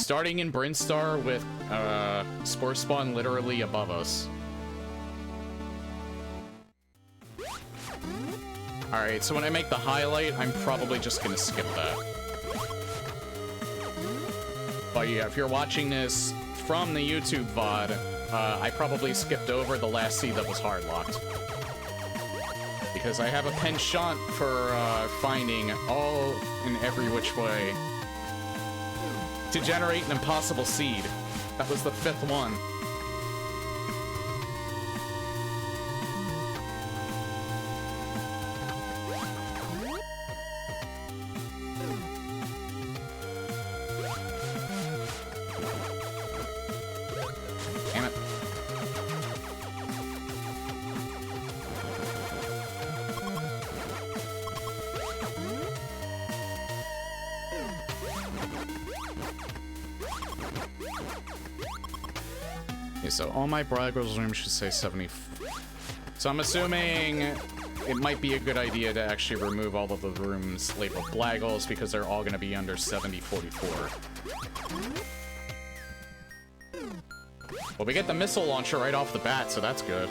Starting in Brinstar with Spore Spawn literally above us. Alright, so when I make the highlight, I'm probably just gonna skip that. But yeah, if you're watching this from the YouTube VOD, I probably skipped over the last seed that was hard-locked. Because I have a penchant for finding all and every which way to generate an impossible seed. That was the 5th one. Damn it. Okay, so all my Braggles rooms should say 70. So I'm assuming it might be a good idea to actually remove all of the rooms labeled Blaggles because they're all going to be under 7044. Well, we get the missile launcher right off the bat, so that's good.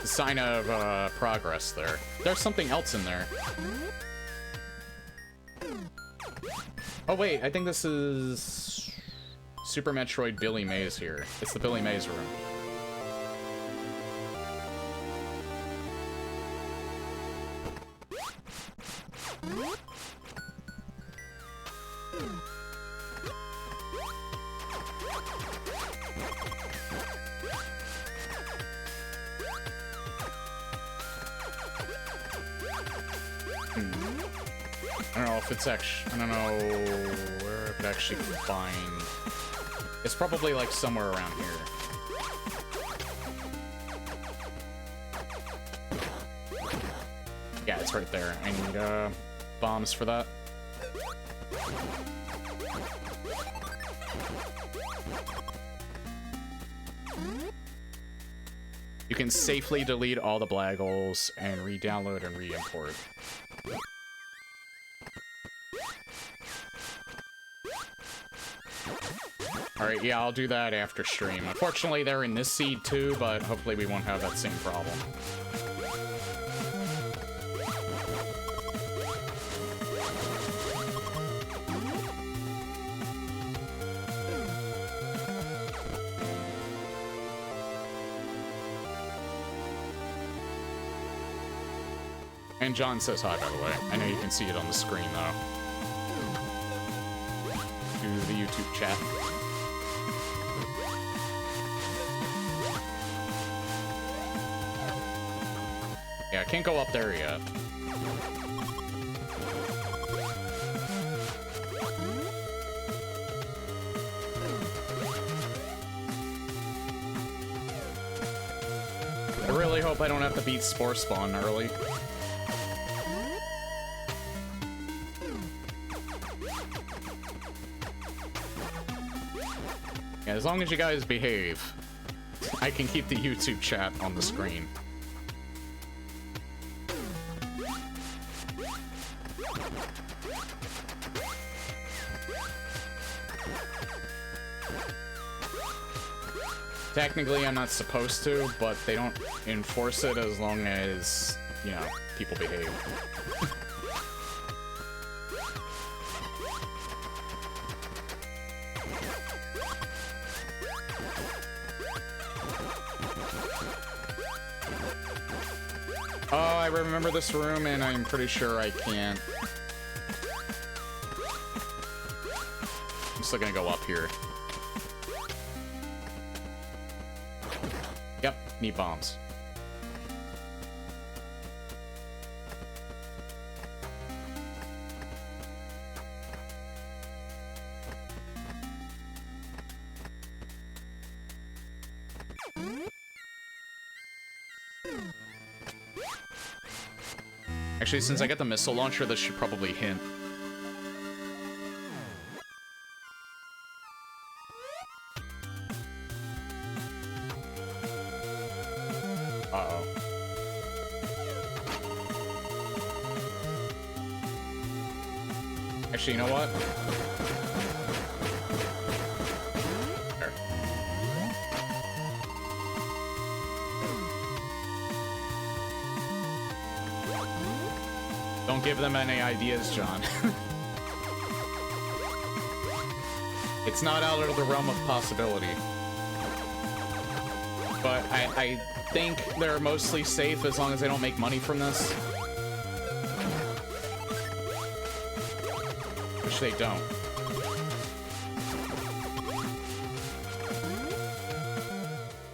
Sign of progress there. There's something else in there. Oh wait, I think this is Super Metroid Billy Mays here. It's the Billy Mays room. I don't know if it's actually, I don't know where I could actually find. It's probably like somewhere around here. Yeah, it's right there. I need bombs for that. You can safely delete all the Blaggles and re-download and re-import. Alright, yeah, I'll do that after stream. Unfortunately, they're in this seed too, but hopefully we won't have that same problem. And John says hi, by the way. I know you can see it on the screen, though. To the YouTube chat. Yeah, I can't go up there yet. I really hope I don't have to beat Spore Spawn early. Yeah, as long as you guys behave, I can keep the YouTube chat on the screen. Technically, I'm not supposed to, but they don't enforce it as long as, you know, people behave. Oh, I remember this room, and I'm pretty sure I can't. I'm still gonna go up here. Yep, need bombs. Actually, since I got the missile launcher, this should probably hint. Uh-oh. Actually, you know what? There. Don't give them any ideas, John. It's not out of the realm of possibility. But I think they're mostly safe as long as they don't make money from this. Which they don't.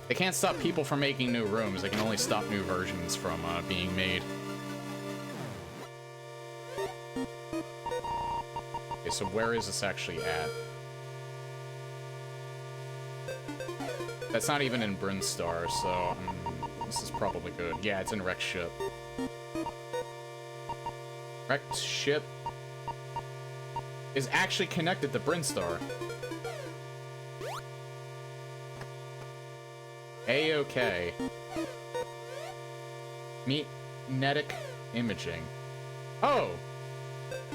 They can't stop people from making new rooms. They can only stop new versions from being made. Okay, so where is this actually at? That's not even in Brinstar, so this is probably good. Yeah, it's in Wrecked Ship. Wrecked Ship is actually connected to Brinstar. A-okay. Meet Netic Imaging. Oh!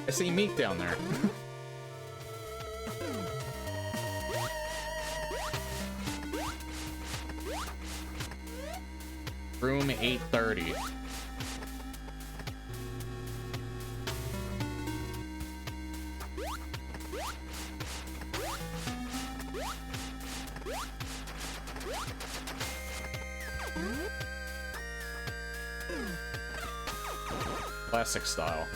I see meat down there. Room 830. Classic style.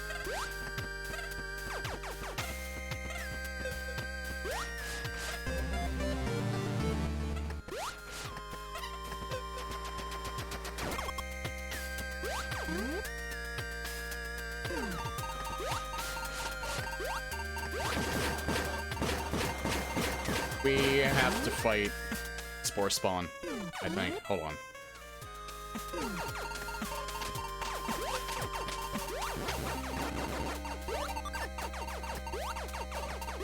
We have to fight Spore Spawn, I think. Hold on.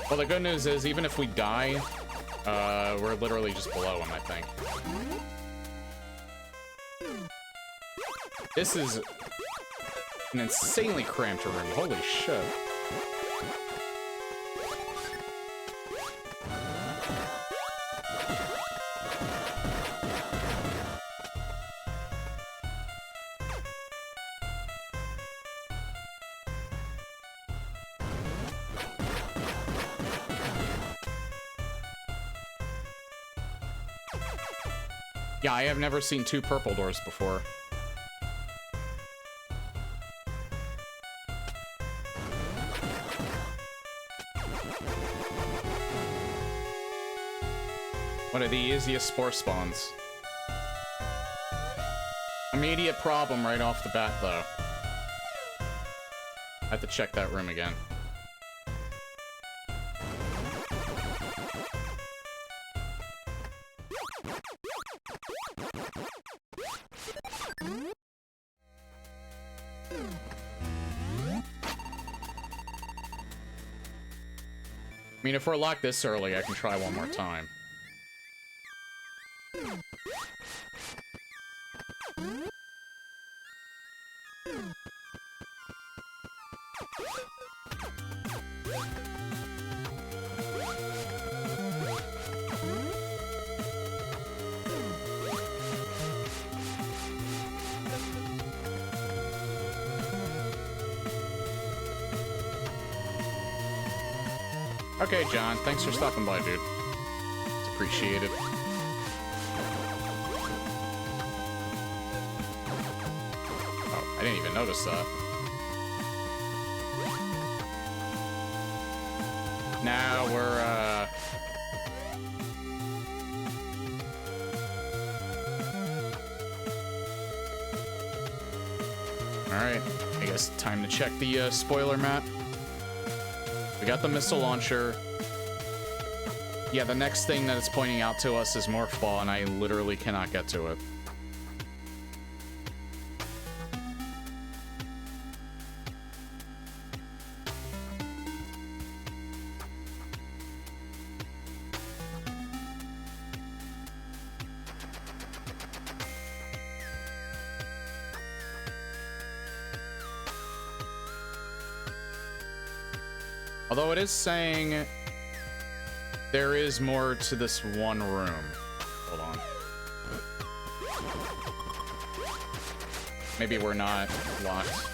Well, the good news is, even if we die, we're literally just below him, I think. This is an insanely cramped room. Holy shit. Yeah, I have never seen two purple doors before. One of the easiest spore spawns. Immediate problem right off the bat, though. I have to check that room again. I mean, if we're locked this early, I can try one more time. Okay, John, thanks for stopping by, dude. It's appreciated. Oh, I didn't even notice that. Now we're, Alright, I guess time to check the, spoiler map. We got the missile launcher. Yeah, the next thing that it's pointing out to us is Morph Ball, and I literally cannot get to it. Although it is saying there is more to this one room. Hold on. Maybe we're not locked.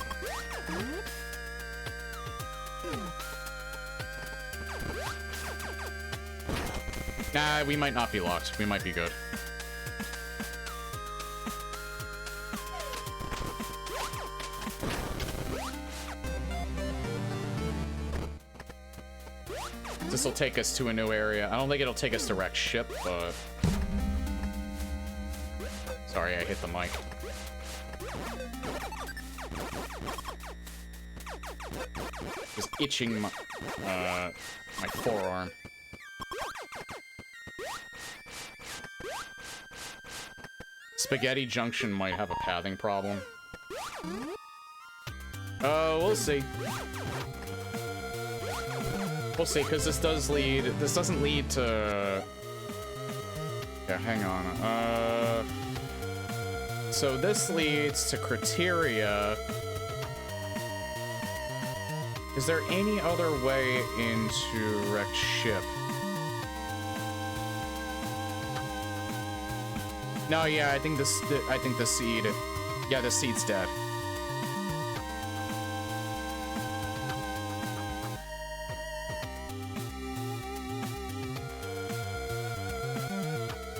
Nah, we might not be locked. We might be good. This will take us to a new area. I don't think it'll take us to wreck ship, but... Sorry, I hit the mic. Just itching my forearm. Spaghetti Junction might have a pathing problem. Oh, we'll see. We'll see, because this doesn't lead to... Yeah, hang on. So this leads to Criteria. Is there any other way into wrecked ship? No, yeah, I think the seed. Yeah, the seed's dead.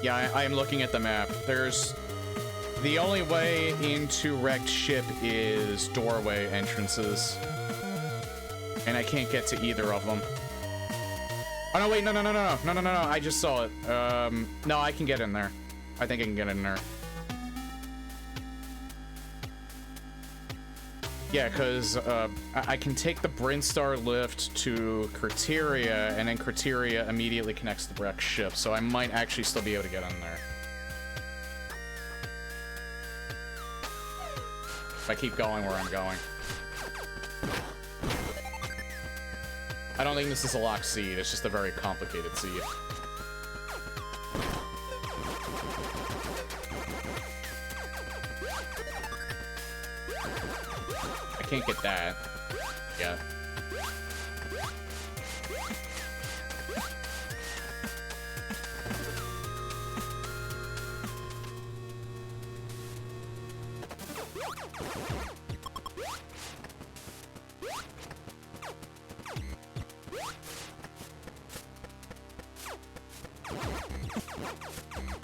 Yeah, I am looking at the map. The only way into wrecked ship is doorway entrances. And I can't get to either of them. Oh, no, wait, no, I just saw it. No, I can get in there. I think I can get in there. Yeah, because I can take the Brinstar lift to Criteria, and then Criteria immediately connects the wrecked ship, so I might actually still be able to get in there. If I keep going where I'm going. I don't think this is a locked seed, it's just a very complicated seed. I can't get that. Yeah.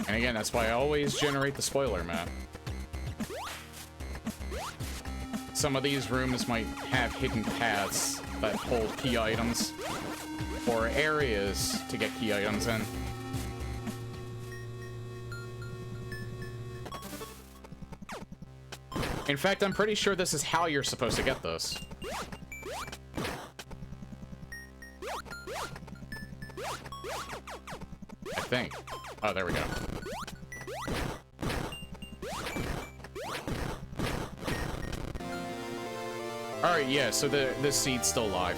And again, that's why I always generate the spoiler map. Some of these rooms might have hidden paths that hold key items, or areas to get key items in. In fact, I'm pretty sure this is how you're supposed to get this. I think. Oh, there we go. Alright, yeah, so this seed's still alive.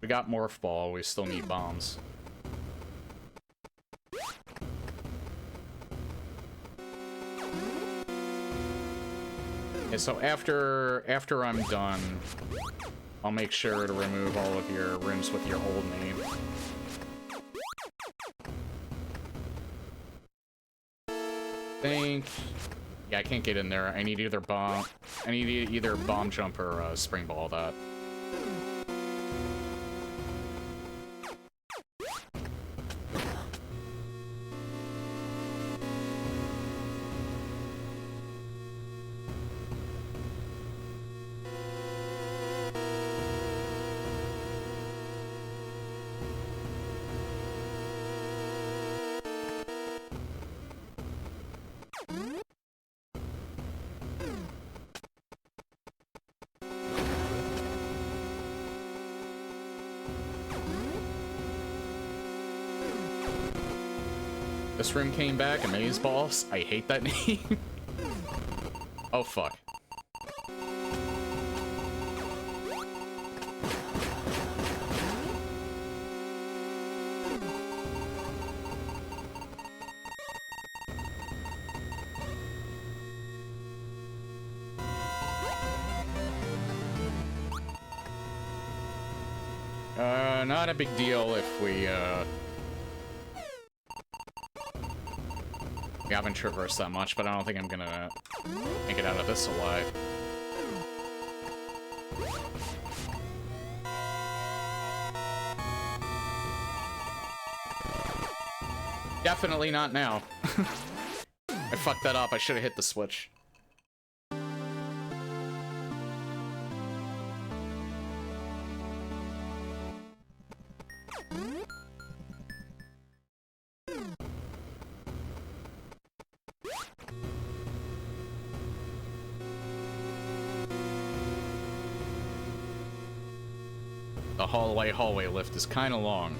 We got Morph Ball, we still need bombs. Yeah, so after I'm done, I'll make sure to remove all of your rooms with your old name. Yeah, I can't get in there. I need either bomb jump or spring ball that. This room came back, Amaze Balls. I hate that name. Oh, fuck. not a big deal if we haven't traversed that much, but I don't think I'm gonna make it out of this alive. Definitely not now. I fucked that up. I should have hit the switch. The hallway lift is kind of long.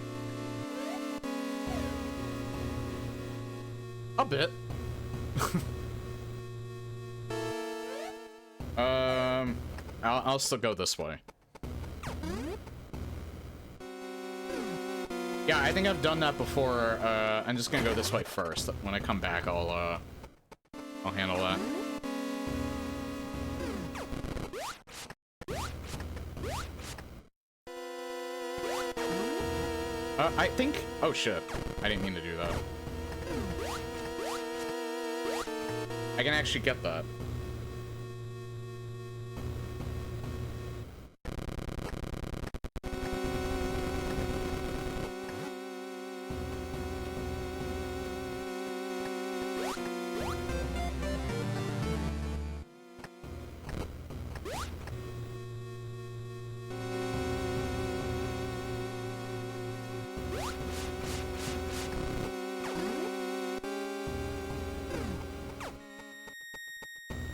A bit. I'll still go this way. Yeah, I think I've done that before. I'm just gonna go this way first. When I come back, I'll handle that. I think... Oh, shit. I didn't mean to do that. I can actually get that.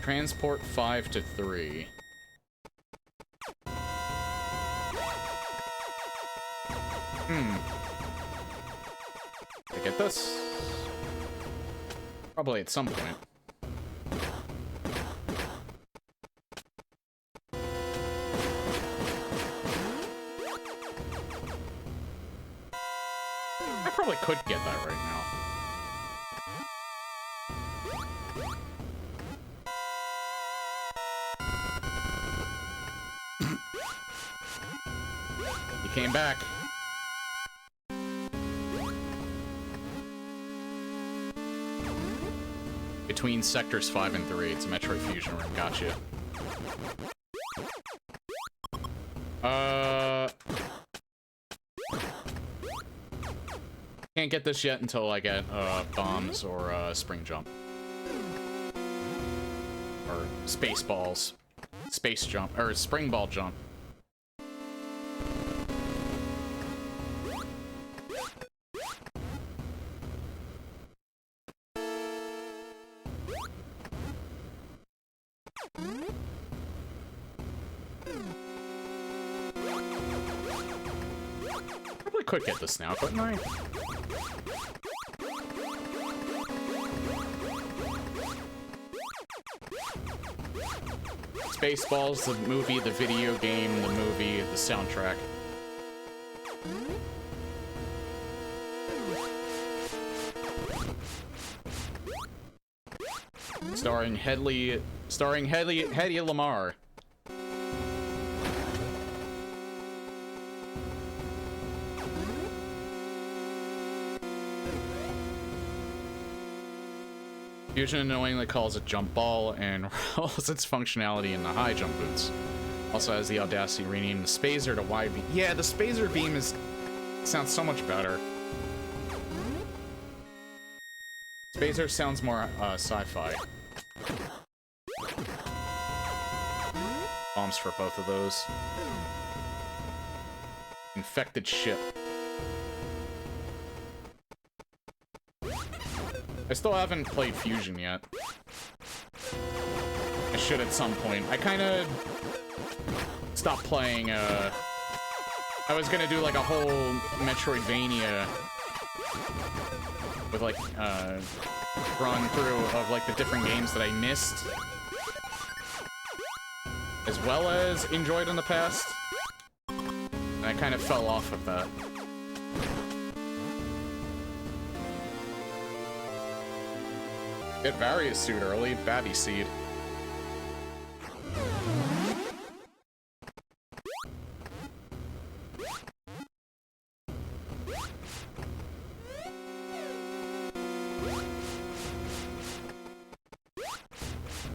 Transport 5 to 3. I get this? Probably at some point. I probably could get that right now. Came back. Between sectors 5 and 3, it's a Metroid fusion room. Gotcha. Can't get this yet until I get bombs or spring jump. Or space balls. Space jump. Or spring ball jump. Could get this now, couldn't I? Spaceballs, the movie, the video game, the movie, the soundtrack. Starring Hedy Lamar. Fusion annoyingly calls it jump ball and rolls its functionality in the high jump boots. Also has the audacity to rename the Spazer to wide beam. Yeah, the Spazer beam sounds so much better. Spazer sounds more sci-fi. Bombs for both of those. Infected ship. I still haven't played Fusion yet. I should at some point. I kind of stopped playing, I was gonna do like a whole Metroidvania with like, run through of like the different games that I missed, as well as enjoyed in the past. And I kind of fell off of that. Get Various suit early, Babby Seed.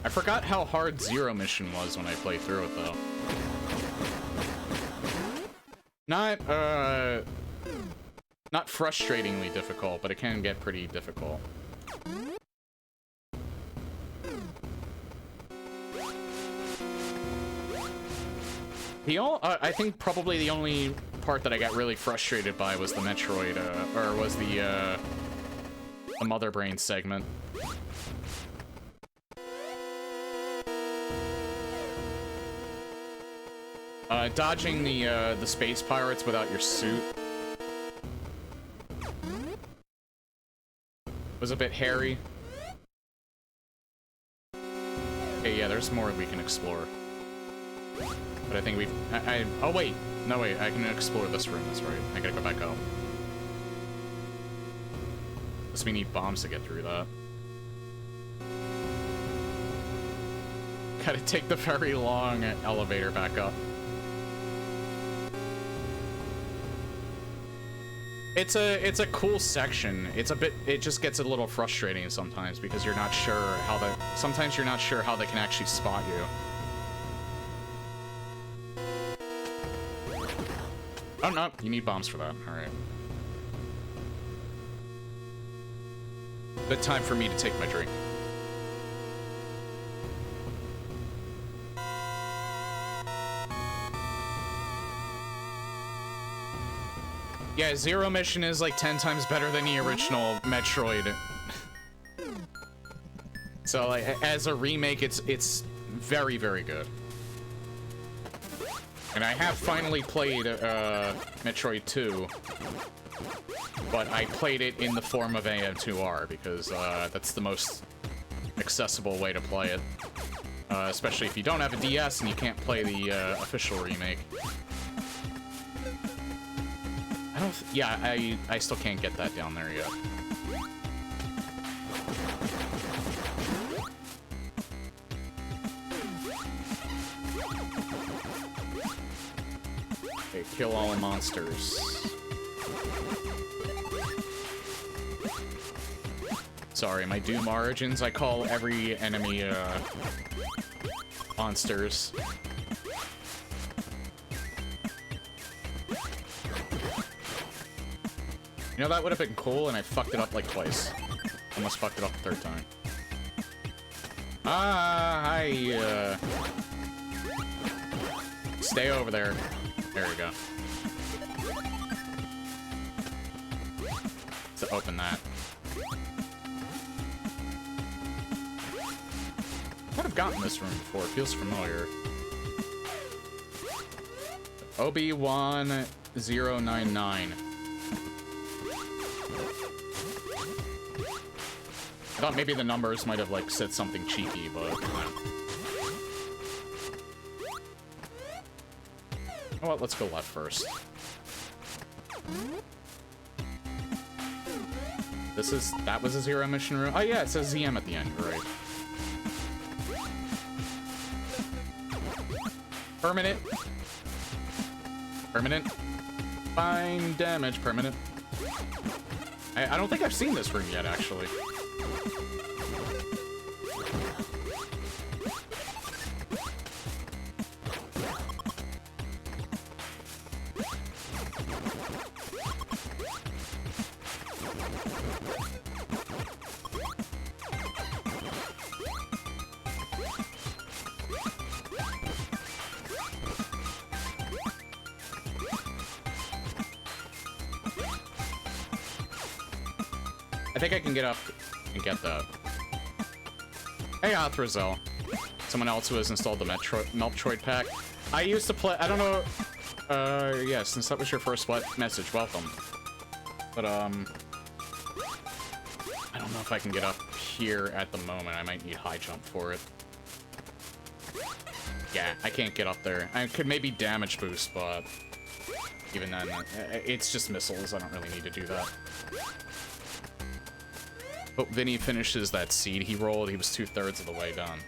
I forgot how hard Zero Mission was when I played through it, though. Not frustratingly difficult, but it can get pretty difficult. I think probably the only part that I got really frustrated by was the Metroid, or was the Mother Brain segment. Dodging the space pirates without your suit was a bit hairy. Okay, yeah, there's more we can explore. But I think we've... oh, wait. No, wait. I can explore this room. That's right. I gotta go back up. Guess we need bombs to get through that. Gotta take the very long elevator back up. It's a cool section. It just gets a little frustrating sometimes because you're not sure how sometimes you're not sure how they can actually spot you. Oh, no, you need bombs for that. Alright. Good time for me to take my drink. Yeah, Zero Mission is like 10 times better than the original Metroid. So, like, as a remake, it's very, very good. And I have finally played Metroid 2, but I played it in the form of AM2R because that's the most accessible way to play it. Especially if you don't have a DS and you can't play the official remake. I still can't get that down there yet. Okay, kill all monsters. Sorry, my Doom Origins, I call every enemy, monsters. You know, that would have been cool, and I fucked it up like twice. Almost fucked it up the third time. Stay over there. There we go. To open that. I've gotten this room before. It feels familiar. OB1099. I thought maybe the numbers might have, like, said something cheeky, but... You know what? Let's go left first. That was a Zero Mission room? Oh, yeah, it says ZM at the end, you're right. Permanent. Permanent. Fine damage, permanent. I don't think I've seen this room yet, actually. I think I can get up and get that. Hey, Athrazel. Someone else who has installed the Metroid pack. I used to play... I don't know... yeah, since that was your first message, welcome. But, I don't know if I can get up here at the moment. I might need high jump for it. Yeah, I can't get up there. I could maybe damage boost, but... even then, it's just missiles. I don't really need to do that. Hope Vinny finishes that seed he rolled. He was 2/3 of the way done.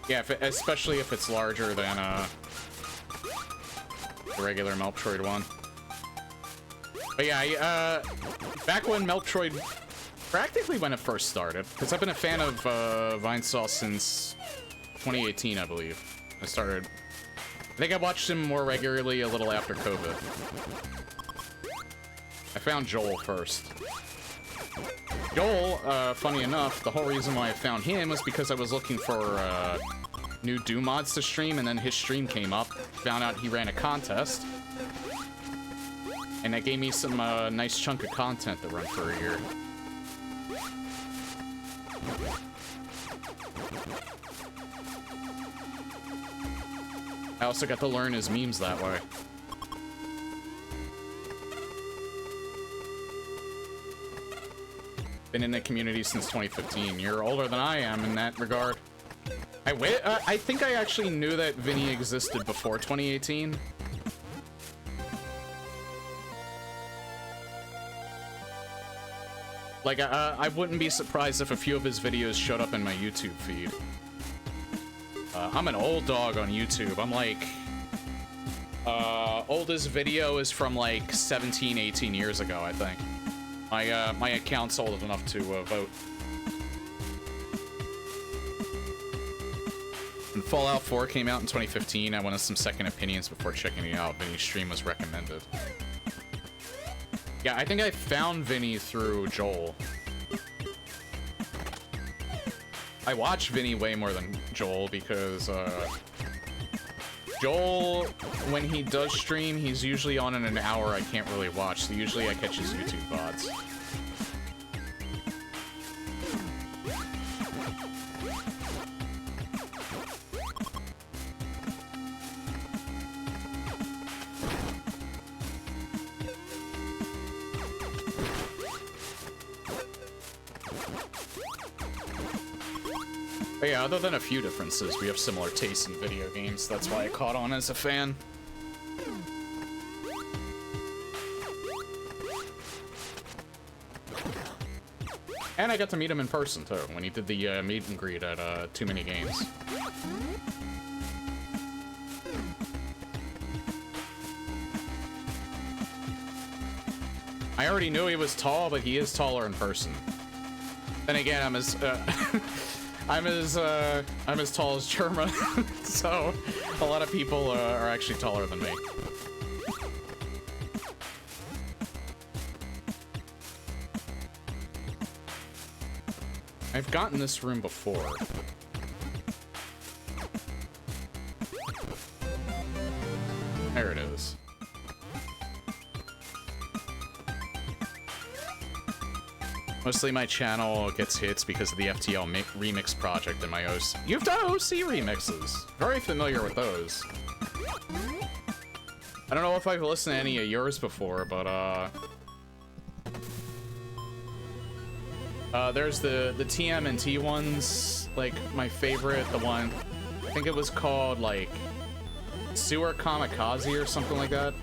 Yeah, especially if it's larger than the regular Metroid one. But yeah, back when Metroid Practically when it first started, because I've been a fan of Vinesauce since 2018, I believe. I think I watched him more regularly a little after COVID. I found Joel first. Joel, funny enough, the whole reason why I found him was because I was looking for new Doom mods to stream, and then his stream came up. Found out he ran a contest. And that gave me some nice chunk of content to run for a year. I also got to learn his memes that way. Been in the community since 2015. You're older than I am in that regard. I think I actually knew that Vinny existed before 2018. Like, I wouldn't be surprised if a few of his videos showed up in my YouTube feed. I'm an old dog on YouTube. I'm like... oldest video is from like 17, 18 years ago, I think. My account's old enough to vote. When Fallout 4 came out in 2015, I wanted some second opinions before checking it out. Vinny's stream was recommended. Yeah, I think I found Vinny through Joel. I watch Vinny way more than Joel because, Joel, when he does stream, he's usually on in an hour I can't really watch, so usually I catch his YouTube VODs. But yeah, other than a few differences, we have similar tastes in video games. That's why I caught on as a fan. And I got to meet him in person, too, when he did the meet and greet at Too Many Games. I already knew he was tall, but he is taller in person. Then again, I'm as I'm as tall as Germa, so a lot of people are actually taller than me. I've gotten this room before. There it is. Mostly my channel gets hits because of the FTL remix project and my OC. You've done OC remixes. Very familiar with those. I don't know if I've listened to any of yours before, but there's the TM&T ones, like my favorite, the one, I think it was called like Sewer Kamikaze or something like that.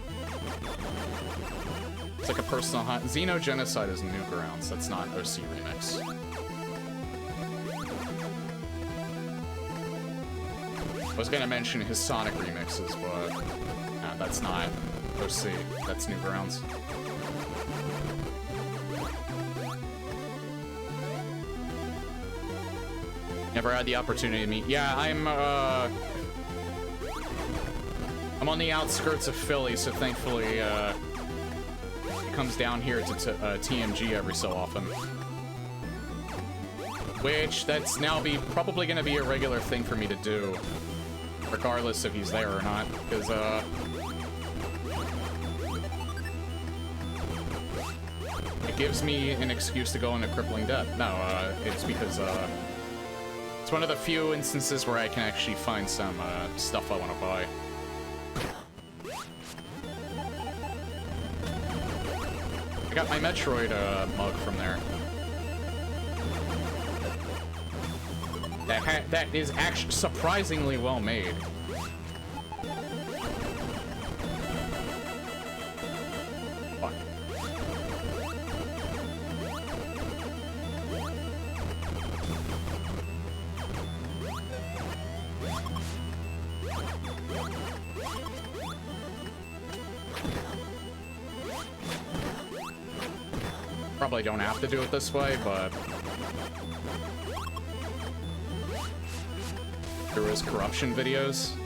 It's like a personal hunt. Xenogenocide is Newgrounds. That's not an OC remix. I was gonna mention his Sonic remixes, but that's not OC. That's Newgrounds. Never had the opportunity to meet. Yeah, I'm on the outskirts of Philly, so thankfully, comes down here to TMG every so often. Which, that's now probably going to be a regular thing for me to do, regardless if he's there or not, because, it gives me an excuse to go into crippling debt. No, it's because, it's one of the few instances where I can actually find some, stuff I want to buy. I got my Metroid mug from there. That is actually surprisingly well made. Fuck. probably don't have to do it this way, but through his corruption videos.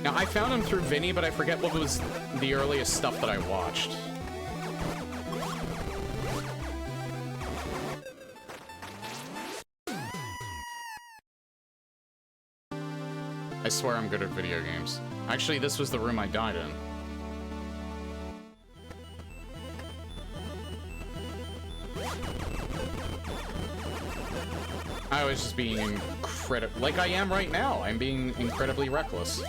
Now, I found him through Vinny, but I forget what was the earliest stuff that I watched. I swear I'm good at video games. Actually, this was the room I died in. I was just being incredible, like I am right now. I'm being incredibly reckless.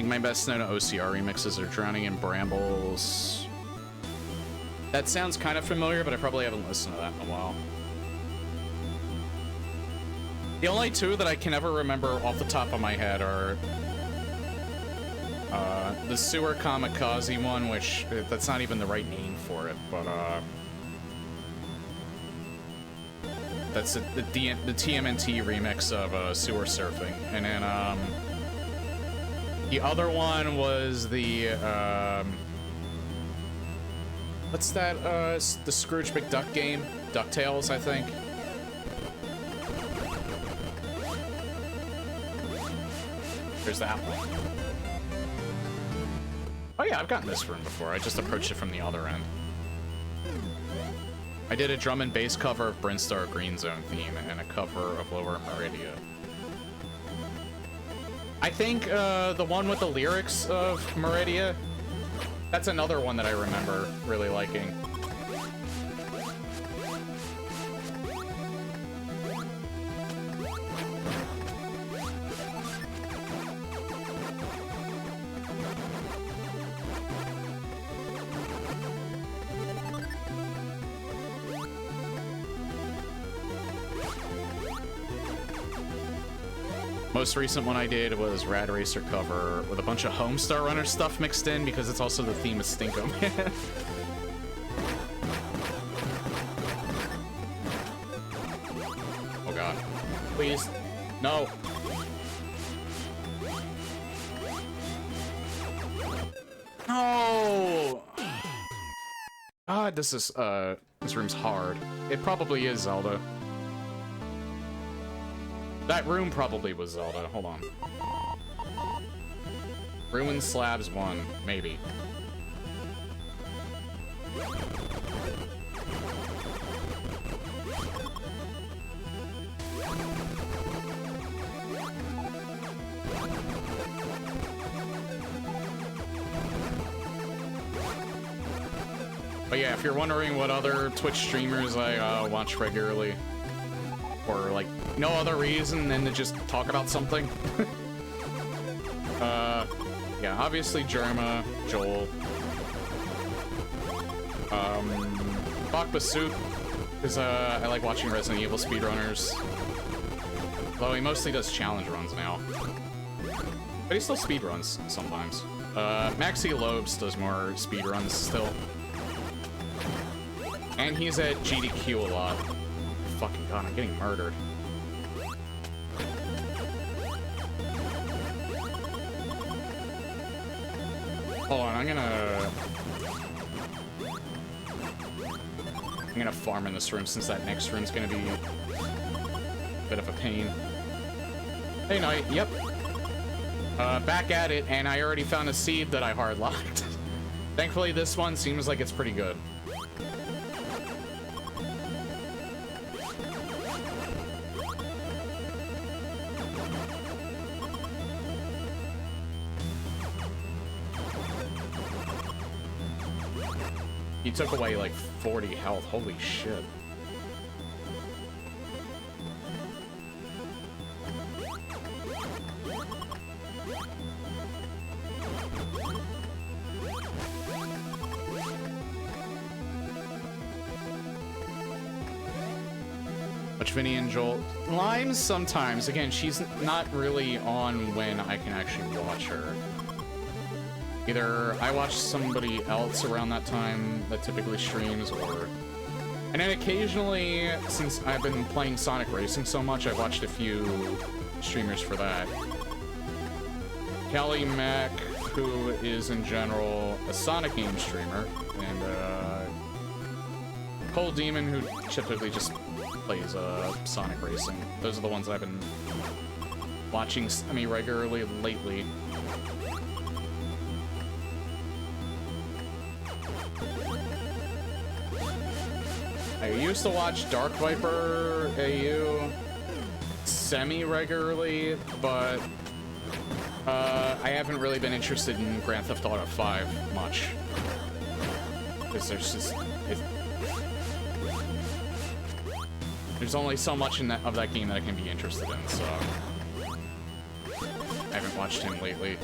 My best known OCR remixes are Drowning in Brambles. That sounds kind of familiar, but I probably haven't listened to that in a while. The only two that I can ever remember off the top of my head are the Sewer Kamikaze one, which that's not even the right name for it, but that's the TMNT remix of Sewer Surfing, and then the other one was the, what's that, the Scrooge McDuck game? DuckTales, I think. There's that one. Oh yeah, I've gotten this room before. I just approached it from the other end. I did a drum and bass cover of Brinstar Green Zone theme and a cover of Lower Meridia. I think the one with the lyrics of Meridia, that's another one that I remember really liking. Most recent one I did was Rad Racer cover with a bunch of Homestar Runner stuff mixed in because it's also the theme of Stinko Man. Oh god. Please. No. No! God, this room's hard. It probably is Zelda. That room probably was Zelda. Hold on. Ruined Slabs 1, maybe. But yeah, if you're wondering what other Twitch streamers I watch regularly, or like no other reason than to just talk about something. Yeah, obviously Jerma, Joel, Bach Basut, because I like watching Resident Evil speedrunners. Though he mostly does challenge runs now. But he still speedruns sometimes. Maxi Lobes does more speedruns still. And he's at GDQ a lot. Fucking god, I'm getting murdered. Hold on, I'm gonna farm in this room since that next room's gonna be a bit of a pain. Hey, Knight, yep. Back at it, and I already found a seed that I hardlocked. Thankfully, this one seems like it's pretty good. He took away like 40 health. Holy shit. Watch Vinny and Joel. Limes sometimes. Again, she's not really on when I can actually watch her. Either I watch somebody else around that time that typically streams, or... And then occasionally, since I've been playing Sonic Racing so much, I've watched a few streamers for that. Callie Mack, who is in general a Sonic game streamer, and Cole Demon, who typically just plays Sonic Racing. Those are the ones I've been watching semi-regularly lately. I used to watch Dark Viper AU semi-regularly, but I haven't really been interested in Grand Theft Auto 5 much. Because there's only so much in of that game that I can be interested in, so I haven't watched him lately.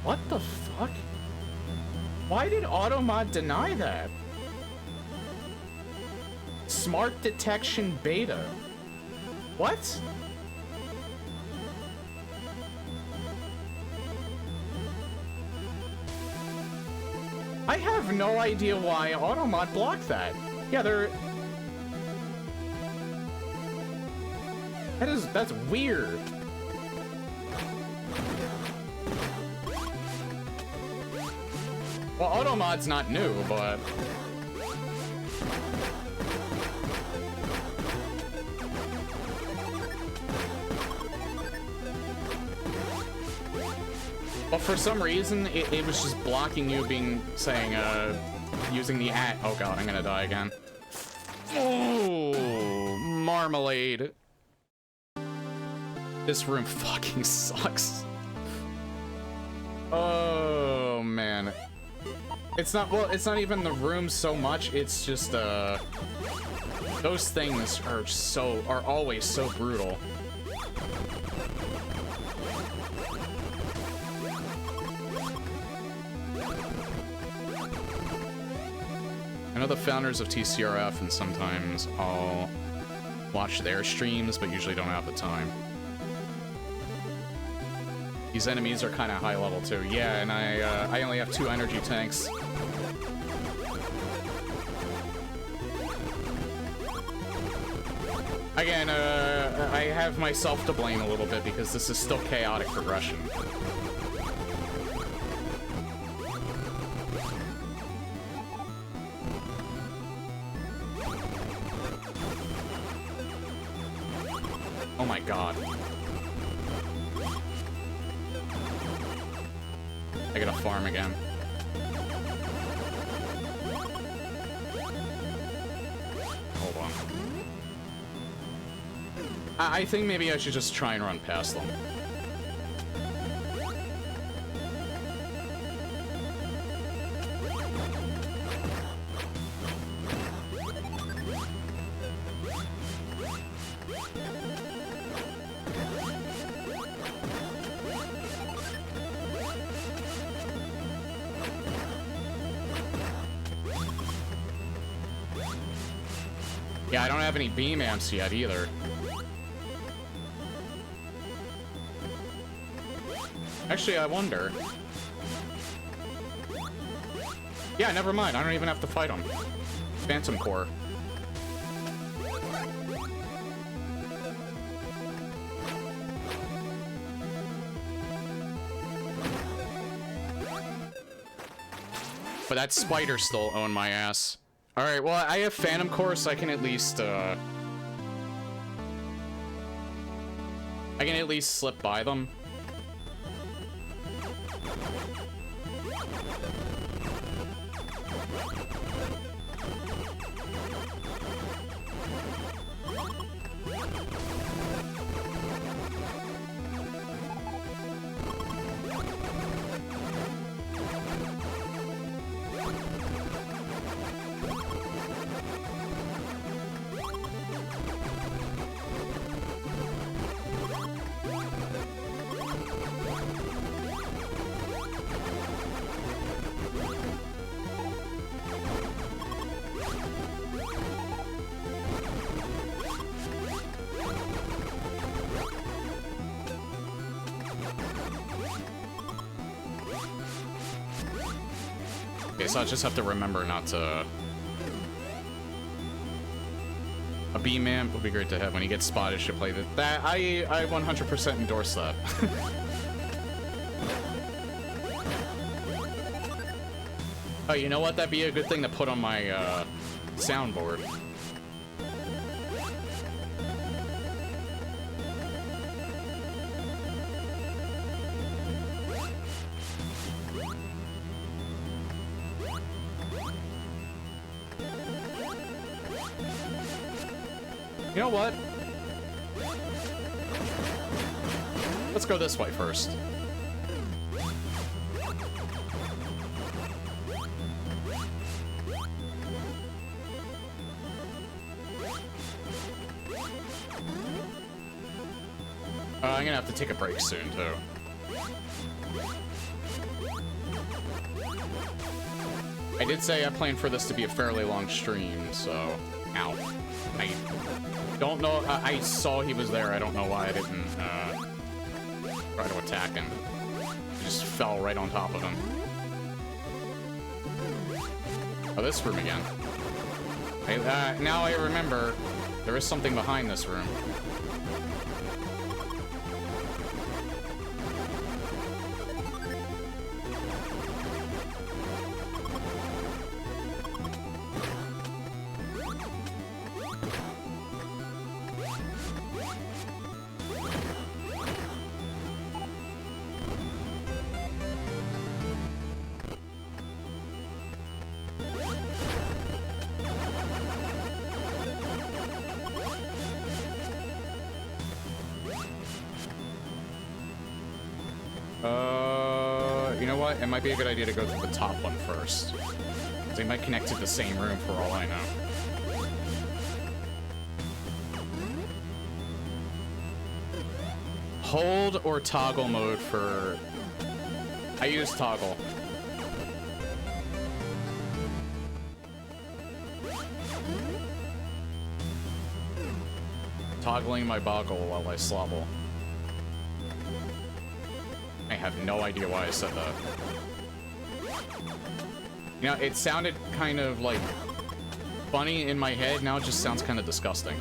What the fuck? Why did Automod deny that? Smart detection beta. What? I have no idea why Automod blocked that. Yeah, that's weird. Well, Automod's not new, but... But for some reason, it was just blocking you saying, using the @ oh god, I'm gonna die again. Oh, marmalade. This room fucking sucks. Oh, man. It's not even the room so much, it's just, those things are always so brutal. I know the founders of TCRF, and sometimes I'll watch their streams, but usually don't have the time. These enemies are kind of high level too. Yeah, and I only have 2 energy tanks. Again, I have myself to blame a little bit because this is still chaotic progression. Oh my god. I gotta farm again. Hold on. I think maybe I should just try and run past them. Yeah, I don't have any beam amps yet either. Actually, I wonder. Yeah, never mind. I don't even have to fight him. Phantom Core. But that spider still owned my ass. Alright, well, I have Phantom Core, so I can at least, slip by them. Okay, so I just have to remember not to... A B-man would be great to have when he gets spotted. Should play that. I 100% endorse that. Oh, you know what? That'd be a good thing to put on my soundboard. You know what? Let's go this way first. I'm gonna have to take a break soon, too. I did say I planned for this to be a fairly long stream, so... Ow. I don't know. I saw he was there. I don't know why I didn't try to attack him. I just fell right on top of him. Oh, this room again. Now I remember there is something behind this room. You know what? It might be a good idea to go to the top one first. They might connect to the same room for all I know. Hold or toggle mode for... I use toggle. Toggling my boggle while I slobble. I have no idea why I said that. You know, it sounded kind of like funny in my head, now it just sounds kind of disgusting.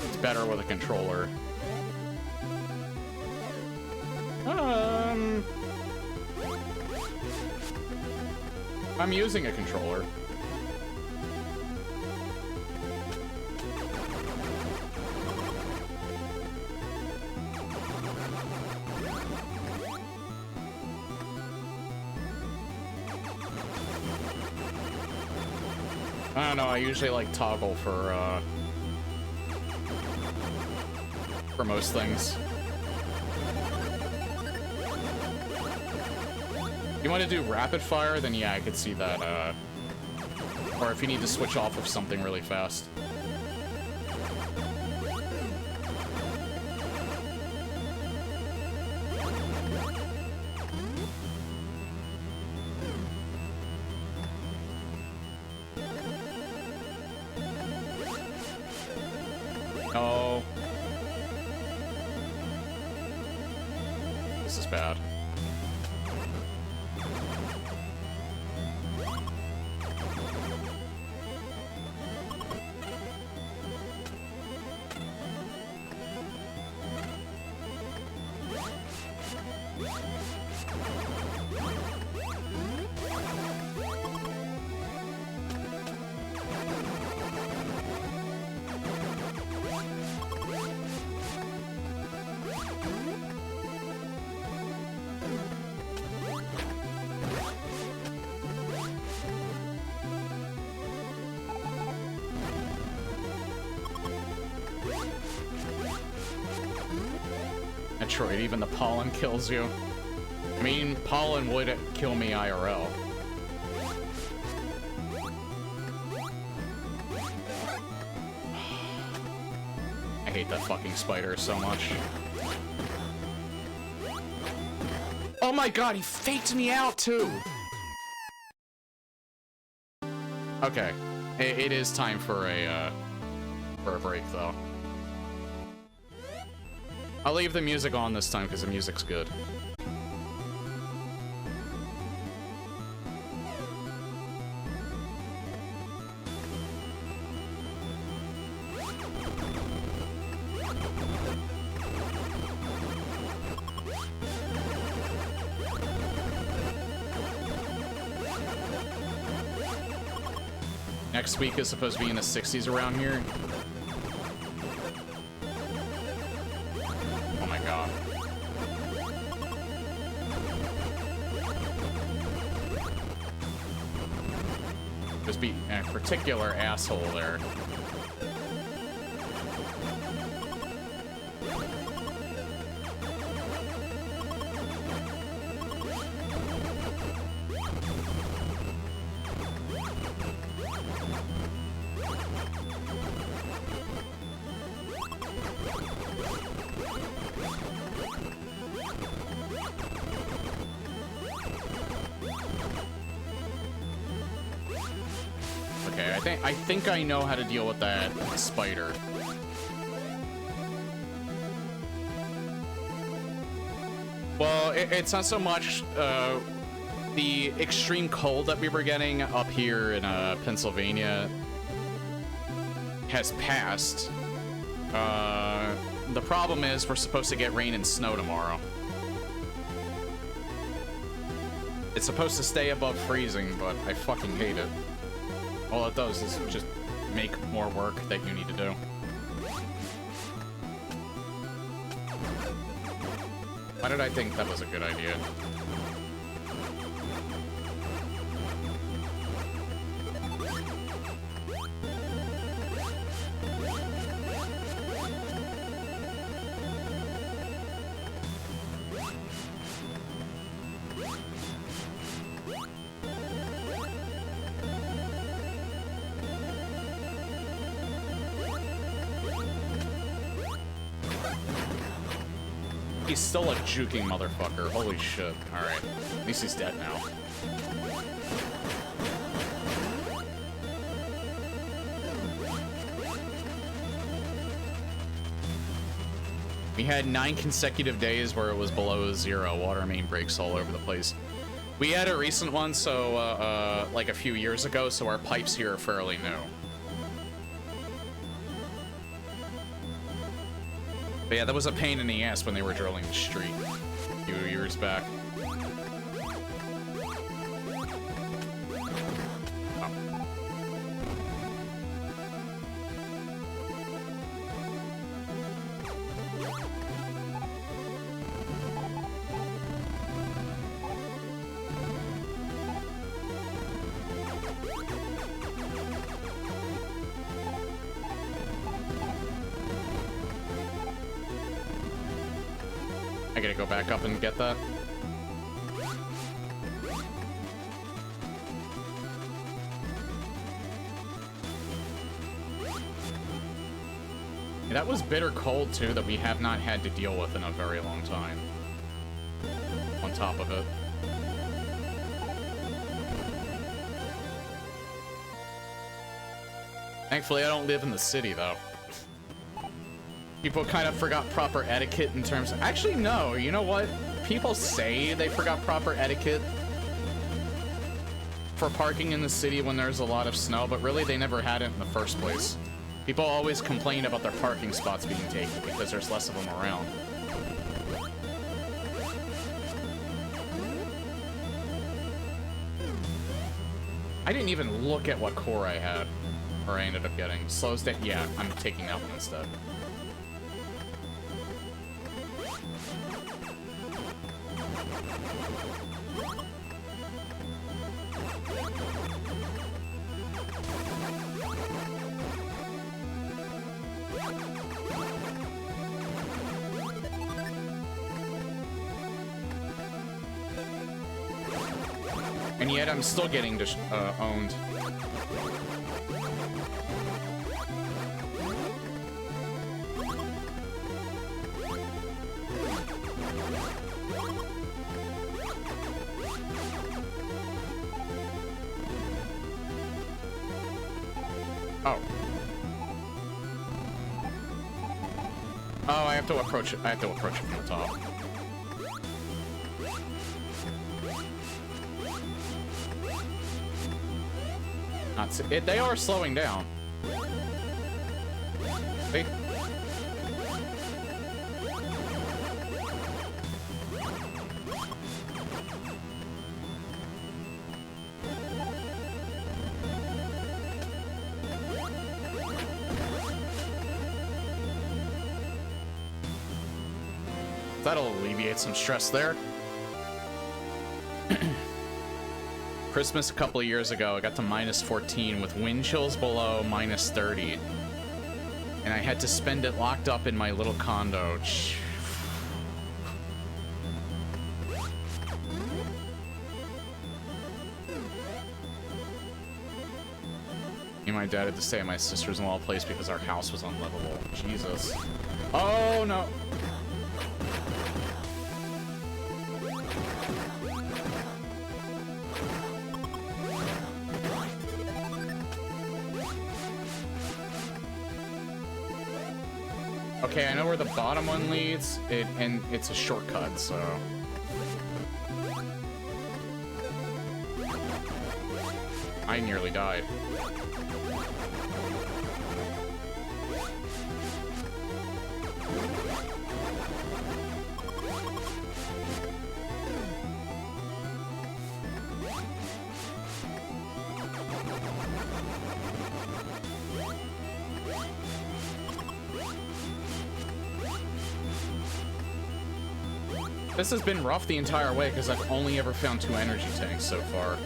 It's better with a controller. I'm using a controller. I don't know, I usually like toggle for most things. You want to do rapid fire, then yeah, I could see that, or if you need to switch off of something really fast. No. This is bad. Metroid, even the pollen kills you. I mean, pollen would kill me IRL. I hate that fucking spider so much. Oh my god, he faked me out too! Okay. It is time for a break, though. I'll leave the music on this time, because the music's good. Next week is supposed to be in the 60s around here. Oh my god. Just be a particular asshole there. I think I know how to deal with that spider. Well, it's not so much the extreme cold that we were getting up here in Pennsylvania has passed. The problem is we're supposed to get rain and snow tomorrow. It's supposed to stay above freezing, but I fucking hate it. All it does is just make more work that you need to do. Why did I think that was a good idea? He's still a juking motherfucker. Holy shit. Alright. At least he's dead now. We had 9 consecutive days where it was below 0. Water main breaks all over the place. We had a recent one, so, like a few years ago, so our pipes here are fairly new. But yeah, that was a pain in the ass when they were drilling the street a few years back. Oh. I gotta go back up and get that. Yeah, that was bitter cold too that we have not had to deal with in a very long time. On top of it. Thankfully, I don't live in the city though. People kind of forgot proper etiquette in terms of... Actually, no. You know what? People say they forgot proper etiquette for parking in the city when there's a lot of snow, but really they never had it in the first place. People always complain about their parking spots being taken because there's less of them around. I didn't even look at what core I had, or I ended up getting. Slows down. Yeah, I'm taking that one instead. And yet I'm still getting owned. Oh. Oh, I have to approach it. I have to approach it from the top. Not it, they are slowing down. See? That'll alleviate some stress there. Christmas a couple of years ago, I got to -14 with wind chills below -30. And I had to spend it locked up in my little condo. Me and my dad had to stay at my sister's in-law place because our house was unlivable. Jesus. Oh, no. Okay, I know where the bottom one leads, and it's a shortcut, so... I nearly died. This has been rough the entire way because I've only ever found 2 energy tanks so far.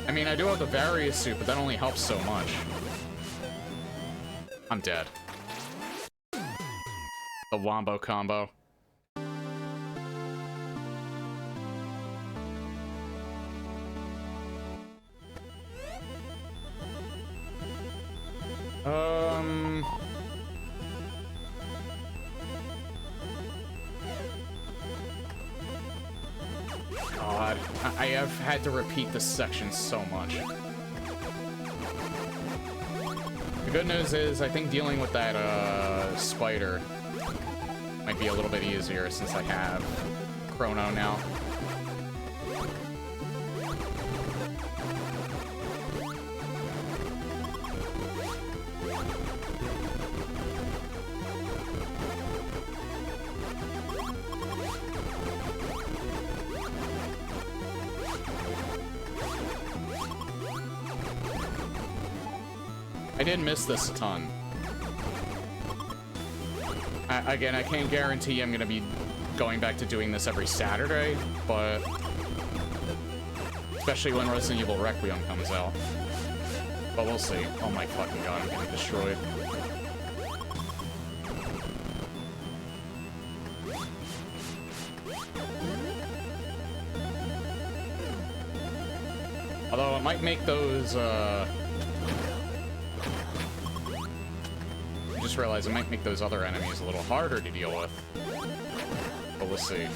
I mean, I do have the various suit, but that only helps so much. I'm dead. The wombo combo. God, I have had to repeat this section so much. The good news is, I think dealing with that, spider might be a little bit easier since I have Chrono now. I did miss this a ton. Again, I can't guarantee I'm gonna be going back to doing this every Saturday, but especially when Resident Evil Requiem comes out. But we'll see. Oh my fucking god, I'm getting destroyed. Although it might make those, I just realized it might make those other enemies a little harder to deal with. But we'll see.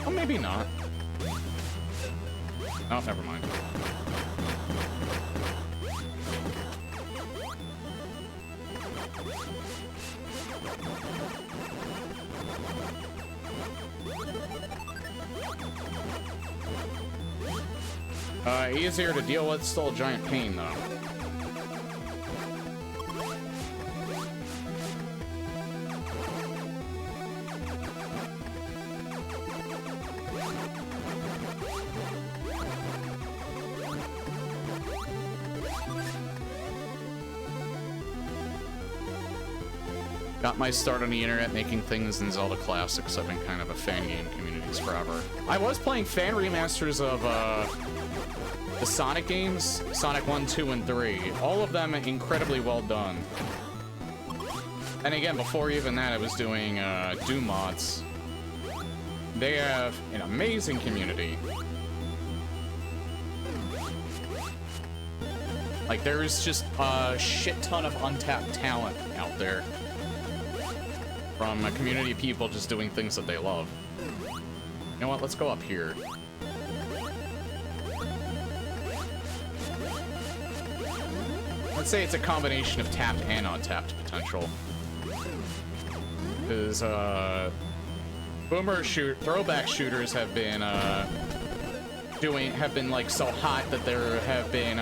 Oh, maybe not. Oh, never mind. Easier to deal with, still a giant pain, though. Got my start on the internet making things in Zelda Classics. I've been kind of a Fangame communities forever. I was playing fan remasters of, the Sonic games, Sonic 1, 2, and 3. All of them incredibly well done. And again, before even that, I was doing Doom mods. They have an amazing community. Like, there's just a shit ton of untapped talent out there. From a community of people just doing things that they love. You know what? Let's go up here. I'd say it's a combination of tapped and untapped potential. Because, throwback shooters have been, like, so hot that there have been,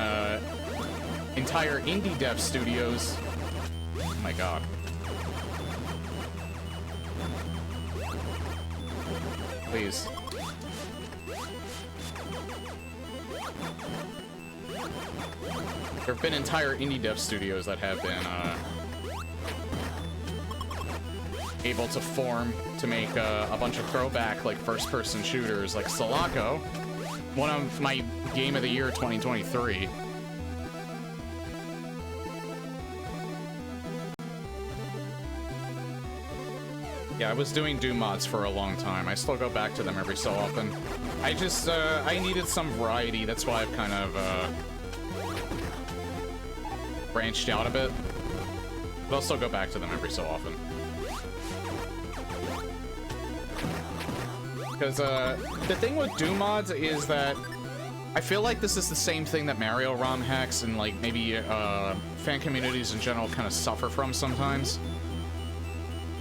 entire indie dev studios. Oh my god. Please. There have been entire indie dev studios that have been able to form to make a bunch of throwback, like, first-person shooters, like Sulaco, one of my Game of the Year 2023. Yeah, I was doing Doom mods for a long time. I still go back to them every so often. I just, I needed some variety. That's why I've kind of, branched out a bit. But I'll still go back to them every so often. Because, the thing with Doom mods is that I feel like this is the same thing that Mario ROM hacks and, like, maybe, fan communities in general kind of suffer from sometimes.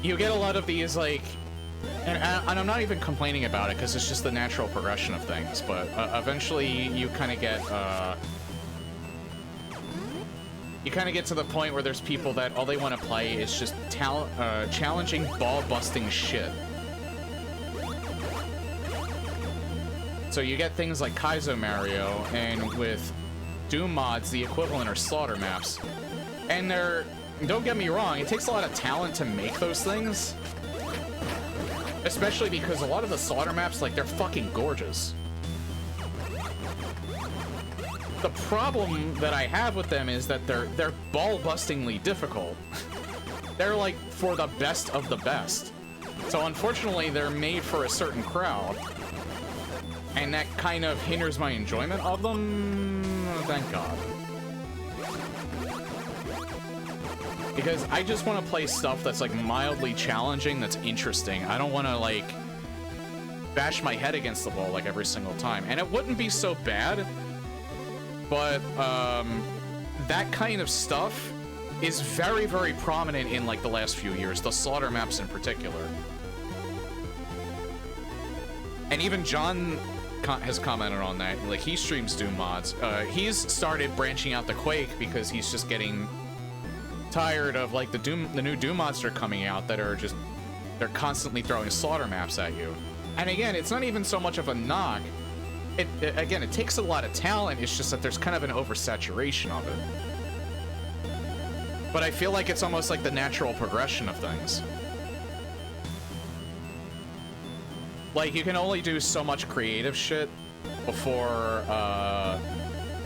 You get a lot of these, like, and I'm not even complaining about it, because it's just the natural progression of things, but eventually you kind of get, to the point where there's people that all they want to play is just challenging, ball-busting shit. So you get things like Kaizo Mario, and with Doom mods, the equivalent are slaughter maps. And don't get me wrong, it takes a lot of talent to make those things. Especially because a lot of the slaughter maps, like, they're fucking gorgeous. The problem that I have with them is that they're ball-bustingly difficult. They're, like, for the best of the best. So unfortunately, they're made for a certain crowd. And that kind of hinders my enjoyment of them. Thank God. Because I just want to play stuff that's, like, mildly challenging, that's interesting. I don't want to, like, bash my head against the wall, like, every single time. And it wouldn't be so bad, but, that kind of stuff is very, very prominent in, like, the last few years. The slaughter maps in particular. And even John has commented on that. Like, he streams Doom mods. He's started branching out the Quake because he's just getting tired of, like, the new Doom mods are coming out that are just, they're constantly throwing slaughter maps at you. And again, it's not even so much of a knock. Again, it takes a lot of talent, it's just that there's kind of an oversaturation of it. But I feel like it's almost like the natural progression of things. Like, you can only do so much creative shit before,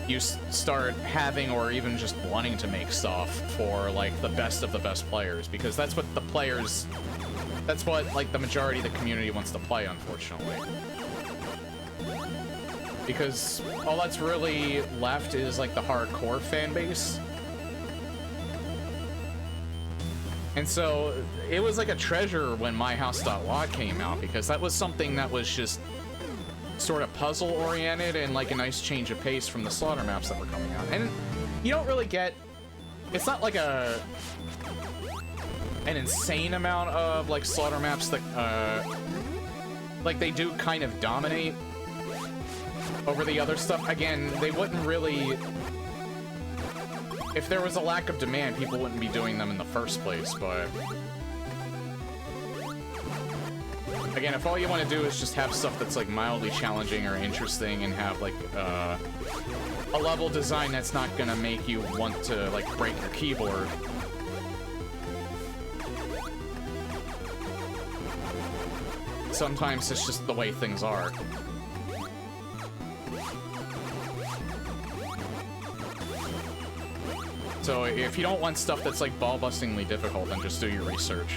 you start having or even just wanting to make stuff for, like, the best of the best players, because that's what the players, that's what, like, the majority of the community wants to play, unfortunately. Because all that's really left is, like, the hardcore fan base. And so it was like a treasure when MyHouse.log came out, because that was something that was just sort of puzzle oriented and like a nice change of pace from the slaughter maps that were coming out. And you don't really get, it's not like an insane amount of like slaughter maps that like they do kind of dominate over the other stuff. Again, they wouldn't really, if there was a lack of demand, people wouldn't be doing them in the first place, but again, if all you want to do is just have stuff that's like mildly challenging or interesting and have like a level design that's not gonna make you want to like break your keyboard, sometimes it's just the way things are. So if you don't want stuff that's like ball-bustingly difficult, then just do your research.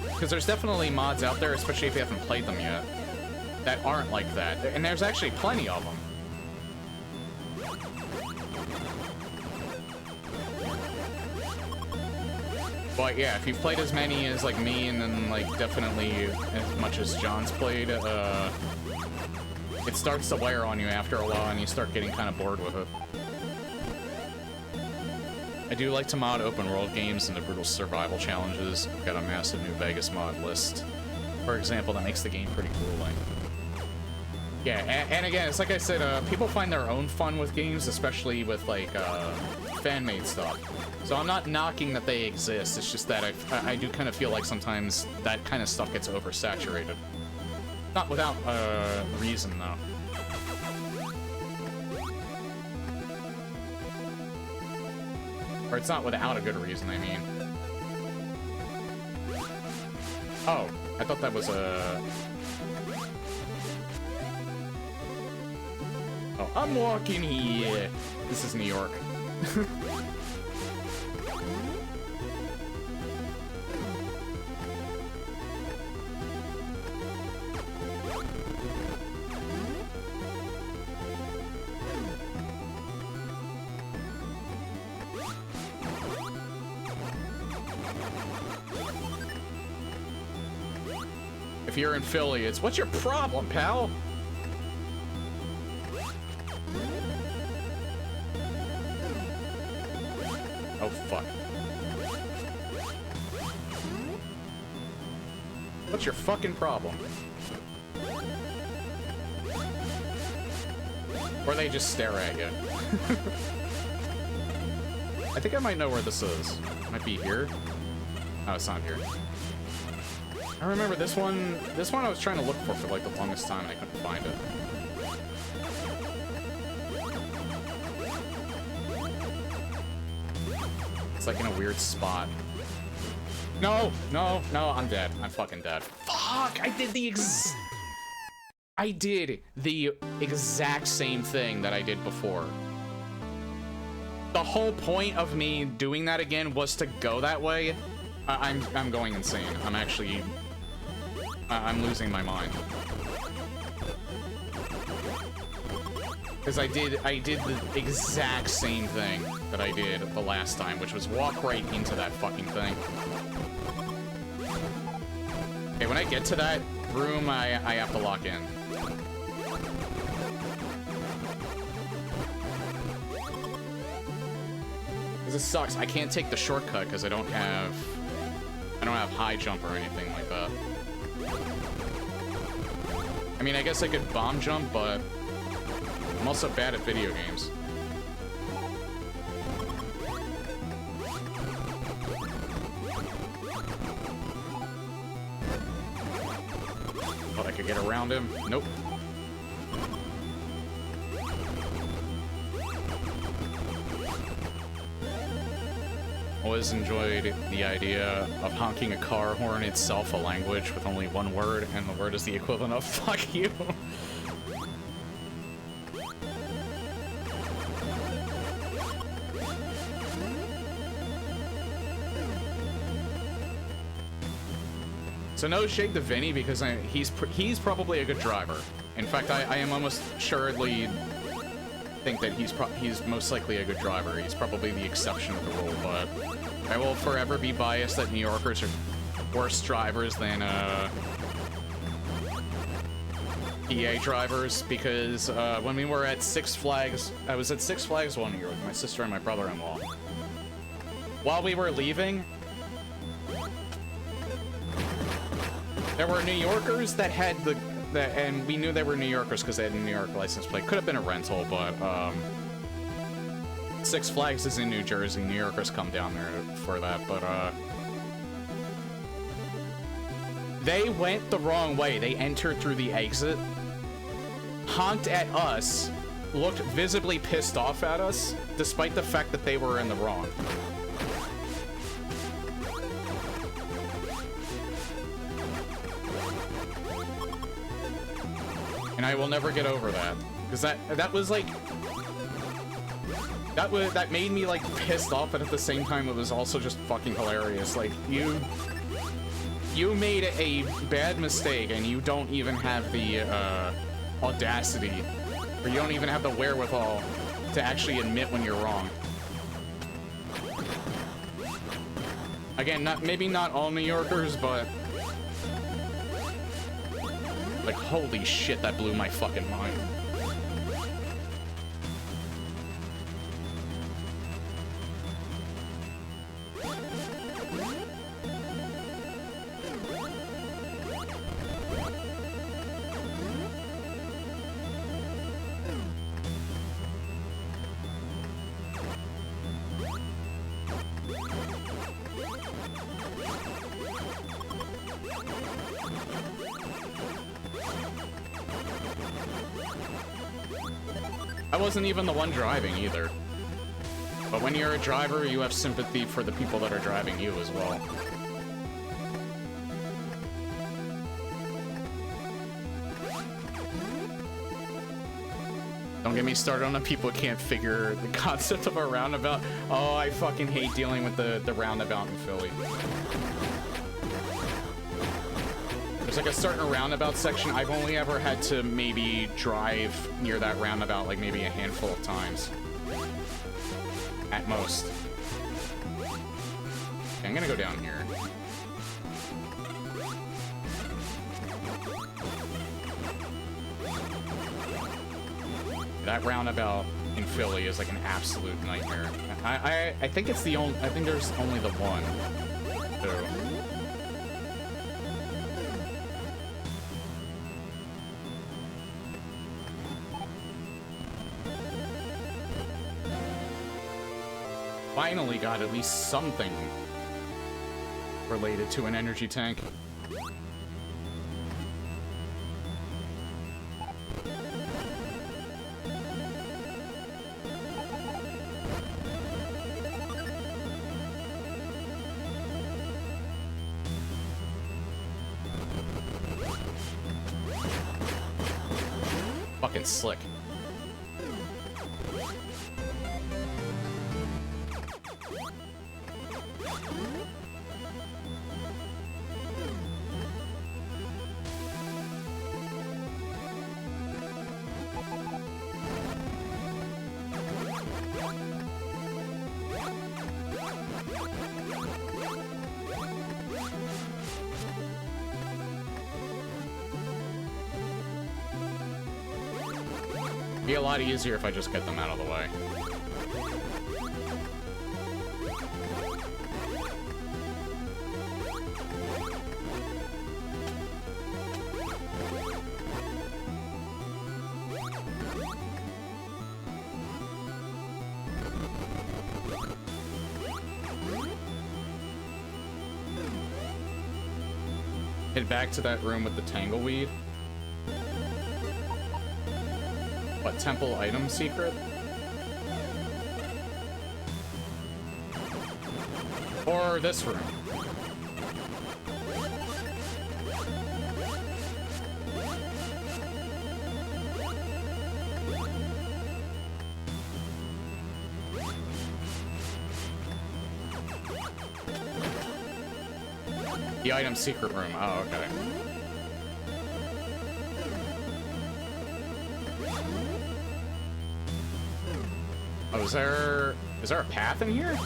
Because there's definitely mods out there, especially if you haven't played them yet, that aren't like that. And there's actually plenty of them. But yeah, if you've played as many as like me, and then like definitely as much as John's played, it starts to wear on you after a while and you start getting kind of bored with it. I do like to mod open world games into brutal survival challenges. I've got a massive New Vegas mod list, for example, that makes the game pretty grueling. Yeah, and again, it's like I said, people find their own fun with games, especially with, like, fan-made stuff. So I'm not knocking that they exist, it's just that I do kind of feel like sometimes that kind of stuff gets oversaturated. Not without, reason, though. Or it's not without a good reason, I mean. Oh, I thought that was a... Oh, I'm walking here. This is New York. If you're in Philly, it's, what's your problem, pal? Oh, fuck. What's your fucking problem? Or they just stare at you. I think I might know where this is. Might be here. Oh, it's not here. I remember this one I was trying to look for like the longest time and I couldn't find it. It's like in a weird spot. No, no, no, I'm dead. I'm fucking dead. Fuck, I did the exact same thing that I did before. The whole point of me doing that again was to go that way. I'm going insane. I'm actually... I'm losing my mind. Because I did the exact same thing that I did the last time, which was walk right into that fucking thing. Okay, when I get to that room, I have to lock in. Because it sucks. I can't take the shortcut because I don't have high jump or anything like that. I mean, I guess I could bomb jump, but I'm also bad at video games. Thought I could get around him. Nope. Always enjoyed the idea of honking a car horn itself a language with only one word, and the word is the equivalent of fuck you. So no shade to Vinny, because he's probably a good driver. In fact, I am almost assuredly think that he's most likely a good driver. He's probably the exception of the rule, but I will forever be biased that New Yorkers are worse drivers than PA drivers, because when we were at Six Flags, I was at Six Flags one year with my sister and my brother-in-law. While we were leaving, there were New Yorkers that had and we knew they were New Yorkers because they had a New York license plate. Could have been a rental, but Six Flags is in New Jersey. New Yorkers come down there for that, but they went the wrong way. They entered through the exit, honked at us, looked visibly pissed off at us, despite the fact that they were in the wrong. And I will never get over that, because that was like that made me like pissed off, but at the same time it was also just fucking hilarious. Like you made a bad mistake and you don't even have the audacity, or you don't even have the wherewithal to actually admit when you're wrong. Again, maybe not all New Yorkers, but Like, holy shit, that blew my fucking mind. I wasn't even the one driving either. But when you're a driver, you have sympathy for the people that are driving you as well. Don't get me started on the people who can't figure the concept of a roundabout. Oh, I fucking hate dealing with the roundabout in Philly. There's like a certain roundabout section. I've only ever had to maybe drive near that roundabout like maybe a handful of times. At most. Okay, I'm gonna go down here. That roundabout in Philly is like an absolute nightmare. I think it's the only, I think there's only the one. So. Finally got at least something related to an energy tank. Fucking slick. Be a lot easier if I just get them out of the way. Head back to that room with the tangleweed. What, temple item secret? Or this room? The item secret room. Oh, okay. Oh, is there a path in here?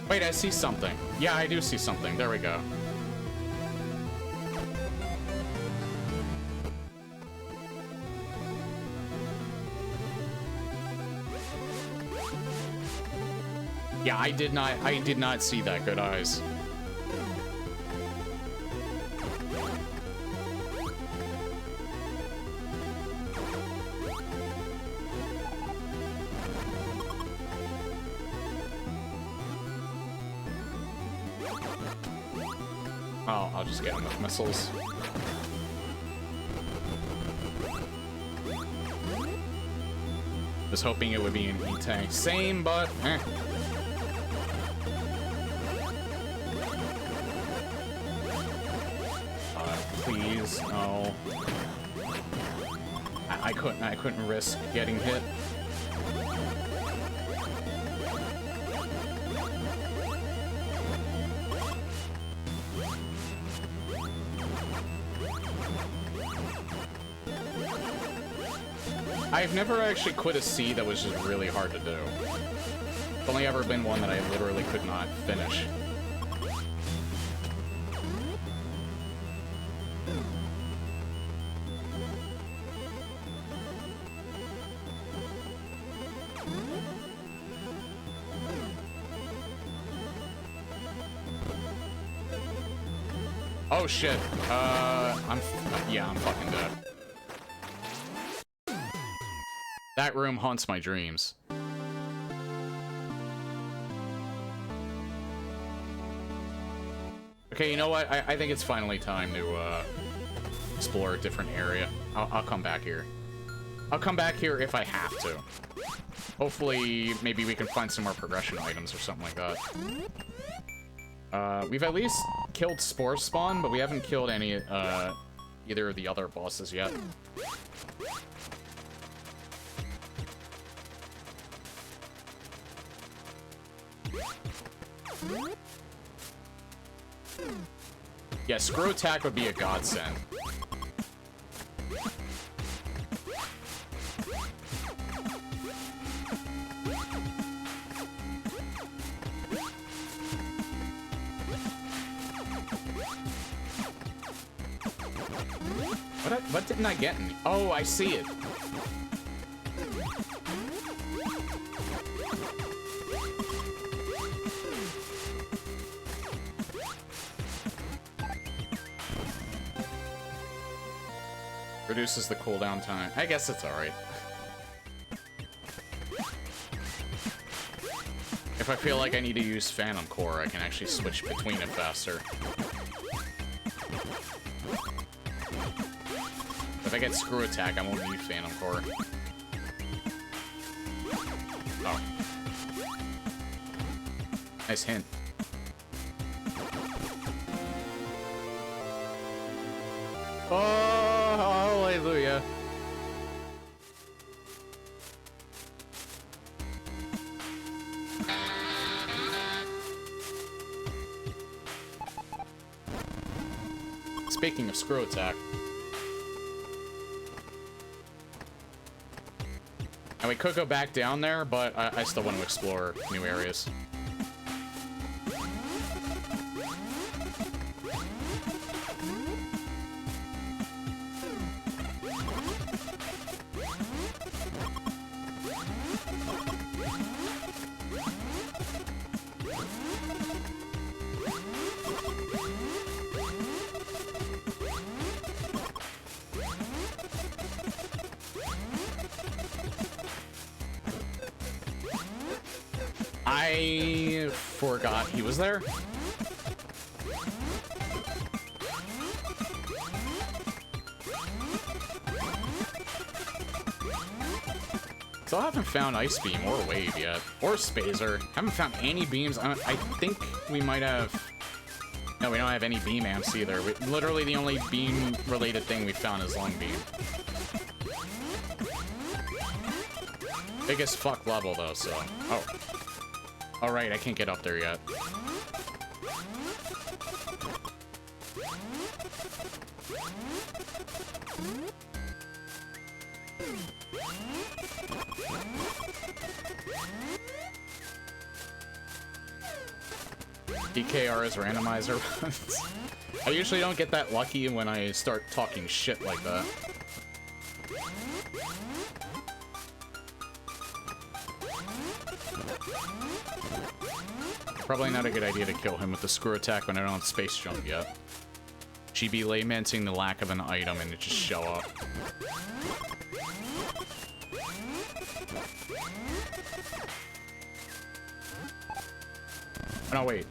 Wait, I see something. Yeah, I do see something. There we go. Yeah, I did not see that. Good eyes. Oh, I'll just get him with missiles. Was hoping it would be an E-tank. Same, but eh. Please, no. I couldn't risk getting hit. I've never actually quit a sea that was just really hard to do. It's only ever been one that I literally could not finish. Oh shit. I'm fucking dead. That room haunts my dreams. Okay, you know what? I think it's finally time to explore a different area. I'll come back here. I'll come back here if I have to. Hopefully, maybe we can find some more progression items or something like that. We've at least killed Spore Spawn, but we haven't killed any, either of the other bosses yet. Yeah, screw attack would be a godsend. What didn't I get? Oh, I see it. Reduces the cooldown time. I guess it's alright. If I feel like I need to use Phantom Core, I can actually switch between it faster. If I get Screw Attack, I won't need Phantom Core. Oh. Nice hint. Oh, hallelujah. Speaking of Screw Attack. And we could go back down there, but I still want to explore new areas. I forgot he was there. So I haven't found Ice Beam or Wave yet, or Spazer. Haven't found any beams. I think we might have... No, we don't have any beam amps either. Literally the only beam-related thing we found is Long Beam. Biggest fuck level, though, so... Oh. Alright, I can't get up there yet. DKR is randomizer. I usually don't get that lucky when I start talking shit like that. Probably not a good idea to kill him with the Screw Attack when I don't have Space Jump yet. GB lamenting the lack of an item and it just show up. Oh, no, wait.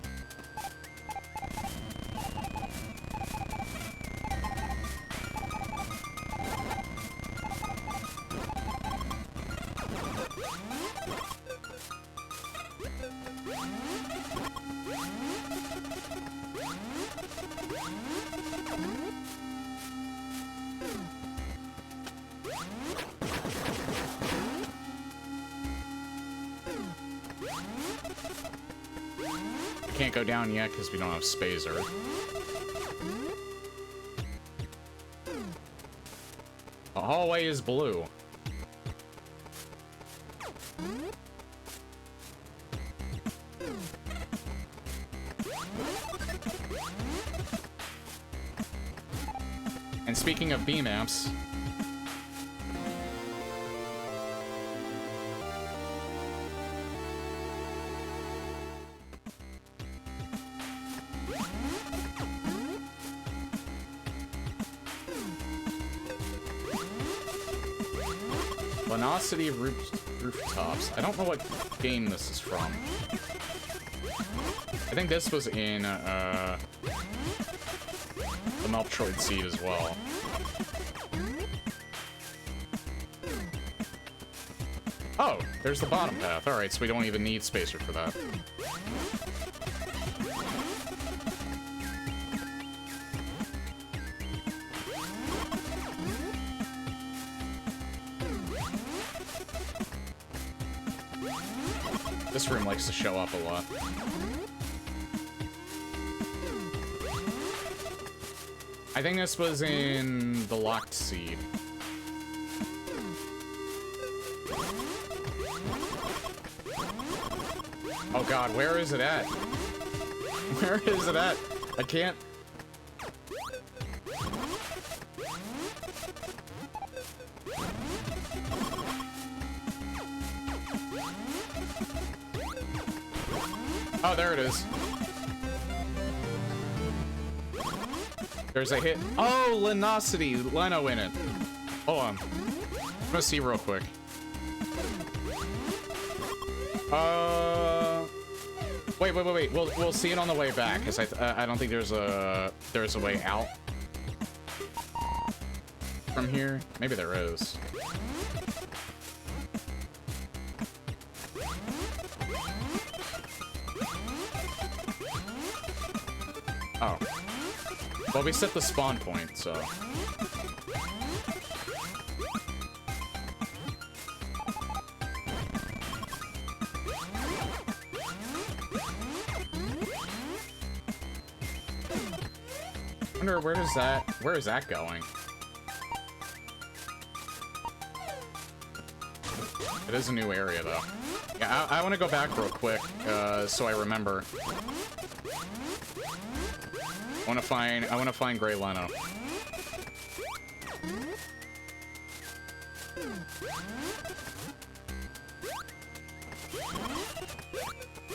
Can't go down yet because we don't have Spazer. The hallway is blue. And speaking of B maps, Velocity Rooftops. I don't know what game this is from. I think this was in the Metroid seed as well. Oh, there's the bottom path. Alright, so we don't even need Spacer for that. This room likes to show up a lot. I think this was in the locked seed. Oh god, where is it at? Where is it at? I can't... Oh, there it is. There's a hit. Oh, Linosity, Leno in it. Hold on. I'm gonna see real quick. Wait. We'll see it on the way back, because I don't think there's a way out from here. Maybe there is. Oh. Well, we set the spawn point, so... I wonder, where is that going? It is a new area, though. Yeah, I want to go back real quick, so I remember. I want to find Grey Leno.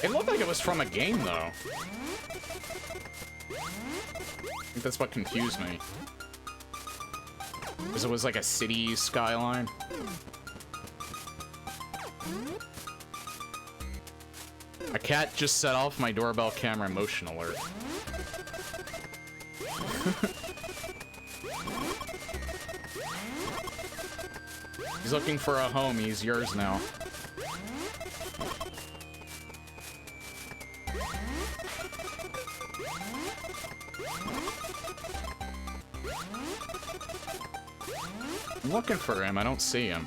It looked like it was from a game, though. I think that's what confused me. Because it was like a city skyline. A cat just set off my doorbell camera motion alert. He's looking for a home. He's yours now. I'm looking for him. I don't see him.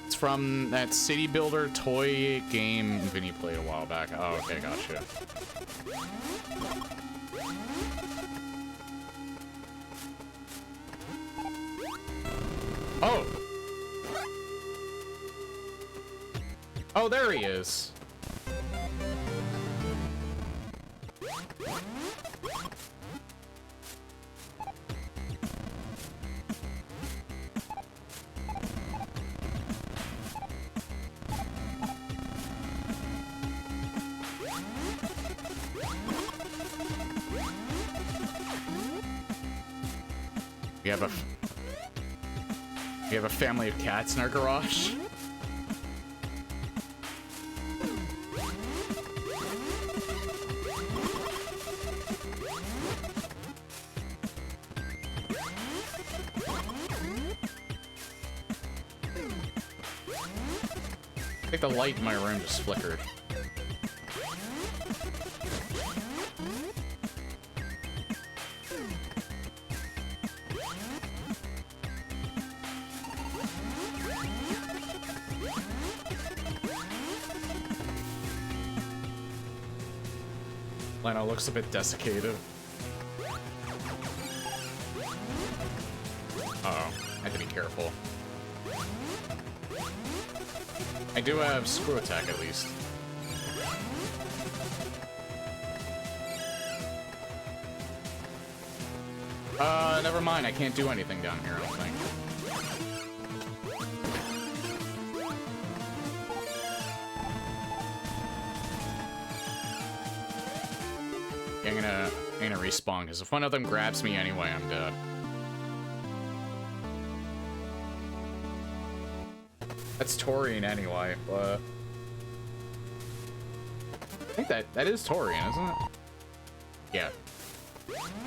It's from that City Builder toy game Vinny played a while back. Oh, okay, gotcha. Oh! Oh, there he is. We have a family of cats in our garage. I think the light in my room just flickered. Leno looks a bit desiccated. Uh-oh, I have to be careful. I do have screw attack at least. Never mind. I can't do anything down here, I don't think. Yeah, I'm gonna respawn, because if one of them grabs me anyway, I'm dead. That's Torian anyway, but... I think that is Torian, isn't it? Yeah.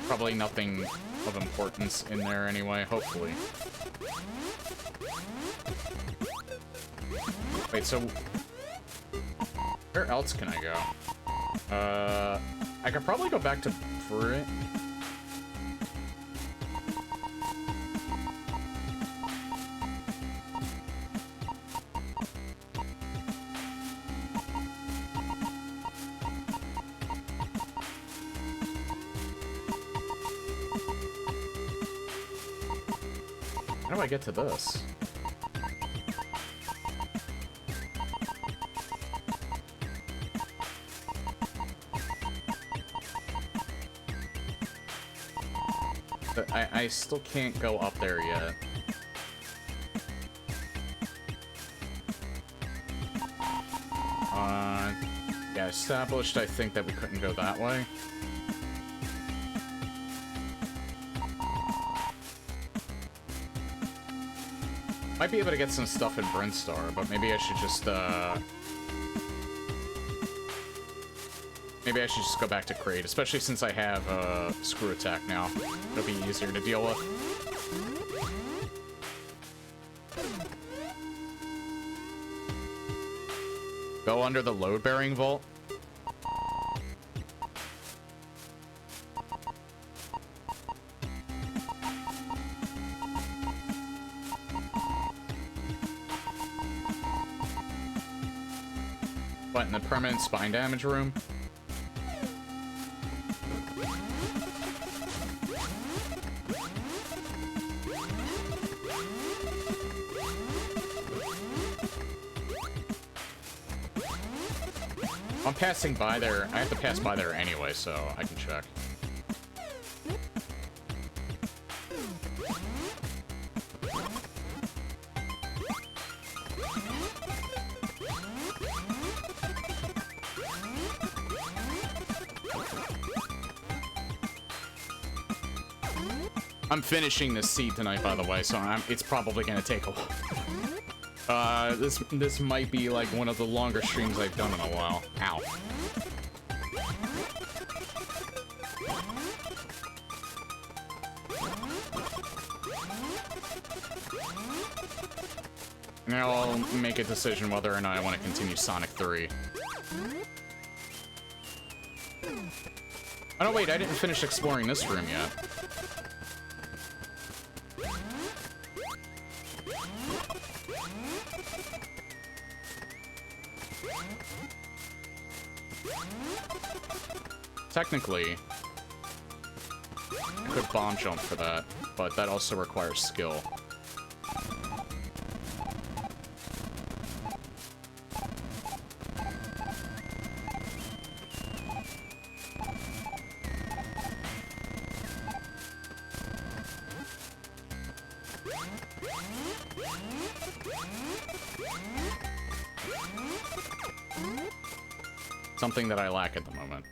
Probably nothing of importance in there anyway, hopefully. Wait, so... where else can I go? I could probably go back to Brit. How do I get to this? But I still can't go up there yet. Yeah, established, I think, that we couldn't go that way. Might be able to get some stuff in Brinstar, but maybe I should just, maybe I should just go back to Kraid, especially since I have, Screw Attack now. It'll be easier to deal with. Go under the load-bearing vault. What, in the permanent spine damage room? I'm passing by there. I have to pass by there anyway, so I can check. I'm finishing this seed tonight, by the way, so it's probably gonna take a while. This might be like one of the longer streams I've done in a while. Ow. Now I'll make a decision whether or not I want to continue Sonic 3. Oh no, wait, I didn't finish exploring this room yet. Technically, I could bomb jump for that, but that also requires skill. Something that I lack at the moment.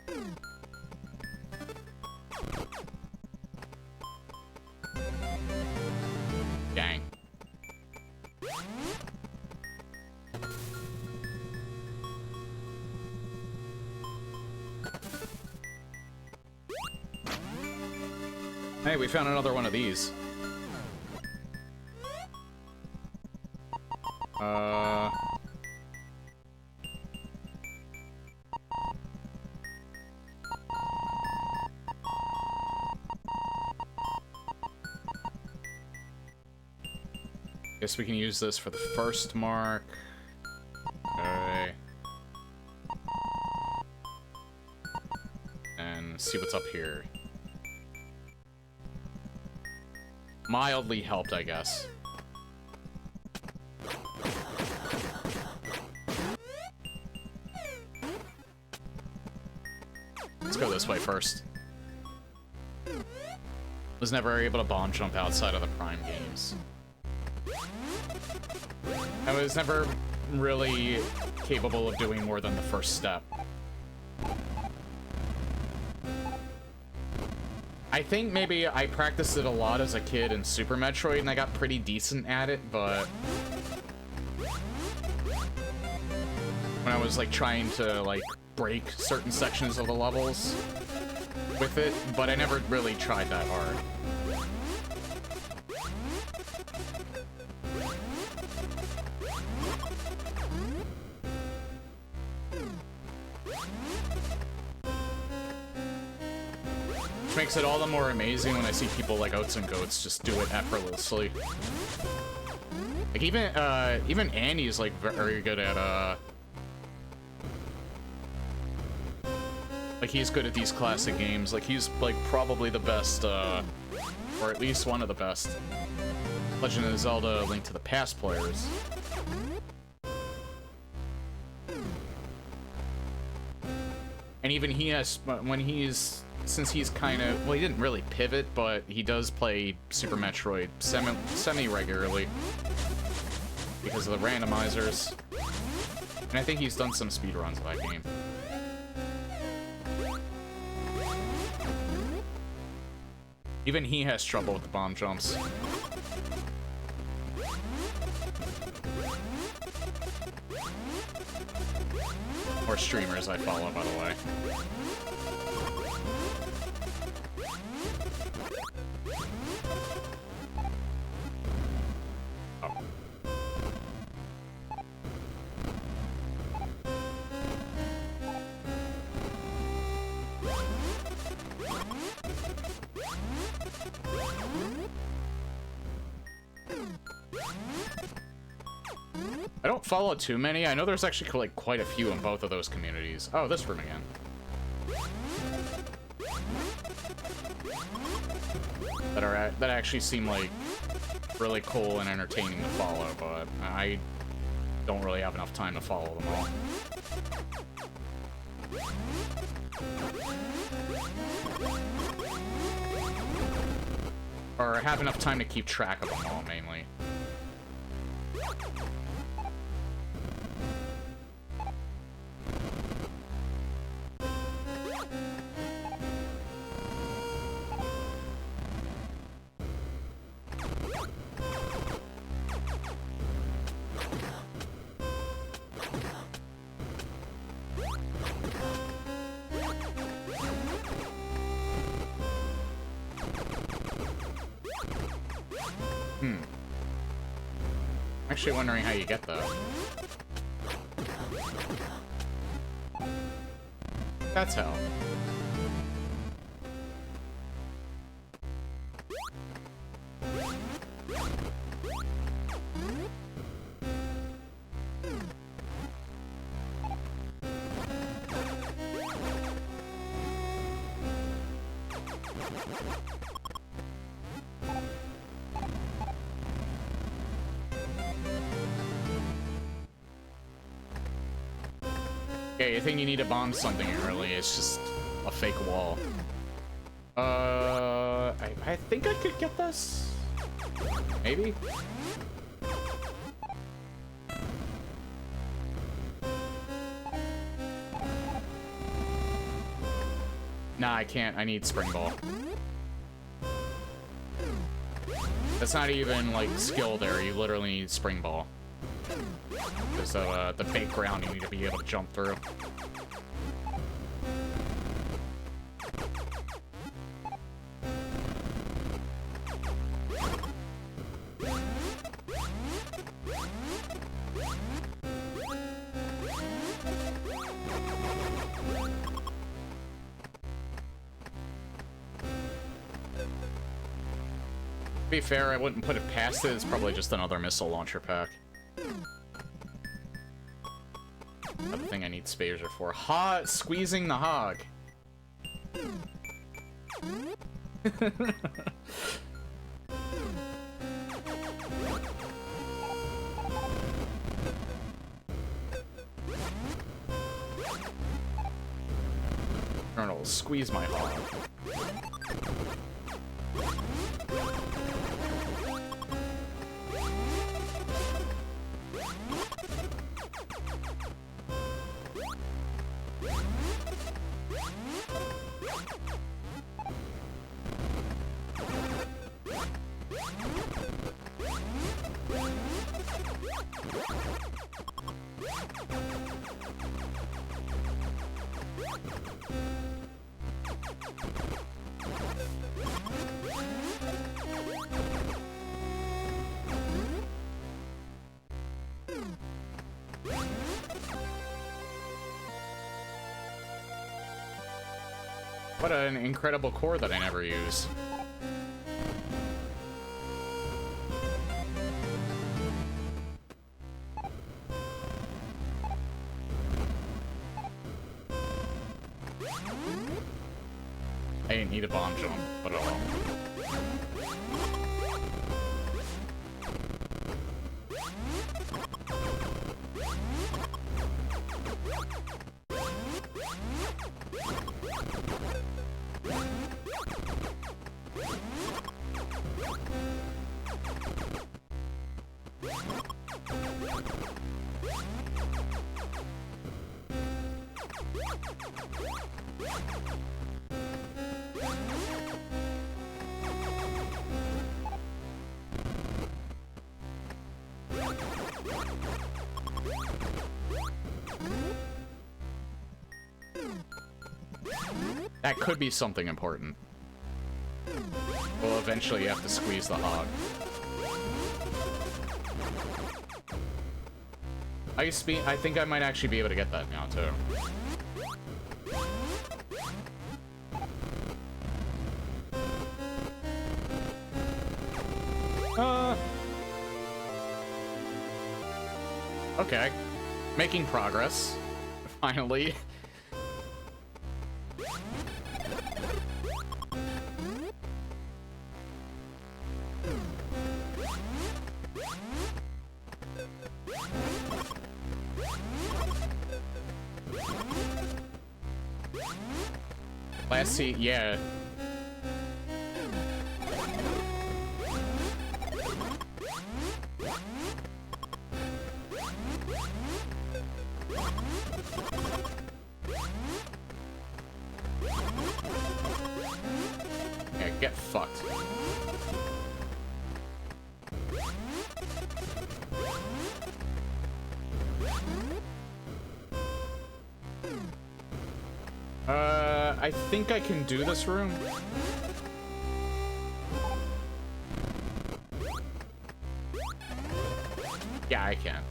Dang. Hey, we found another one of these. Guess we can use this for the first mark. Okay. And see what's up here. Mildly helped, I guess. Let's go this way first. Was never able to bomb jump outside of the Prime games. I was never really capable of doing more than the first step. I think maybe I practiced it a lot as a kid in Super Metroid and I got pretty decent at it, but when I was like trying to like break certain sections of the levels with it, but I never really tried that hard. Which makes it all the more amazing when I see people like Oats and Goats just do it effortlessly. Like even Annie's like very good at like he's good at these classic games. Like he's like probably the best or at least one of the best Legend of Zelda Link to the Past players. And even he has, when he's, since he's kind of, well, he didn't really pivot, but he does play Super Metroid semi-regularly because of the randomizers. And I think he's done some speedruns of that game. Even he has trouble with the bomb jumps. Or streamers I follow, by the way. Oh. I don't follow too many. I know there's actually like quite a few in both of those communities. Oh, this room again. That actually seem like really cool and entertaining to follow, but I don't really have enough time to follow them all. Or have enough time to keep track of them all, mainly. Actually wondering how you get that. That's how. Yeah, you think you need to bomb something early, it's just a fake wall. I think I could get this? Maybe? Nah, I can't. I need Spring Ball. That's not even, like, skill there. You literally need Spring Ball. Because the fake ground you need to be able to jump through. To be fair, I wouldn't put it past it. It's probably just another missile launcher pack. Another thing I need Spazer for. Squeezing the hog. Colonel, squeeze my hog. What an incredible core that I never use. I didn't need a bomb jump, but oh well. That could be something important. Well, eventually you have to squeeze the hog. I think I might actually be able to get that now, too. Okay. Making progress. Finally. Let's see, yeah. Yeah, get fucked. I think I can do this room. Yeah, I can.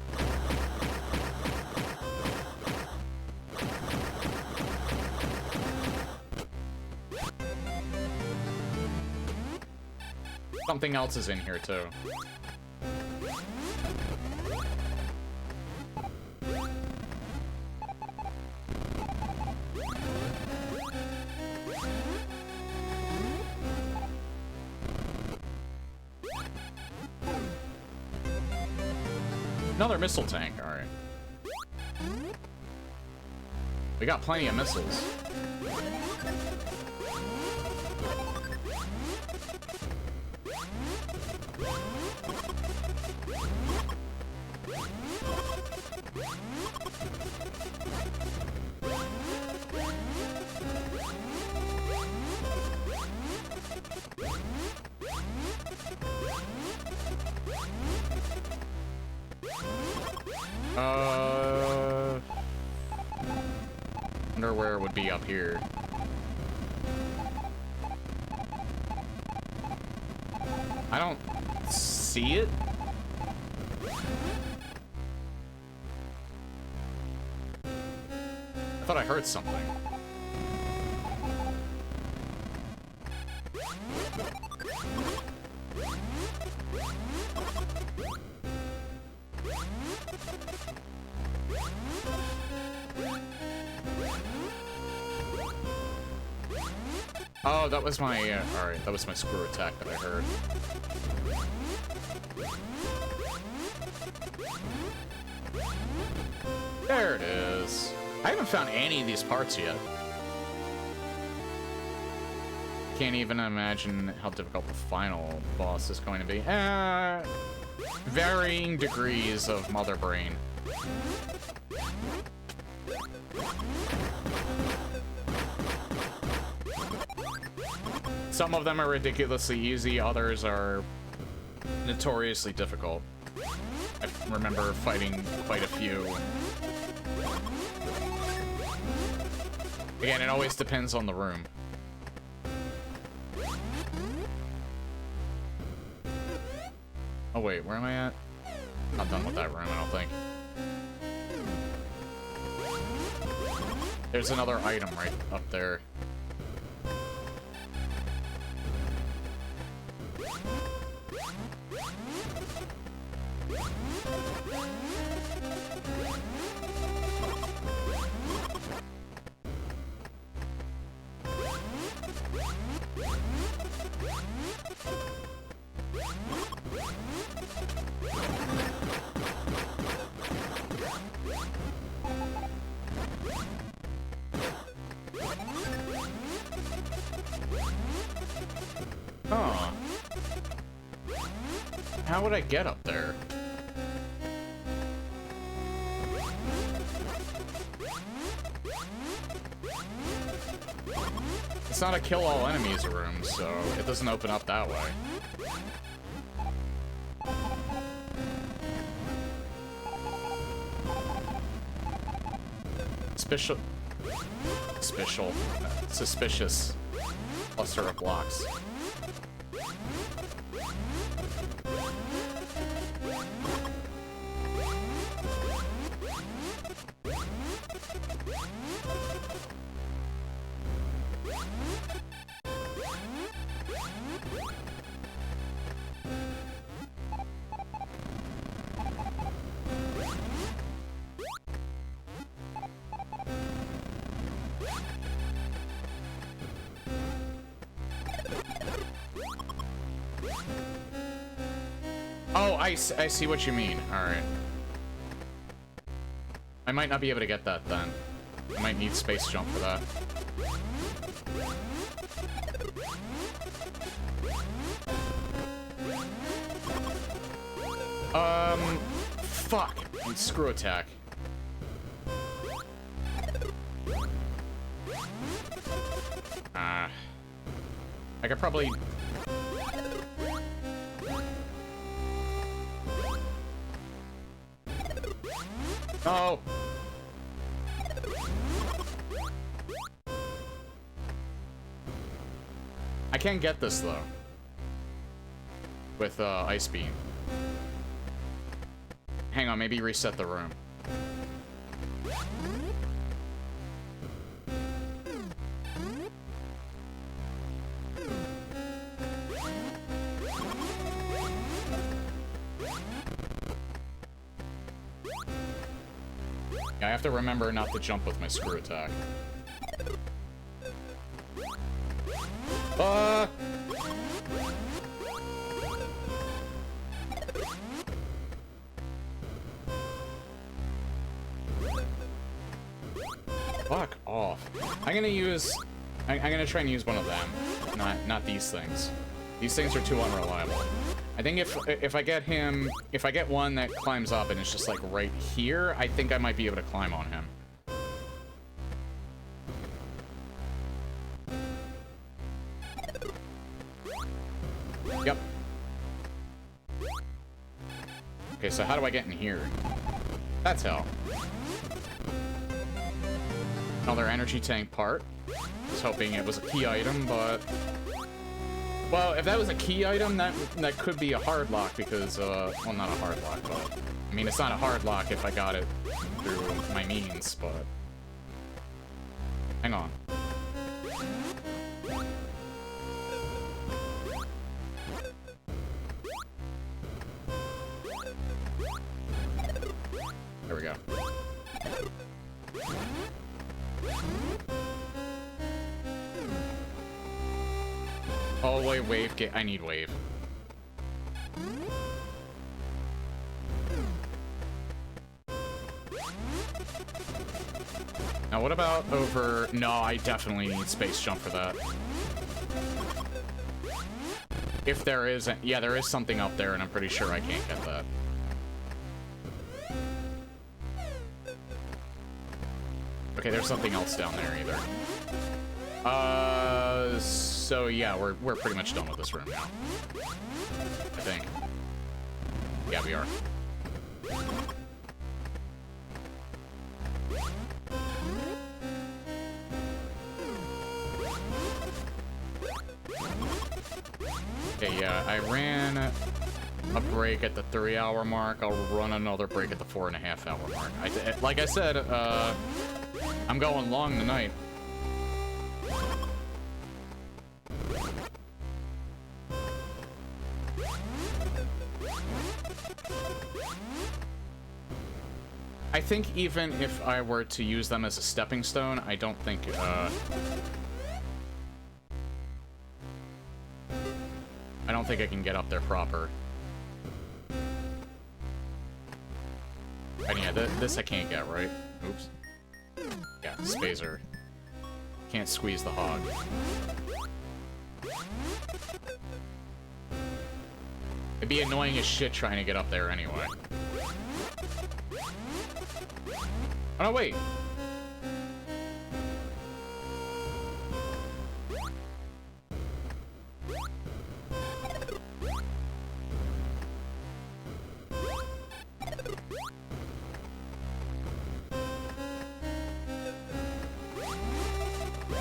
Something else is in here, too. Another missile tank, alright. We got plenty of missiles. Wonder where it would be up here. I don't see it. I thought I heard something. Oh, that was my, alright, that was my screw attack that I heard. There it is. I haven't found any of these parts yet. can't even imagine how difficult the final boss is going to be. Varying degrees of mother brain. Some of them are ridiculously easy, others are notoriously difficult. I remember fighting quite a few. Again, it always depends on the room. Oh wait, where am I at? Not done with that room, I don't think. There's another item right up there. Huh. How would I get up there? It's not a kill all enemies room, so it doesn't open up that way. Suspicious cluster of blocks. Oh, I see what you mean. Alright. I might not be able to get that then. I might need space jump for that. Fuck. Screw attack. I could probably... Oh! I can get this, though. With, Ice Beam. Hang on, maybe reset the room. Yeah, I have to remember not to jump with my screw attack. Fuck off. I'm gonna try and use one of them. Not these things. These things are too unreliable. I think if I get one that climbs up and it's just like right here, I think I might be able to climb on him. Yep. Okay, so how do I get in here? That's how. Another energy tank part. I was hoping it was a key item, but... Well, if that was a key item, that could be a hard lock because, well, not a hard lock, but... I mean, it's not a hard lock if I got it through my means, but... Hang on. There we go. Oh, wait, wave. I need wave. Nope. Now, what about over... No, I definitely need space jump for that. If there is... Yeah, there is something up there, and I'm pretty sure I can't get that. Okay, there's something else down there either. So yeah, we're pretty much done with this room now. I think. Yeah, we are. Okay, yeah, I ran a break at the 3-hour mark. I'll run another break at the 4.5-hour mark. Like I said, I'm going long tonight. I think even if I were to use them as a stepping stone, I don't think, I can get up there proper. And yeah, this I can't get, right? Oops. Yeah, Spazer. Can't squeeze the hog. It'd be annoying as shit trying to get up there anyway. Oh, no, wait.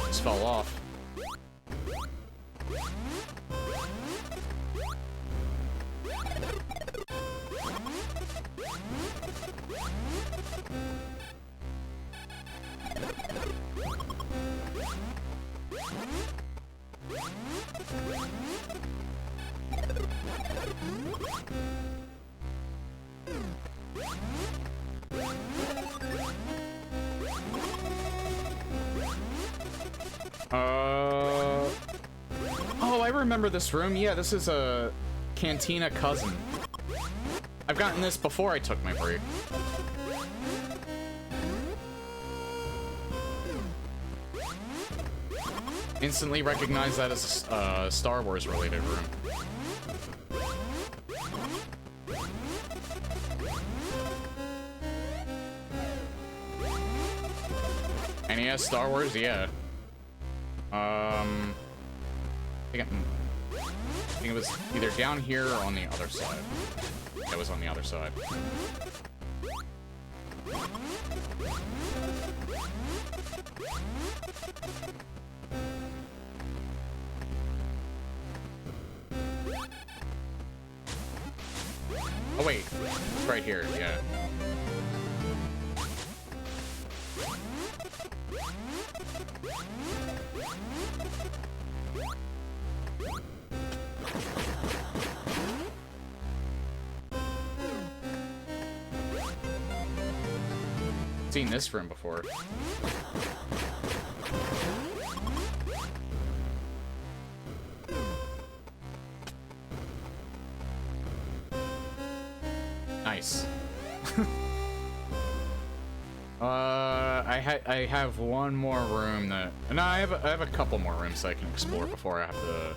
Just fell off. Oh, I remember this room. Yeah, this is a Cantina cousin. I've gotten this before I took my break. Instantly recognize that as a Star Wars related room. NES Star Wars, yeah. I think it was either down here or on the other side. It was on the other side. Oh wait, it's right here, yeah. Seen this room before. Nice. I have one more room that... No, I have a couple more rooms I can explore before I have to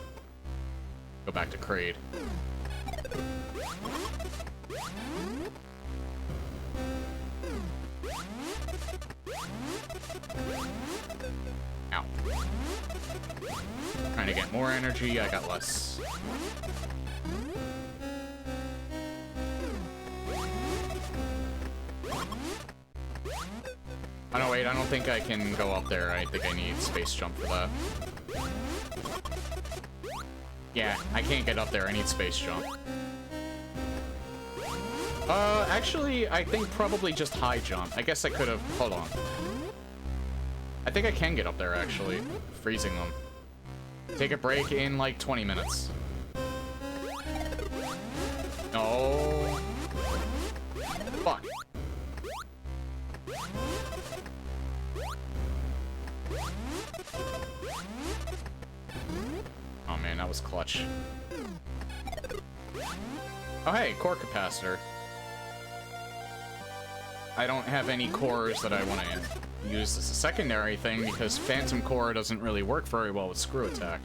go back to Kraid. Ow. Trying to get more energy, I got less. Oh no, wait, I don't think I can go up there. I think I need space jump for that. Yeah, I can't get up there. I need space jump. Actually, I think probably just high jump. I guess I could have... Hold on. I think I can get up there, actually. Freezing them. Take a break in, like, 20 minutes. No. Fuck. Oh, man, that was clutch. Oh, hey, core capacitor. I don't have any cores that I want to use as a secondary thing because Phantom Core doesn't really work very well with Screw Attack.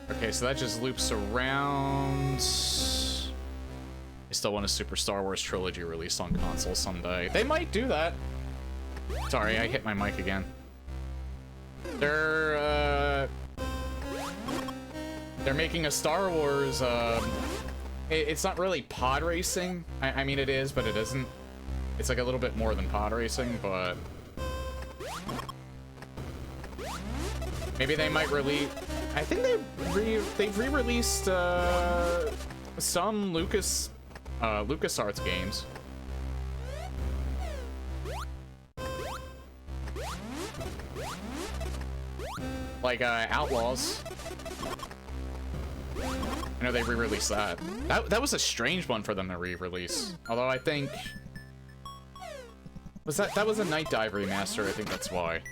Okay, so that just loops around. I still want a Super Star Wars Trilogy released on console someday. They might do that. Sorry, I hit my mic again. They're making a Star Wars, it's not really pod racing. I mean, it is, but it isn't. It's like a little bit more than pod racing, but maybe they might release. I think they've re-released some LucasArts games. Like Outlaws. I know they re-released that. That was a strange one for them to re-release. Although I think that was a Night Dive remaster. I think that's why.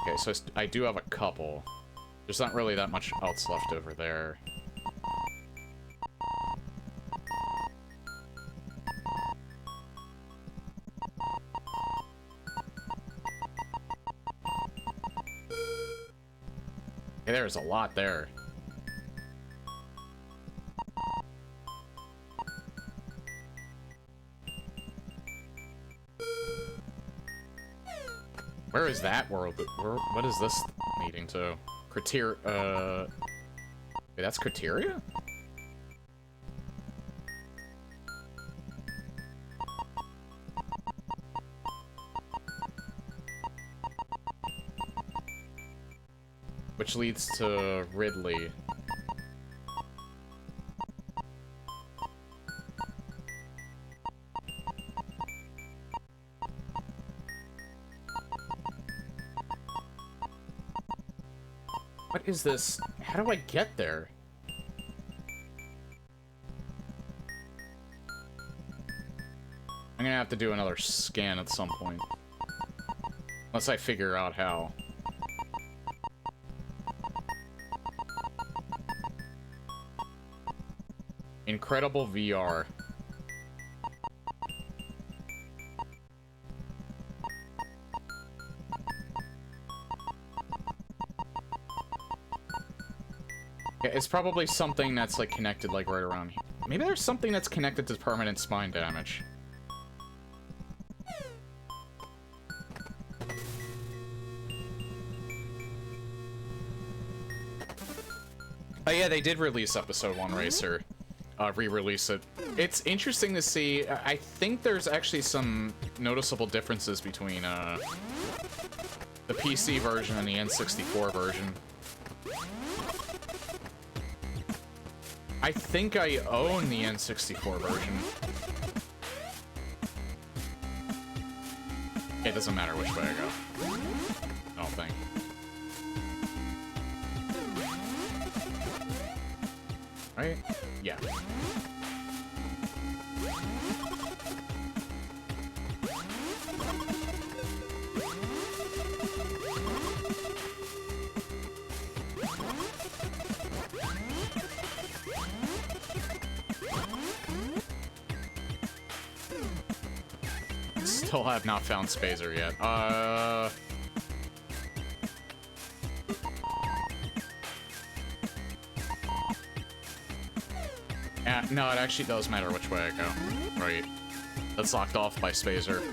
Okay, so I do have a couple. There's not really that much else left over there. Okay, there's a lot there. Where is that world? What is this leading to? Wait, that's Criteria? Which leads to Ridley. What is this? How do I get there? I'm gonna have to do another scan at some point. Unless I figure out how. Incredible VR. Yeah, it's probably something that's like connected like right around here. Maybe there's something that's connected to permanent spine damage. Oh yeah, they did release Episode 1 Racer. Re-release it. It's interesting to see. I think there's actually some noticeable differences between the PC version and the N64 version. I think I own the N64 version. It doesn't matter which way I go. I don't think. Right? Yeah. Still have not found Spazer yet. No, it actually does matter which way I go. Right. That's locked off by Spazer.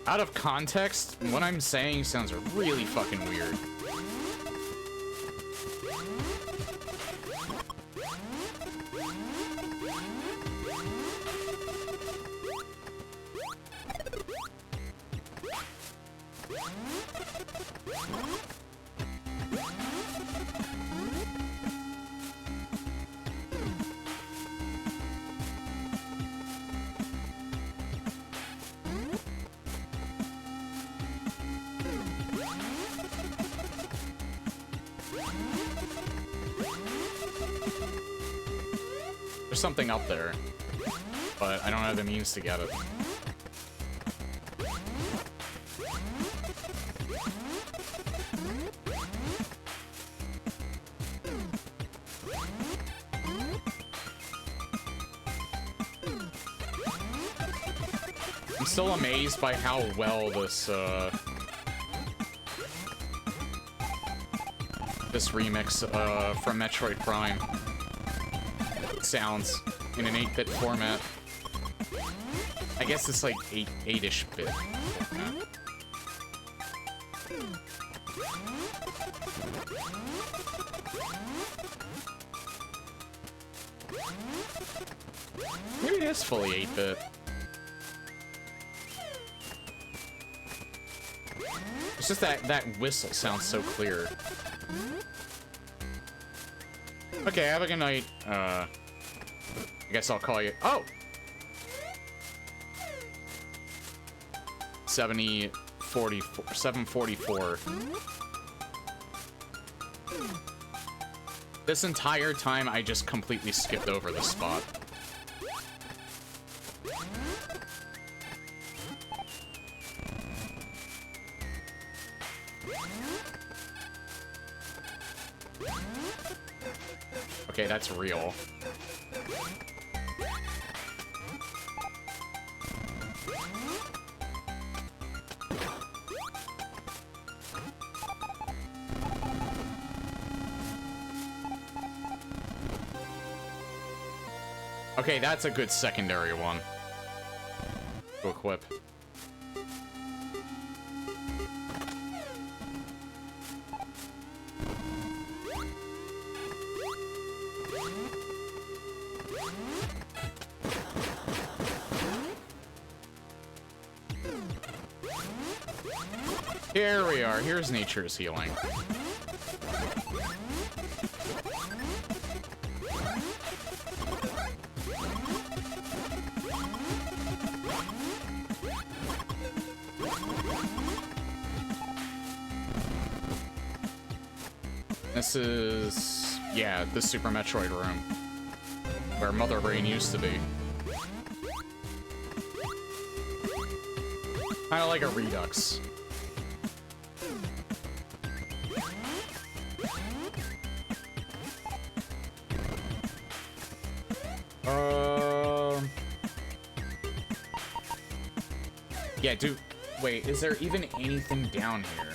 Out of context, what I'm saying sounds really fucking weird. There's something up there, but I don't have the means to get it. I'm still amazed by how well this, this remix, from Metroid Prime sounds in an 8-bit format. I guess it's like 8-ish bit format. Maybe it is fully 8-bit. It's just that whistle sounds so clear. Okay, have a good night. I guess I'll call you. Oh! 744. This entire time, I just completely skipped over this spot. Okay, that's real. Okay, that's a good secondary one to equip. Here we are. Here's nature's healing. This is, yeah, the Super Metroid room, where Mother Brain used to be. Kinda like a Redux. Yeah, dude, wait, is there even anything down here?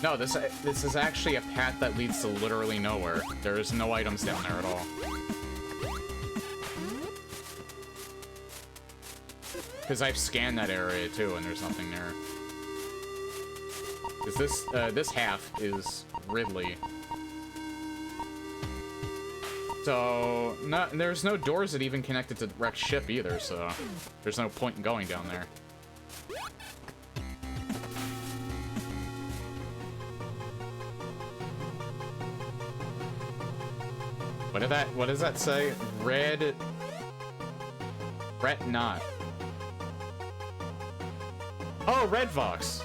No, this is actually a path that leads to literally nowhere. There's no items down there at all. Because I've scanned that area too, and there's nothing there. Because this half is Ridley. So, there's no doors that even connected to the wrecked ship either, so there's no point in going down there. What does that say? Red not. Oh, Red Vox.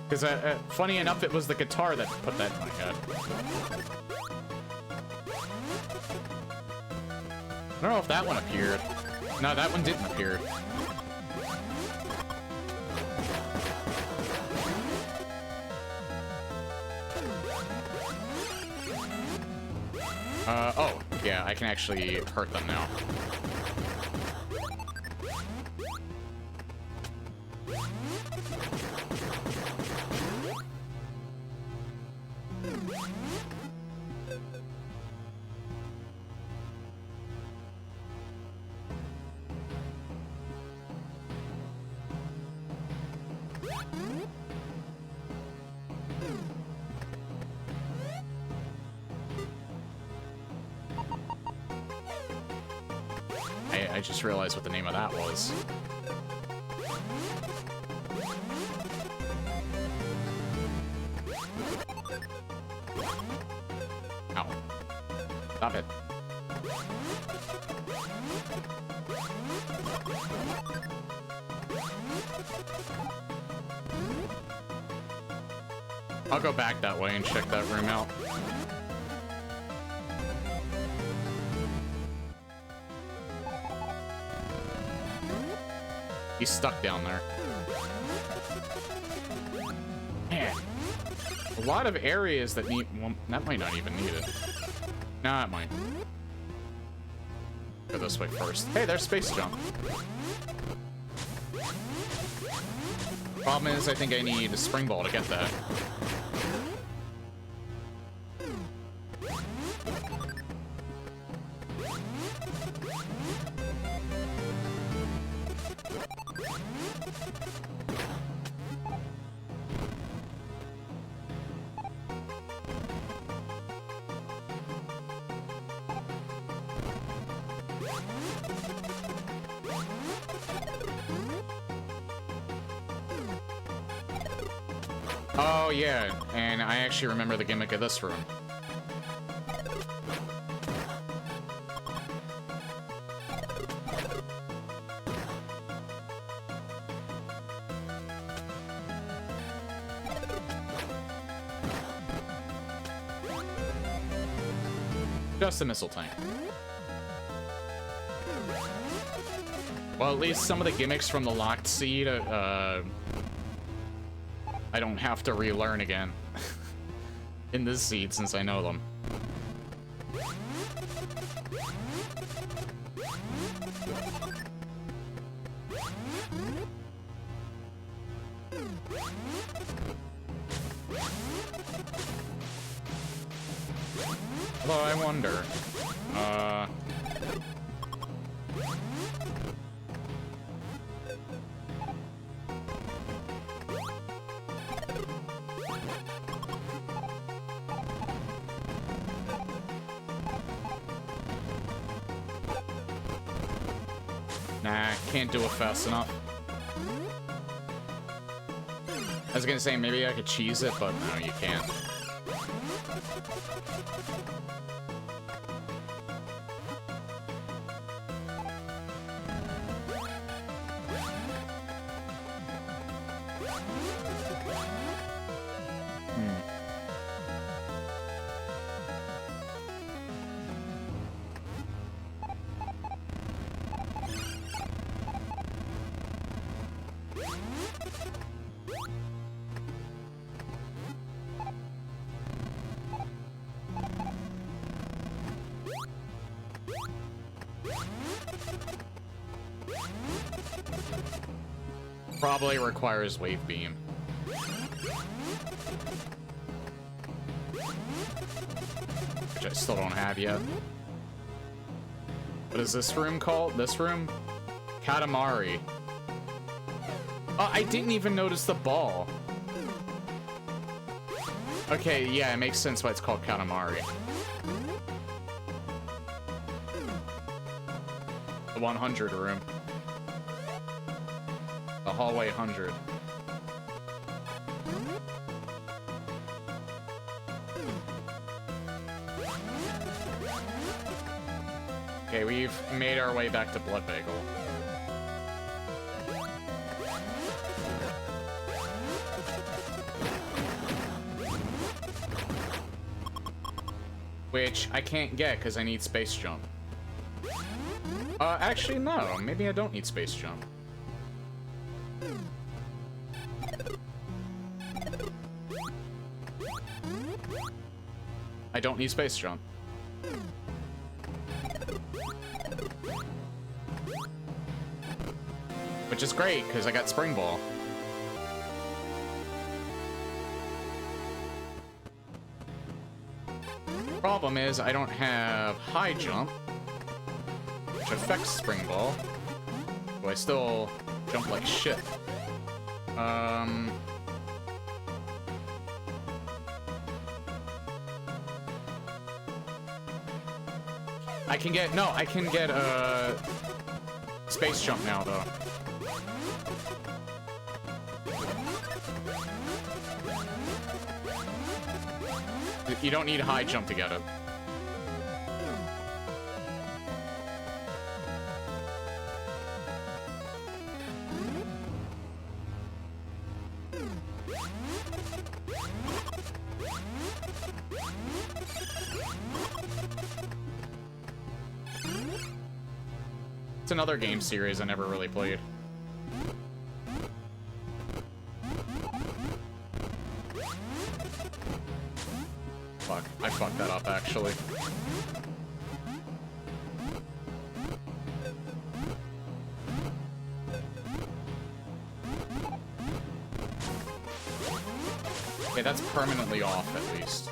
Because, funny enough, it was the guitar that put that in my head. I don't know if that one appeared. No, that one didn't appear. Oh, yeah, I can actually hurt them now. I just realized what the name of that was. Ow. Stop it. I'll go back that way and check that room out. He's stuck down there. Man. A lot of areas that need... Well, that might not even need it. Nah, it might. Go this way first. Hey, there's space jump. Problem is, I think I need a spring ball to get that. Oh, yeah, and I actually remember the gimmick of this room. Just a missile tank. Well, at least some of the gimmicks from the locked seed, I don't have to relearn again in this seed since I know them. Although I wonder, nah, can't do it fast enough. I was gonna say maybe I could cheese it, but no, you can't. Probably requires wave beam. Which I still don't have yet. What is this room called? This room? Katamari. Oh, I didn't even notice the ball. Okay, yeah, it makes sense why it's called Katamari. The 100 room. The hallway 100. Okay, we've made our way back to Blood Bagel. Which I can't get because I need space jump. Actually, no. Maybe I don't need space jump. I don't need space jump. Which is great, because I got Spring Ball. Problem is, I don't have High Jump, which affects Spring Ball. So I still jump like shit. I can get, no, I can get, space jump now, though. You don't need high jump to get it. It's another game series I never really played. Fuck, I fucked that up, actually. Okay, that's permanently off, at least.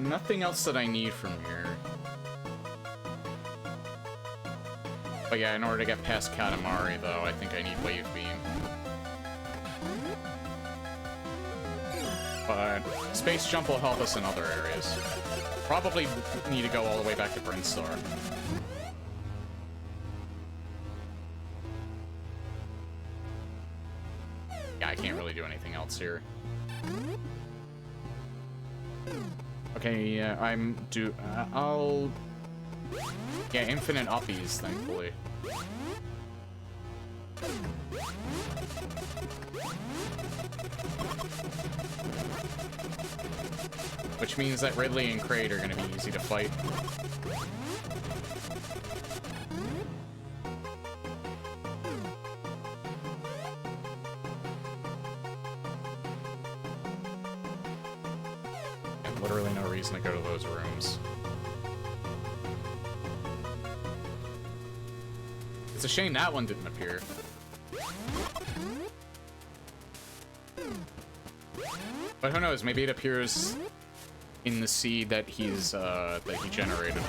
Nothing else that I need from here. But yeah, in order to get past Katamari, though, I think I need Wave Beam. But Space Jump will help us in other areas. Probably need to go all the way back to Brinstar. Yeah, I can't really do anything else here. Okay, yeah, I'll... Yeah, infinite uppies, thankfully. Which means that Ridley and Kraid are gonna be easy to fight. And literally no reason to go to those rooms. It's a shame that one didn't appear. But who knows, maybe it appears in the seed that he's, that he generated.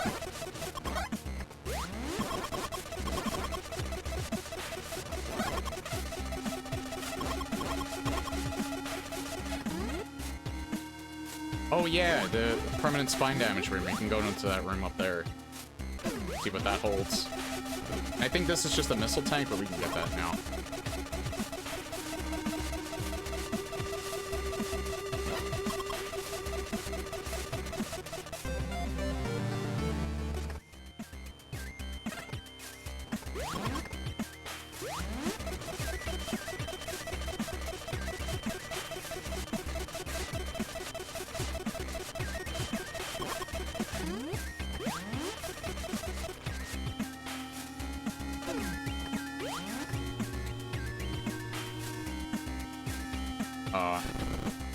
Oh yeah, the permanent spine damage room. You can go into that room up there. See what that holds. I think this is just a missile tank, but we can get that now.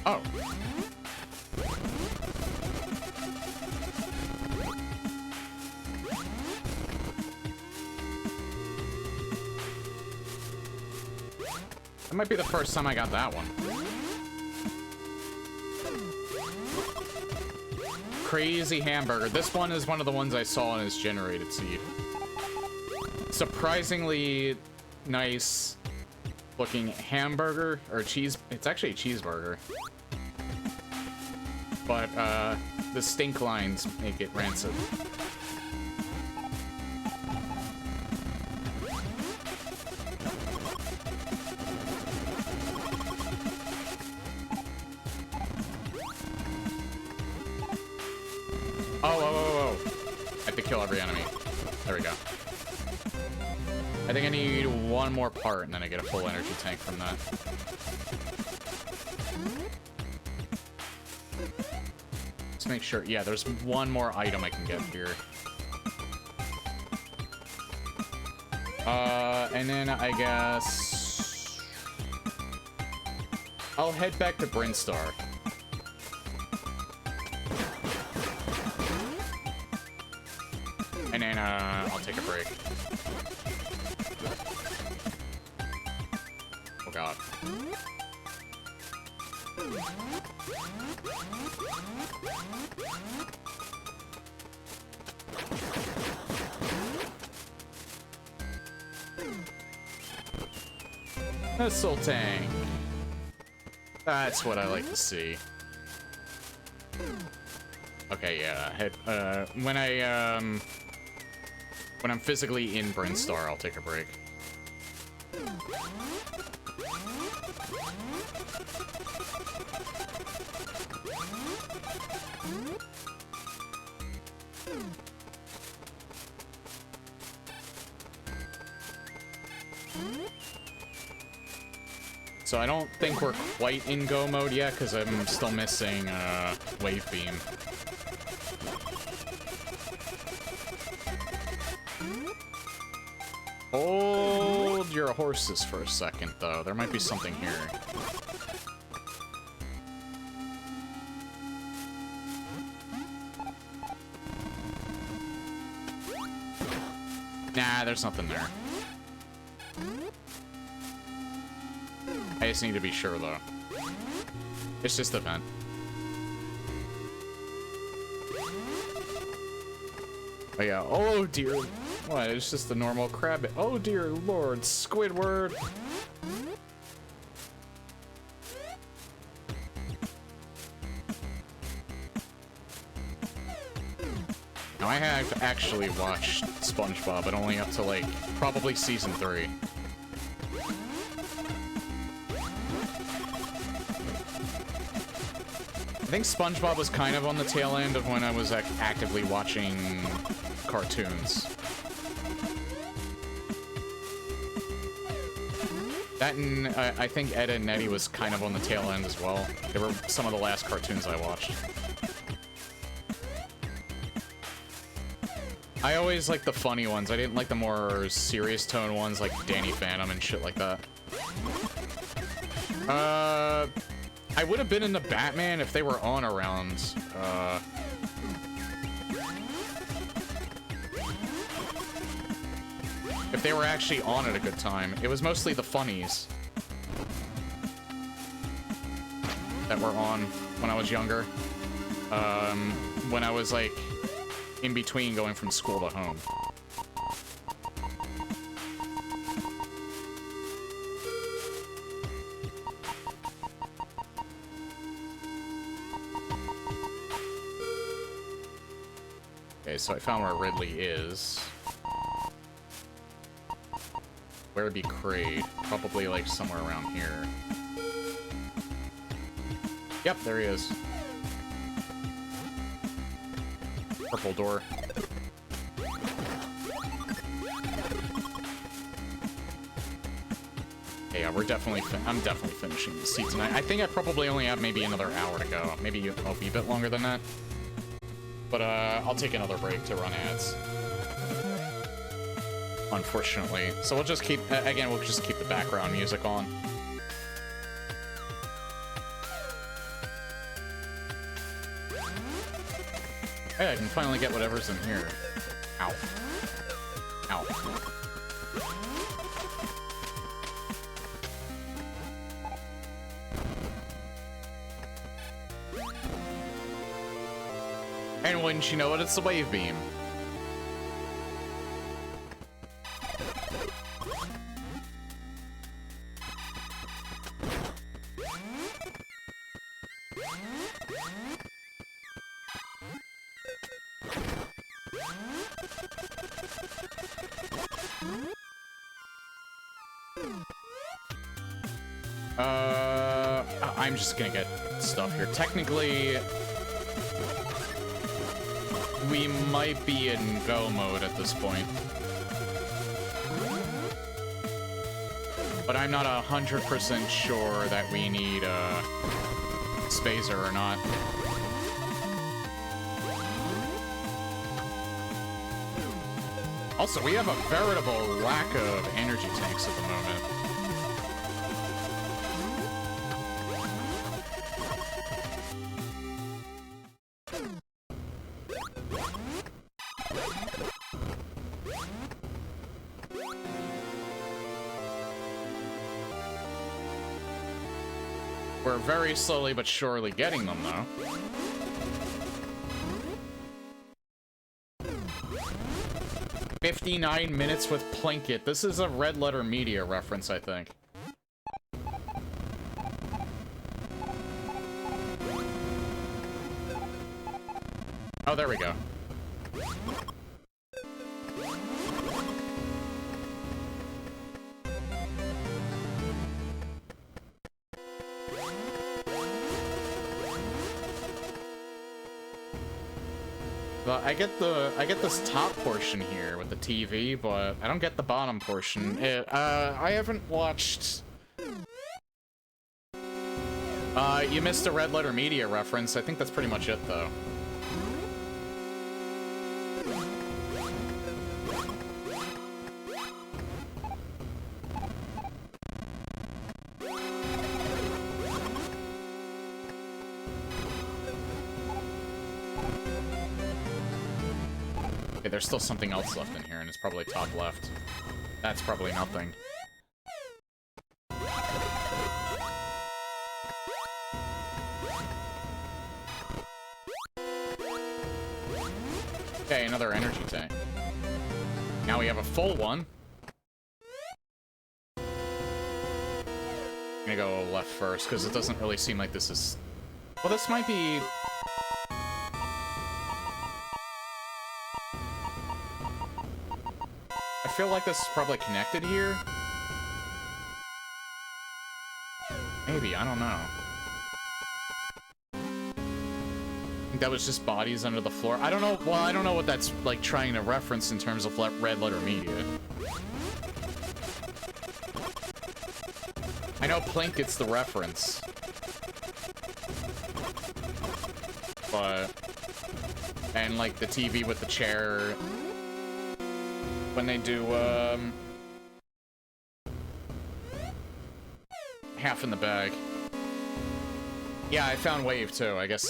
Oh. That might be the first time I got that one. Crazy hamburger. This one is one of the ones I saw in his generated seed. Surprisingly nice looking hamburger or cheese. It's actually a cheeseburger. But the stink lines make it rancid. Oh. I have to kill every enemy. There we go. I think I need one more part and then I get a full energy tank from that. Let's make sure. Yeah, there's one more item I can get here. And then I guess I'll head back to Brinstar. And then I'll take a break. Oh god. Missile tank. That's what I like to see. Okay, yeah. When I'm physically in Brinstar, I'll take a break. So I don't think we're quite in go mode yet, because I'm still missing Wave Beam. Hold your horses for a second, though. There might be something here. Nah, there's nothing there. I just need to be sure, though. It's just a vent. Oh, yeah. Oh, dear. What? It's just the normal crab. Oh, dear Lord. Squidward. Now, I have actually watched SpongeBob, but only up to, like, probably season 3. I think SpongeBob was kind of on the tail end of when I was actively watching cartoons. That and I think Ed and Eddie was kind of on the tail end as well. They were some of the last cartoons I watched. I always liked the funny ones. I didn't like the more serious tone ones like Danny Phantom and shit like that. I would have been into Batman if they were on around, if they were actually on at a good time. It was mostly the funnies that were on when I was younger. When I was, like, in between going from school to home. Okay, so I found where Ridley is. Where would be Kraid? Probably, like, somewhere around here. Yep, there he is. Purple door. Yeah, we're definitely I'm definitely finishing the seat tonight. I think I probably only have maybe another hour to go. Maybe I'll be a bit longer than that. But, I'll take another break to run ads. Unfortunately. So we'll just keep, again, we'll just keep the background music on. Hey, I can finally get whatever's in here. Ow. Ow. And wouldn't you know it, it's the Wave Beam. I'm just gonna get stuff here. Technically, we might be in go mode at this point. But I'm not 100% sure that we need a Spazer or not. Also, we have a veritable lack of energy tanks at the moment. We're very slowly but surely getting them, though. "59 minutes with Plinkett." This is a Red Letter Media reference, I think. Oh, there we go. I get this top portion here with the TV, but I don't get the bottom portion. I haven't watched You missed a Red Letter Media reference. I think that's pretty much it, though. Okay, there's still something else left in here, and it's probably top left. That's probably nothing. Okay, another energy tank. Now we have a full one. I'm gonna go left first, because it doesn't really seem like this is... Well, this might be... I feel like this is probably connected here. Maybe, I don't know. That was just bodies under the floor. I don't know. Well, I don't know what that's like trying to reference in terms of Red Letter Media. I know Plink gets the reference, but and like the TV with the chair when they do half in the bag. Yeah, I found Wave too. I guess.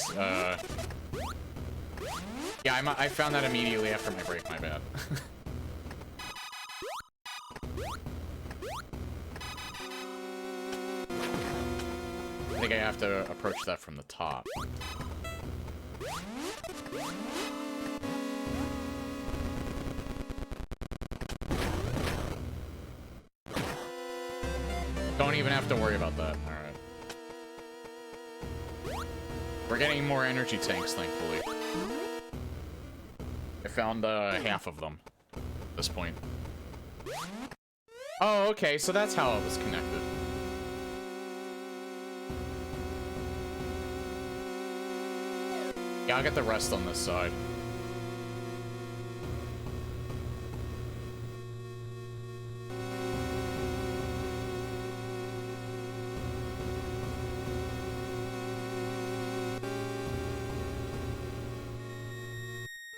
Yeah, I found that immediately after my break, my bad. I think I have to approach that from the top. Don't even have to worry about that. Alright. We're getting more energy tanks, thankfully. I found half of them at this point. Oh, okay, so that's how it was connected. Yeah, I'll get the rest on this side.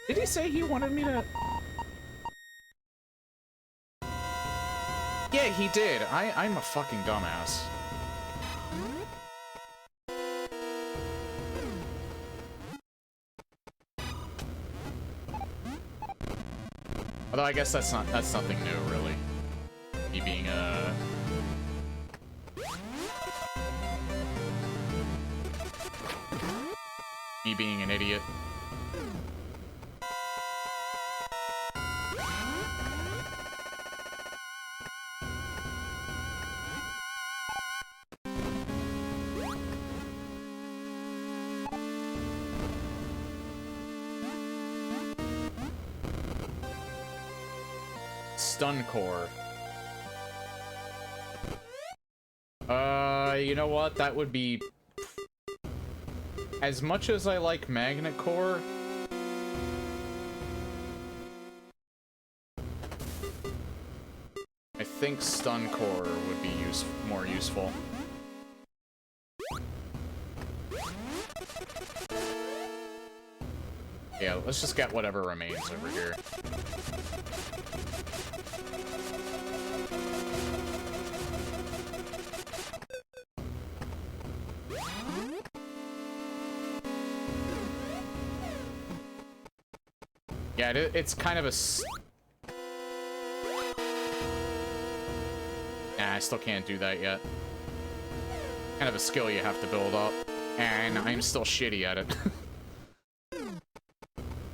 Did he say he wanted me to... Yeah, he did. I'm a fucking dumbass. Although I guess that's nothing new, really. Me being me being an idiot. Stun core. You know what? That would be... As much as I like magnet core... I think stun core would be more useful. Yeah, let's just get whatever remains over here. Yeah, it's kind of a... Nah, I still can't do that yet. Kind of a skill you have to build up. And I'm still shitty at it.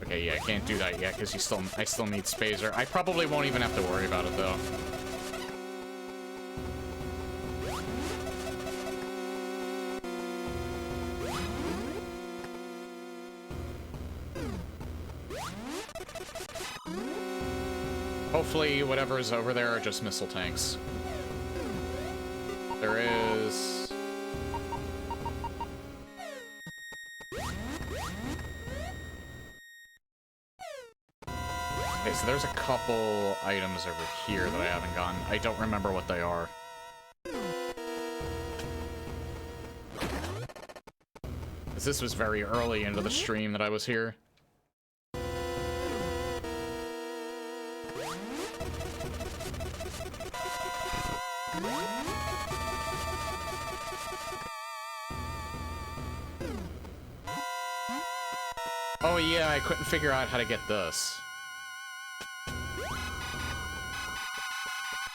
Okay, yeah, I can't do that yet, because I still need Spazer. I probably won't even have to worry about it, though. Hopefully, whatever's over there are just missile tanks. There is... Okay, so there's a couple items over here that I haven't gotten. I don't remember what they are. 'Cause this was very early into the stream that I was here. Oh yeah, I couldn't figure out how to get this.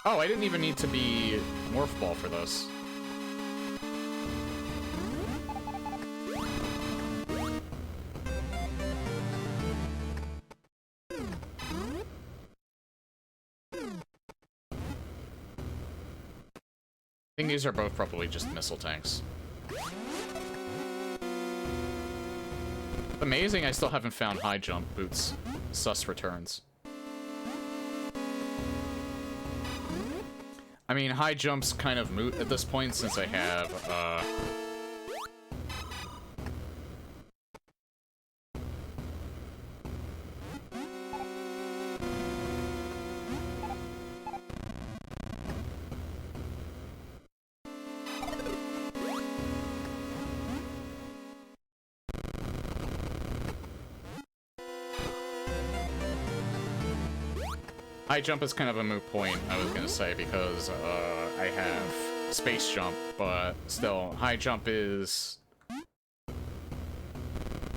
Oh, I didn't even need to be Morph Ball for this. I think these are both probably just missile tanks. Amazing, I still haven't found high jump boots. Sus returns. I mean, high jump's kind of moot at this point since I have, high jump is kind of a moot point, I was gonna say, because, I have space jump, but still, high jump is...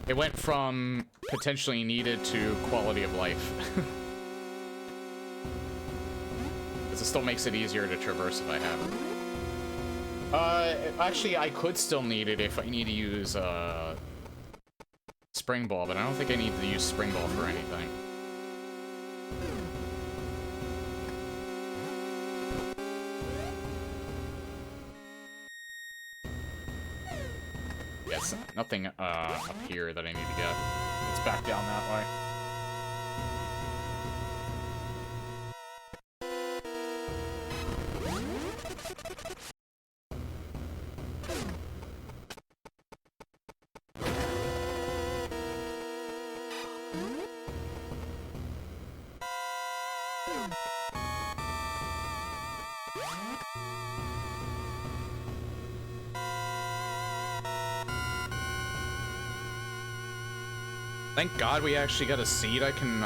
It went from potentially needed to quality of life. Because it still makes it easier to traverse if I have it. Actually, I could still need it if I need to use, Spring Ball, but I don't think I need to use Spring Ball for anything. Yes, nothing up here that I need to get. It's back down that way. Thank God we actually got a seed I can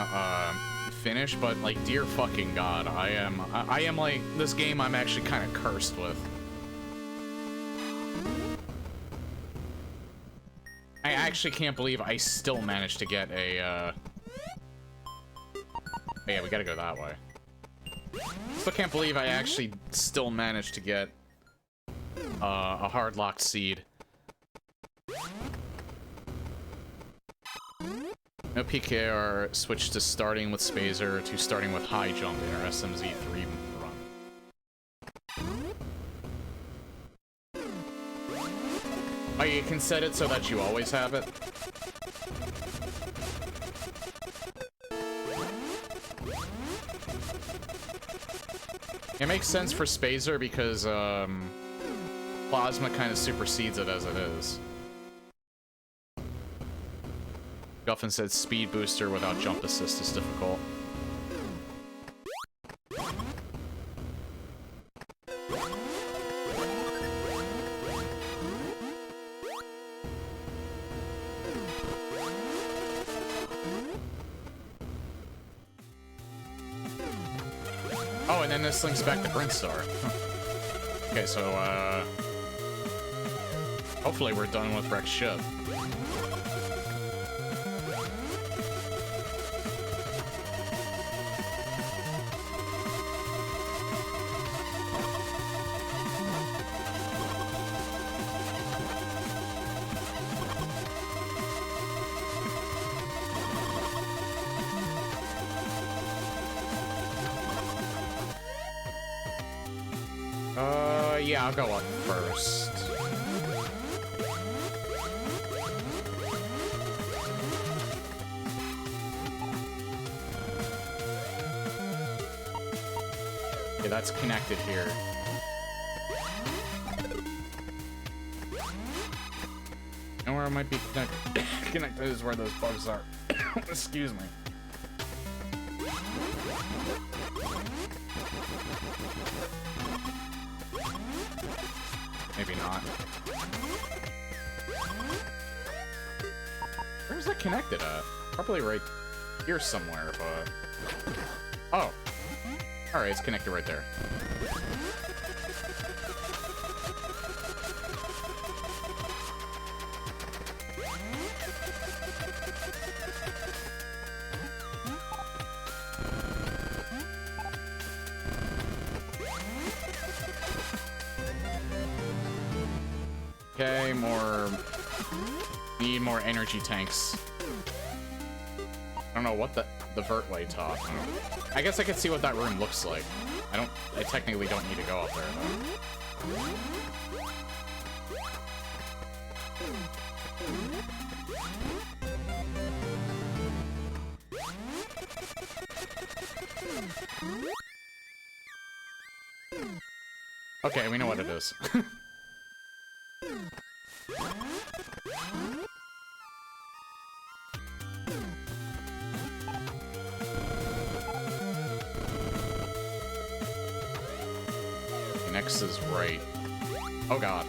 finish, but like, dear fucking God, I am like, this game I'm actually kind of cursed with. I actually can't believe I still managed to get a, yeah, we gotta go that way. Still can't believe I actually still managed to get a hard-locked seed. No PKR switched to starting with Spazer to starting with high jump in our SMZ3 run. Oh, you can set it so that you always have it? It makes sense for Spazer because, Plasma kind of supersedes it as it is. Guffin said speed booster without jump assist is difficult. Oh, and then this links back to Brinkstar. Okay, so, hopefully we're done with Rex ship. Yeah, I'll go up first. Okay, that's connected here. And where it might be connected is where those bugs are. Excuse me. Maybe not. Where's that connected at? Probably right here somewhere, but... Oh. Alright, it's connected right there. Okay, more... Need more energy tanks. I don't know what the vert way top. I guess I could see what that room looks like. I technically don't need to go up there, though. Okay, we know what it is. Next is right. Oh god.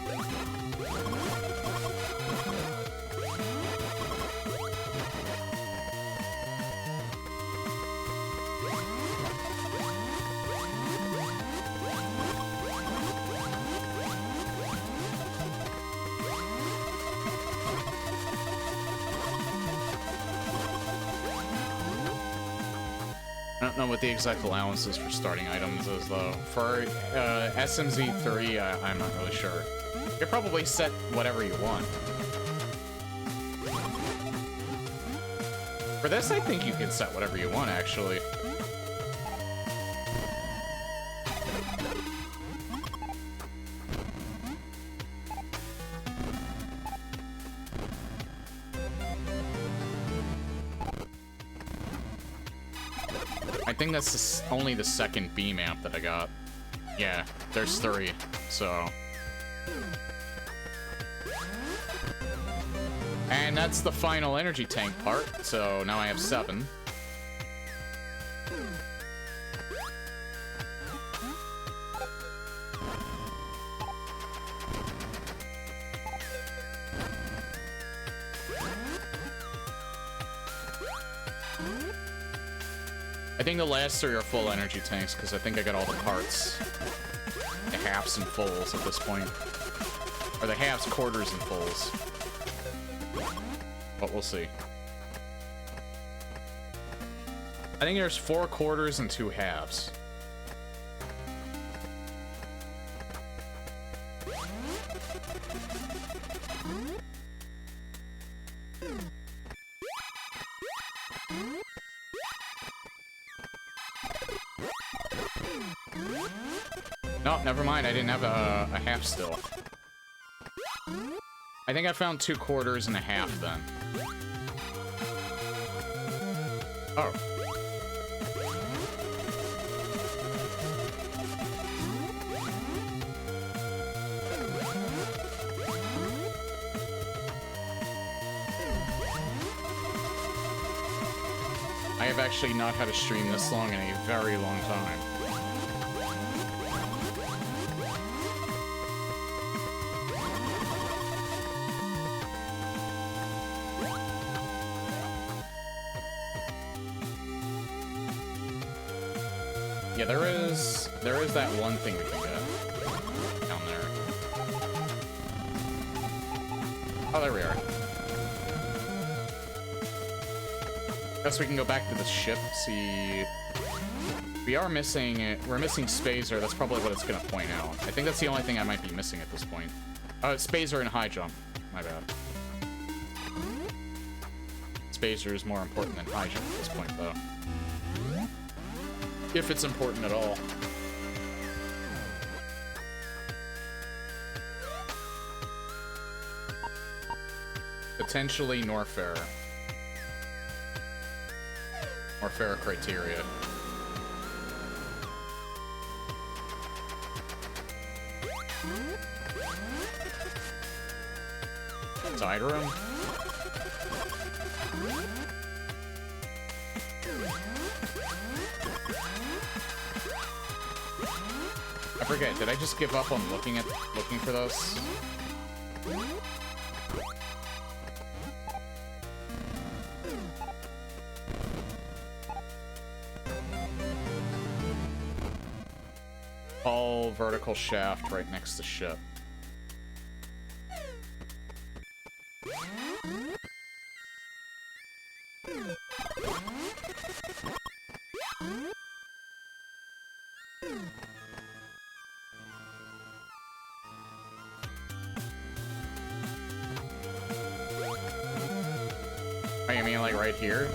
I don't know what the exact allowances for starting items is, though. For SMZ3, I'm not really sure. You can probably set whatever you want. For this, I think you can set whatever you want, actually. I think that's only the second B map that I got. Yeah, there's 3, so... And that's the final energy tank part, so now I have 7. I think the last 3 are full energy tanks, because I think I got all the parts. The halves and fulls at this point. Or the halves, quarters, and fulls. But we'll see. I think there's 4 quarters and 2 halves. No, never mind. I didn't have a half still. I think I found 2 quarters and a half then. Oh. I have actually not had a stream this long in a very long time. Yeah, there is that one thing we can get down there. Oh, there we are. Guess we can go back to the ship, see... We're missing Spazer, that's probably what it's gonna point out. I think that's the only thing I might be missing at this point. Spazer and high jump. My bad. Spazer is more important than high jump at this point, though. If it's important at all. Potentially Norfair. Norfair criteria. Side room? I forget, did I just give up on looking for those? Tall vertical shaft right next to ship. Oh, you mean like right here?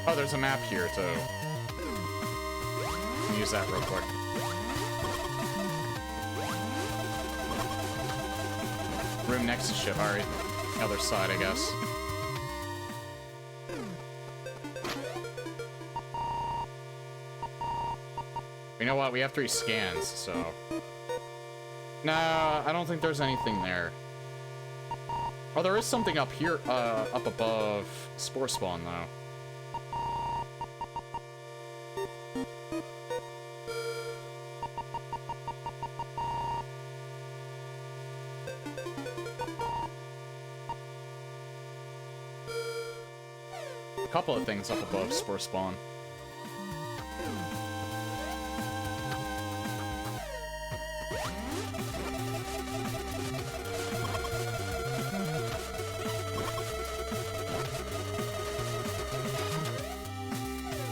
Oh, there's a map here, too. Can use that real quick. Room next to ship. Alright. Other side, I guess. You know what? We have 3 scans, so... Nah, I don't think there's anything there. Oh, there is something up here, up above Spore Spawn, though. A couple of things up above Spore Spawn.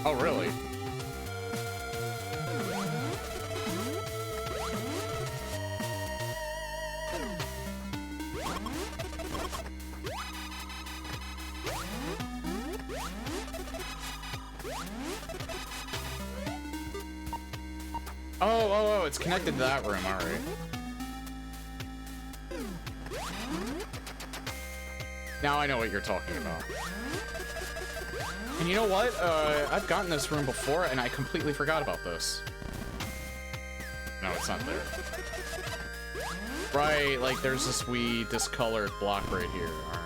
Oh, really? Oh, it's connected to that room, alright. Now I know what you're talking about. And you know what? I've gotten this room before, and I completely forgot about this. No, it's not there. Right, like, there's this wee discolored block right here. Alright.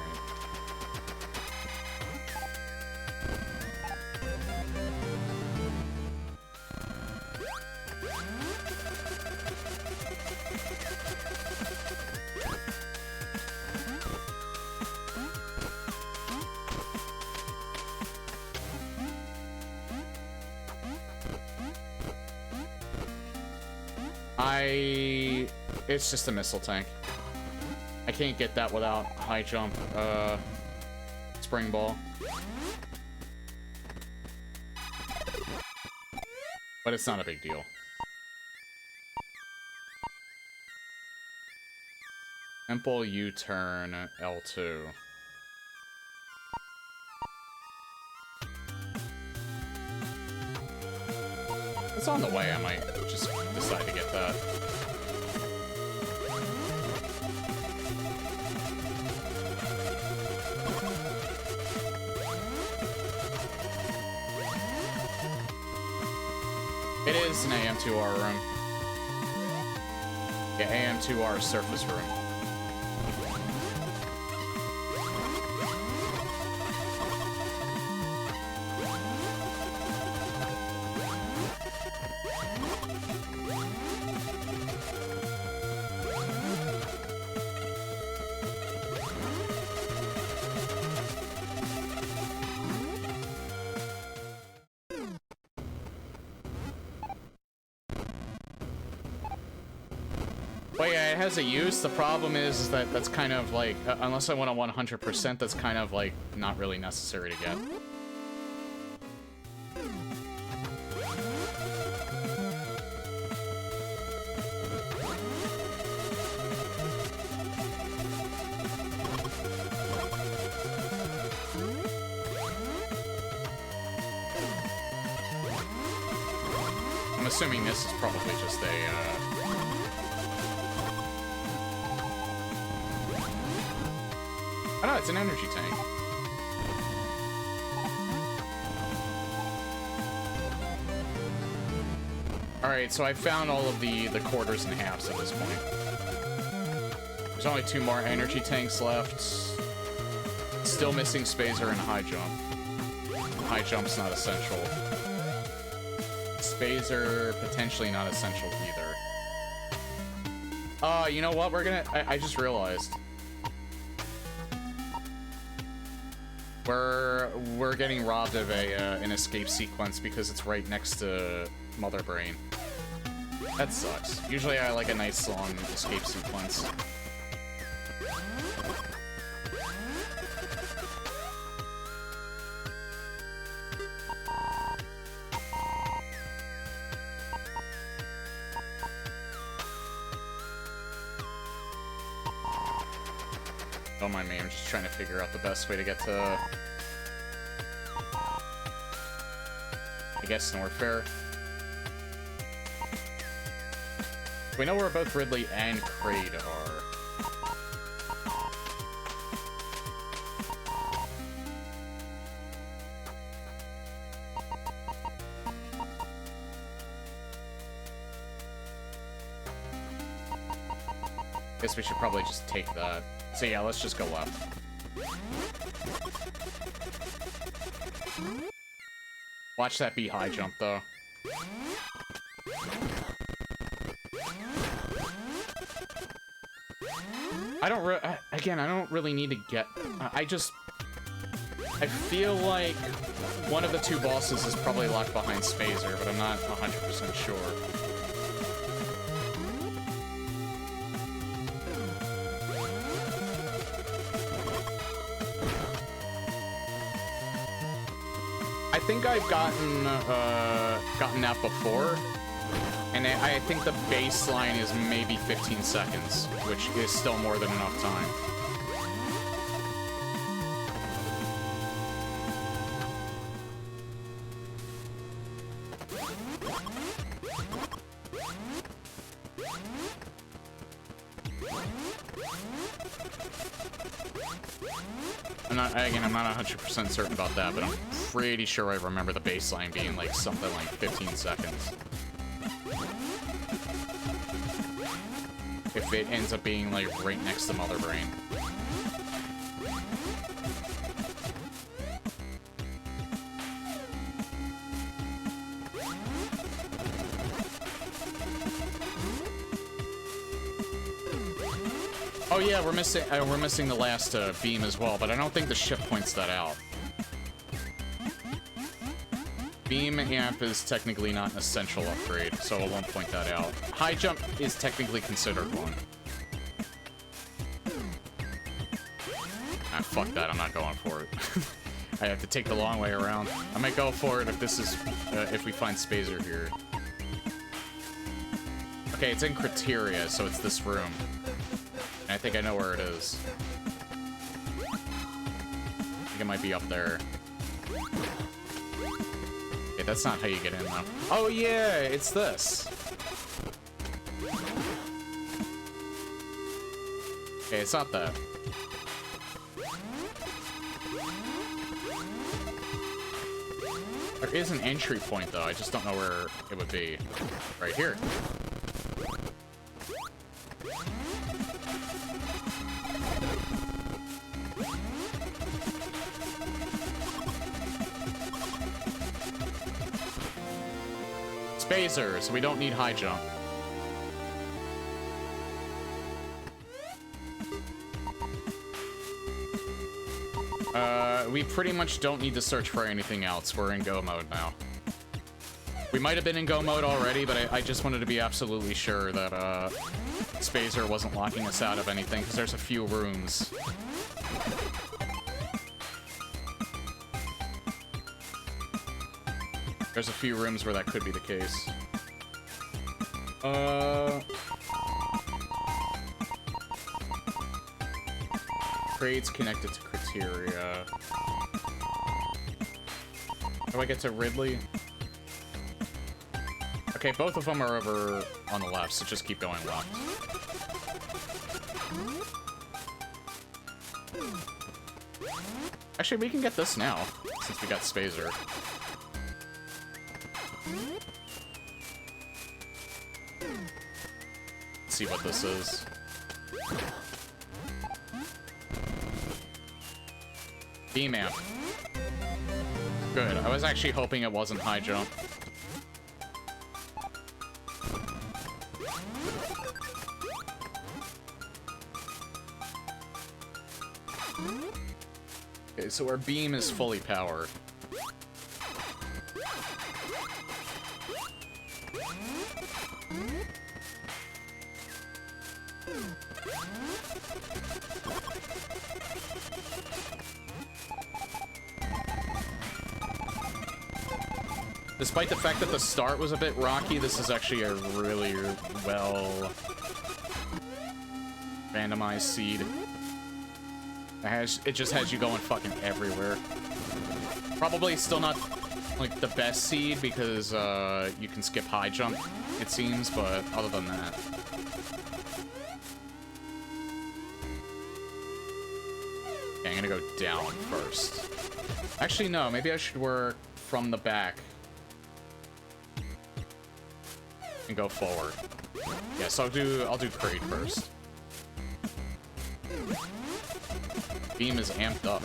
It's just a missile tank. I can't get that without high jump, spring ball. But it's not a big deal. Temple U-turn L2. It's on the way, I might just decide to get that. It is an AM2R room. Yeah, AM2R surface room. But yeah, it has a use. The problem is that that's kind of like, unless I want to 100%, that's kind of like not really necessary to get. I'm assuming this is probably just a, oh no, it's an energy tank. Alright, so I found all of the quarters and halves at this point. There's only 2 more energy tanks left. Still missing Spazer and high jump. High jump's not essential. Spazer, potentially not essential either. You know what? We're gonna... I just realized. We're getting robbed of an escape sequence because it's right next to Mother Brain. That sucks. Usually I like a nice long escape sequence. Don't mind me, I'm just trying to figure out the best way to get to... I guess Northfair. We know where both Ridley and Kraid are. Guess we should probably just take that. So yeah, let's just go left. Watch that be high jump, though. Again, I don't really need to get... I feel like one of the two bosses is probably locked behind Spazer, but I'm not 100% sure. I think I've gotten that before, and I think the baseline is maybe 15 seconds, which is still more than enough time. I'm not 100% certain about that, but I'm pretty sure I remember the baseline being like something like 15 seconds. If it ends up being like right next to Mother Brain. Oh yeah, we're missing the last beam as well, but I don't think the ship points that out. Beam amp is technically not an essential upgrade, so it won't point that out. High jump is technically considered one. Ah, fuck that, I'm not going for it. I have to take the long way around. I might go for it if this is, if we find Spazer here. Okay, it's in Criteria, so it's this room. I think I know where it is. I think it might be up there. Okay, that's not how you get in, though. Oh, yeah, it's this. Okay, it's not that. There is an entry point, though. I just don't know where it would be. Right here. Spazer, so we don't need high jump. We pretty much don't need to search for anything else. We're in go mode now. We might have been in go mode already, but I just wanted to be absolutely sure that Spazer wasn't locking us out of anything, because there's a few rooms. There's a few rooms where that could be the case. Trade's connected to Criteria. How do I get to Ridley? Okay, both of them are over on the left, so just keep going left. Actually, we can get this now, since we got Spazer. Let's see what this is. Beam amp. Good. I was actually hoping it wasn't high jump. Okay, so our beam is fully powered. Despite the fact that the start was a bit rocky, this is actually a really well randomized seed. It just has you going fucking everywhere. Probably still not like the best seed because you can skip high jump, it seems, but other than that. Okay, I'm gonna go down first. Actually, no, maybe I should work from the back and go forward. Yes, I'll do Creed first. Beam is amped up.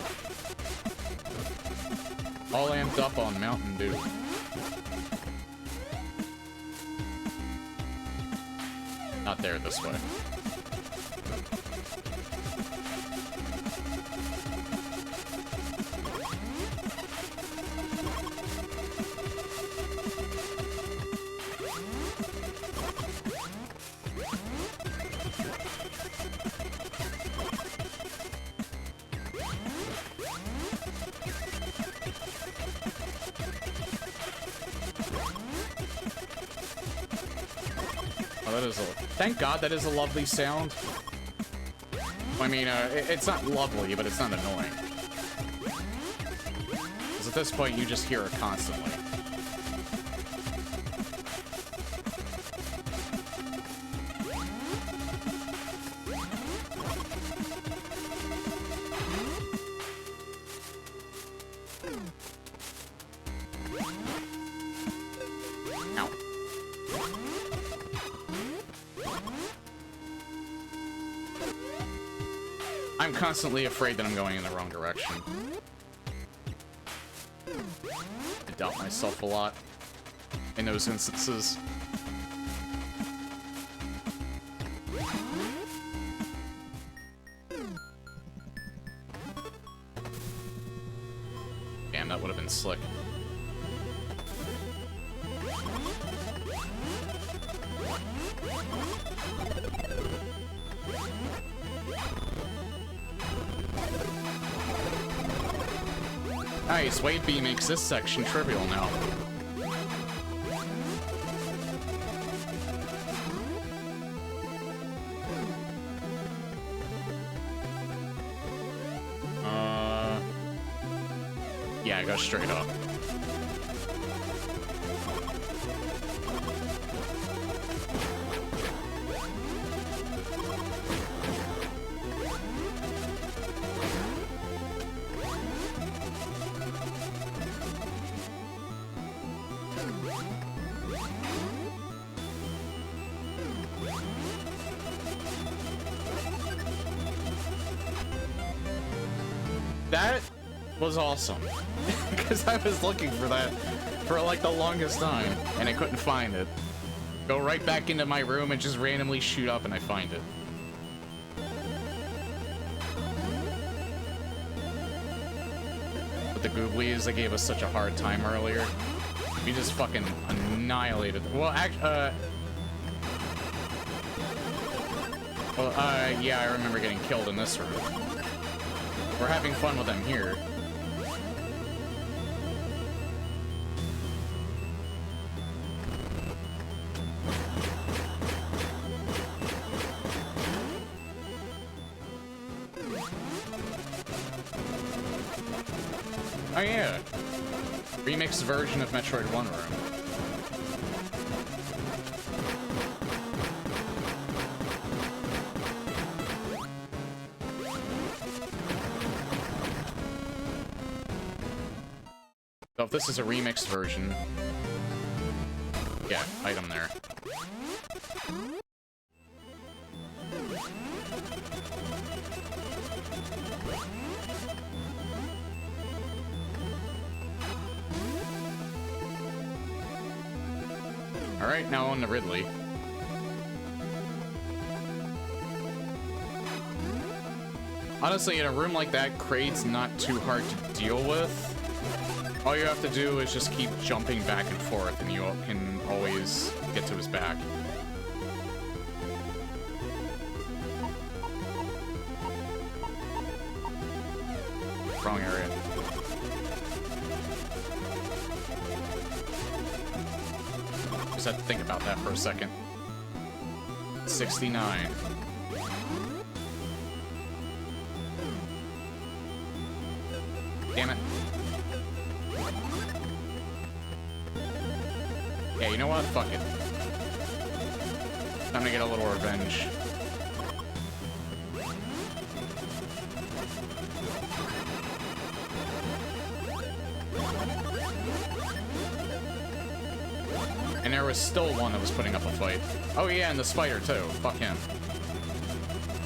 All amped up on Mountain Dew. Not there this way. Thank God that is a lovely sound. I mean, it's not lovely, but it's not annoying. Because at this point, you just hear it constantly. I'm constantly afraid that I'm going in the wrong direction. I doubt myself a lot in those instances. Damn, that would have been slick. Nice, Wave B makes this section trivial now. Yeah, go straight up. That was awesome. Because I was looking for that for like the longest time, and I couldn't find it. Go right back into my room and just randomly shoot up and I find it. But the Googlies, they gave us such a hard time earlier. We just fucking annihilated them. Well, yeah, I remember getting killed in this room. We're having fun with them here. Oh yeah, remixed version of Metroid 1 room. So if this is a remixed version, yeah, item there. Alright, now on to Ridley. Honestly, in a room like that, Kraid's not too hard to deal with. All you have to do is just keep jumping back and forth, and you can always get to his back. Wrong area. Just have to think about that for a second. 69. Damn it. Yeah, you know what? Fuck it. Time to get a little revenge. And there was still one that was putting up a fight. Oh yeah, and the spider too. Fuck him.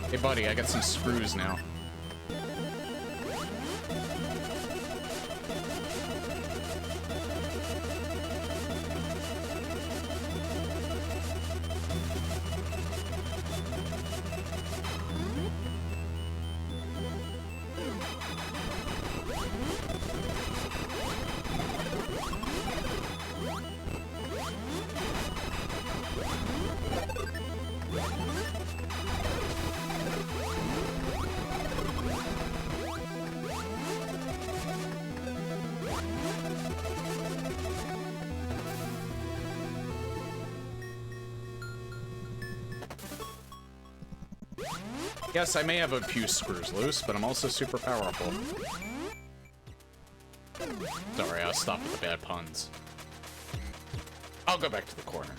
Hey buddy, I got some screws now. Yes, I may have a few screws loose, but I'm also super powerful. Sorry, I'll stop with the bad puns. I'll go back to the corner.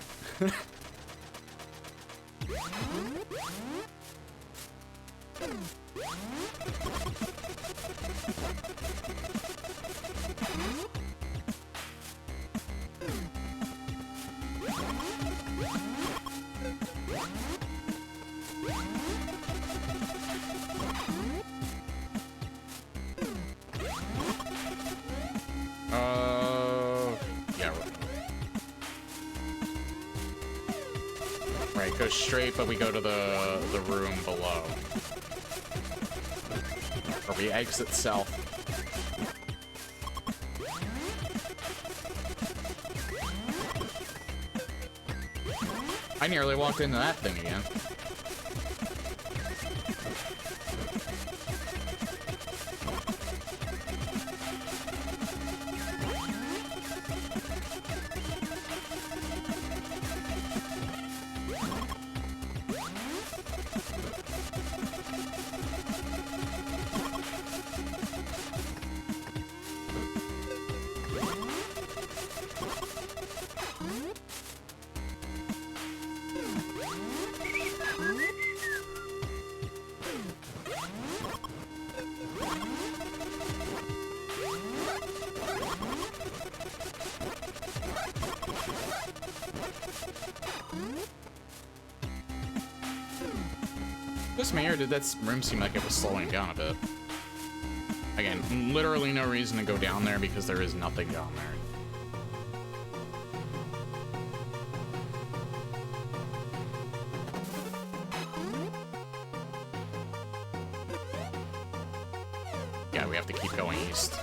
Yeah. Right, go straight, but we go to the room below. Or we exit south. I nearly walked into that thing again. Just me, or did that room seem like it was slowing down a bit? Again, literally no reason to go down there because there is nothing down there. Yeah, we have to keep going east.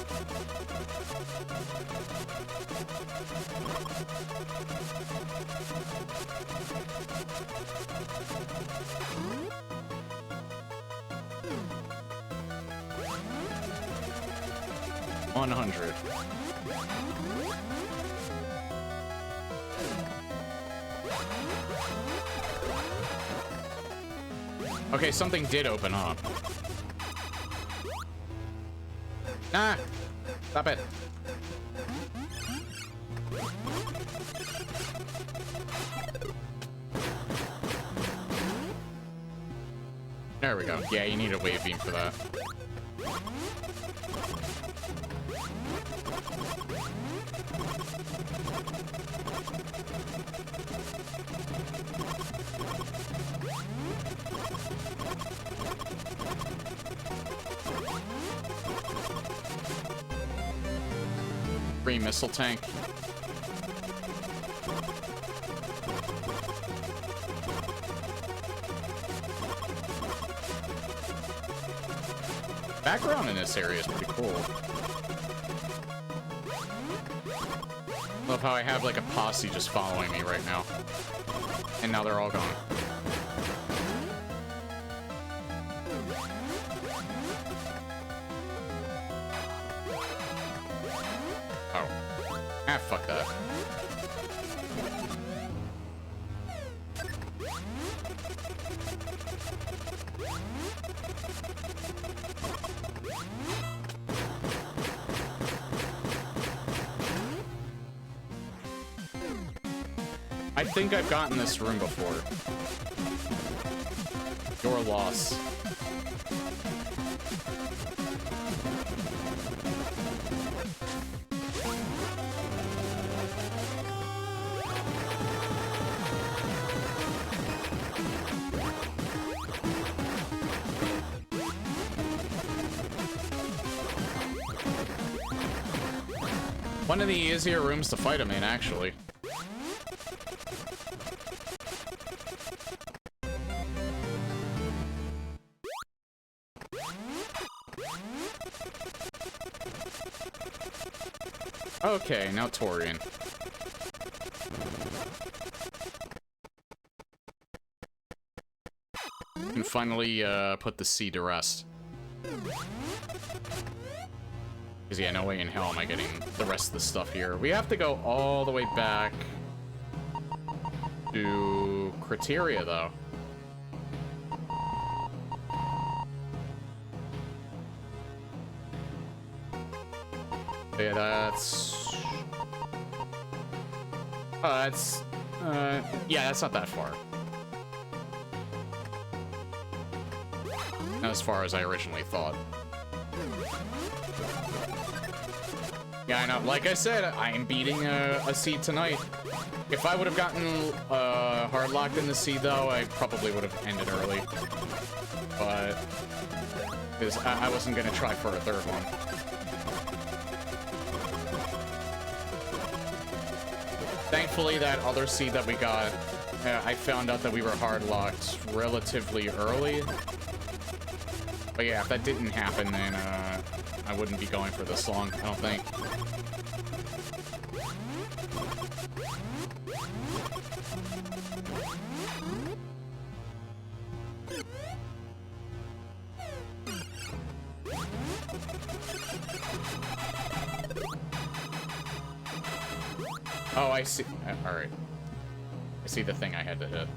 Okay, something did open up. Ah! Stop it. There we go. Yeah, you need a wave beam for that. Free missile tank. Background in this area is pretty cool. Love how I have like a posse just following me right now. And now they're all gone. Oh. Ah, fuck that. I think I've gotten this room before. Your loss. One of the easier rooms to fight him in, actually. Okay, now Torian. And finally, put the C to rest. Because, yeah, no way in hell am I getting the rest of the stuff here. We have to go all the way back to Criteria, though. Yeah, that's... yeah, that's not that far. Not as far as I originally thought. Yeah, I know. Like I said, I am beating a seed tonight. If I would have gotten hard locked in the seed, though, I probably would have ended early. But because I wasn't gonna try for a third one. Thankfully, that other seed that we got, I found out that we were hard locked relatively early. But yeah, if that didn't happen, then I wouldn't be going for this long, I don't think. Oh, I see. Alright. I see the thing I had to hit.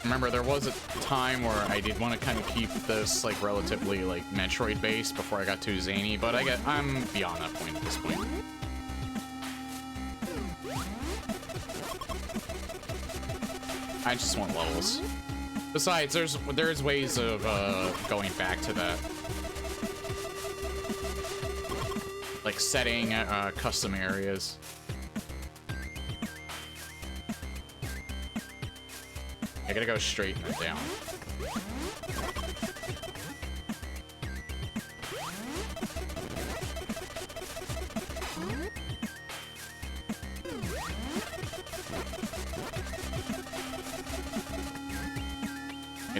Remember, there was a time where I did want to kind of keep this, like, relatively, like, Metroid based before I got too zany, but I'm beyond that point at this point. I just want levels. Besides, there's ways of going back to that. Like setting custom areas. I gotta go straight and then down.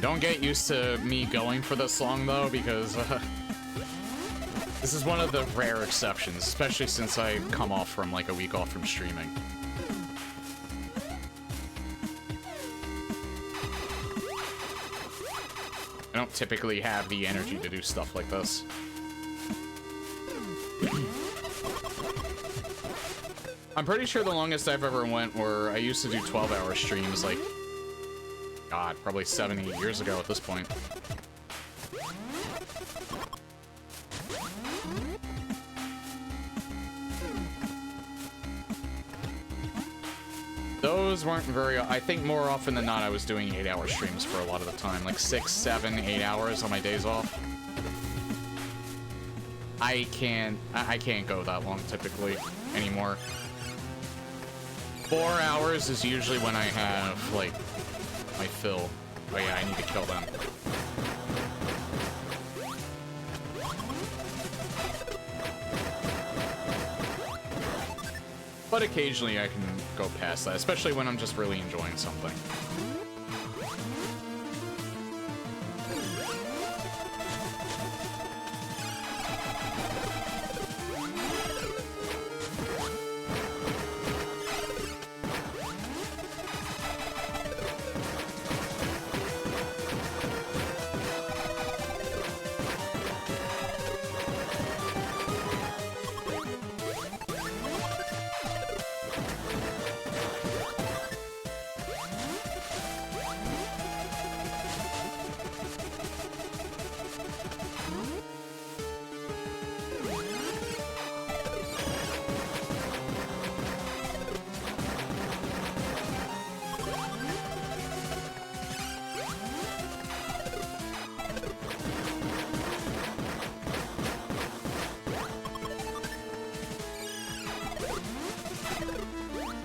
Don't get used to me going for this long, though, because this is one of the rare exceptions, especially since I come off from, like, a week off from streaming. I don't typically have the energy to do stuff like this. I'm pretty sure the longest I've ever went were I used to do 12-hour streams, like, God, probably 7, 8 years ago at this point. Those weren't very... I think more often than not I was doing 8-hour streams for a lot of the time. Like 6, 7, 8 hours on my days off. I can't go that long typically anymore. 4 hours is usually when I have, like, my fill. Oh yeah, I need to kill them. But occasionally I can go past that, especially when I'm just really enjoying something.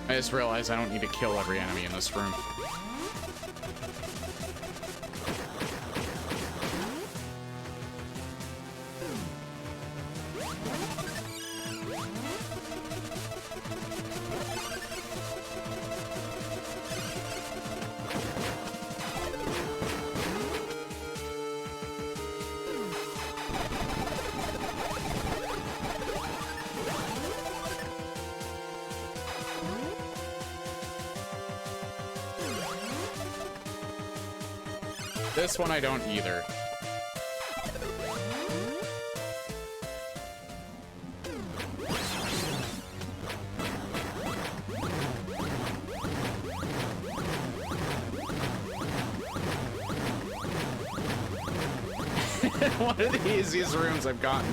I just realized I don't need to kill every enemy in this room. This one I don't either. One of the easiest rooms I've gotten.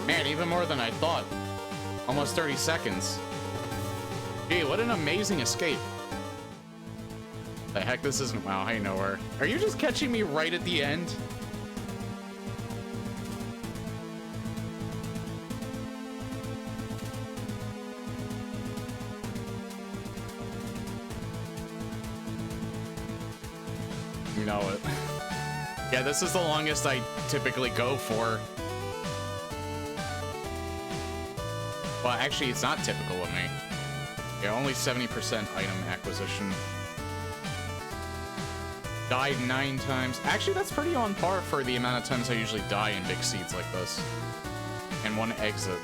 Man, even more than I thought. Almost 30 seconds. Gee, what an amazing escape. The heck, this isn't WoW. I know her. Are you just catching me right at the end? You know it. Yeah, this is the longest I typically go for. Well, actually, it's not typical of me. Yeah, only 70% item acquisition. Died 9 times. Actually, that's pretty on par for the amount of times I usually die in big seeds like this. And 1 exit.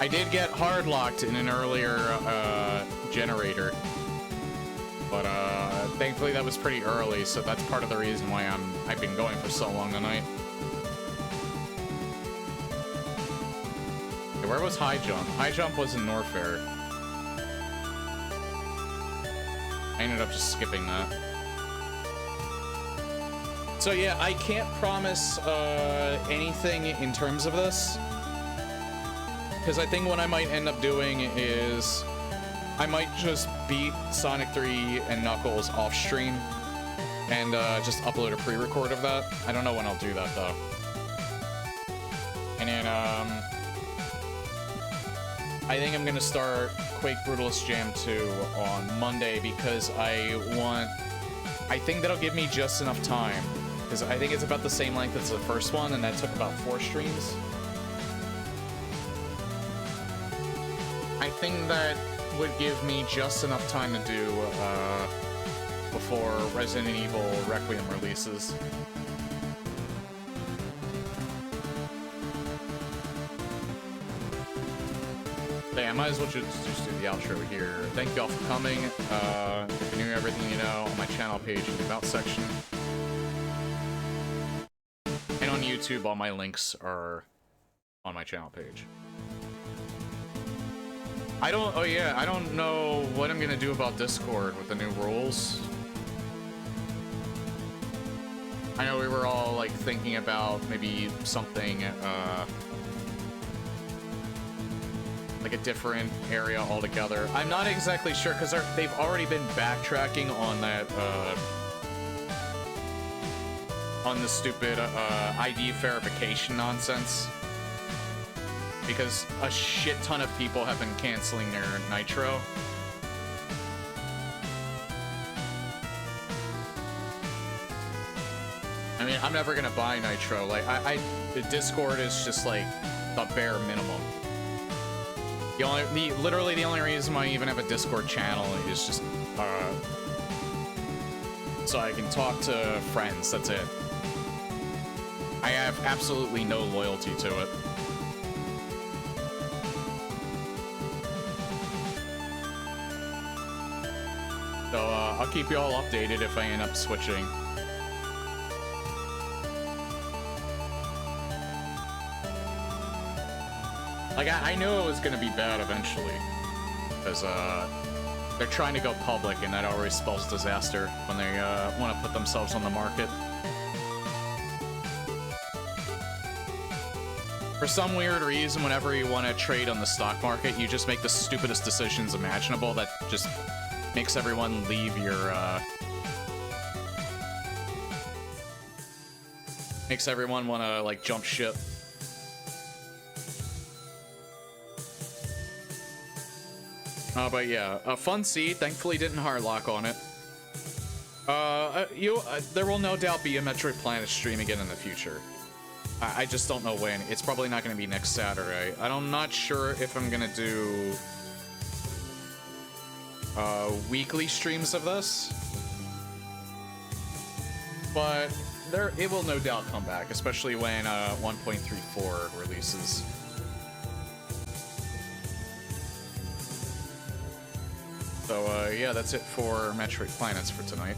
I did get hard locked in an earlier generator. But thankfully that was pretty early, so that's part of the reason why I've been going for so long tonight. Okay, where was high jump? High jump was in Norfair. I ended up just skipping that. So yeah, I can't promise anything in terms of this, because I think what I might end up doing is I might just beat Sonic 3 and Knuckles off stream and just upload a pre-record of that. I don't know when I'll do that though. And then I think I'm gonna start Quake Brutalist Jam 2 on Monday because I think that'll give me just enough time, because I think it's about the same length as the first one, and that took about 4 streams. I think that would give me just enough time to do before Resident Evil Requiem releases. Yeah, I might as well just do the outro here. Thank you all for coming. If you're new, everything you know on my channel page in the About section. And on YouTube, all my links are on my channel page. I don't know what I'm gonna do about Discord with the new rules. I know we were all like thinking about maybe something, like a different area altogether. I'm not exactly sure because they've already been backtracking on that, on the stupid ID verification nonsense. Because a shit ton of people have been canceling their Nitro. I mean, I'm never gonna buy Nitro. Like, the Discord is just like the bare minimum. Literally the only reason why I even have a Discord channel is just, so I can talk to friends, that's it. I have absolutely no loyalty to it. So, I'll keep you all updated if I end up switching. Like, I knew it was gonna be bad eventually. Because, they're trying to go public, and that always spells disaster when they, want to put themselves on the market. For some weird reason, whenever you want to trade on the stock market, you just make the stupidest decisions imaginable that just makes everyone leave your, makes everyone want to, like, jump ship. But yeah, Fun Seed thankfully didn't hardlock on it. There will no doubt be a Metroid Planet stream again in the future. I just don't know when. It's probably not going to be next Saturday. I'm not sure if I'm going to do weekly streams of this, but it will no doubt come back, especially when 1.34 releases. So yeah, that's it for Metroid Planets for tonight.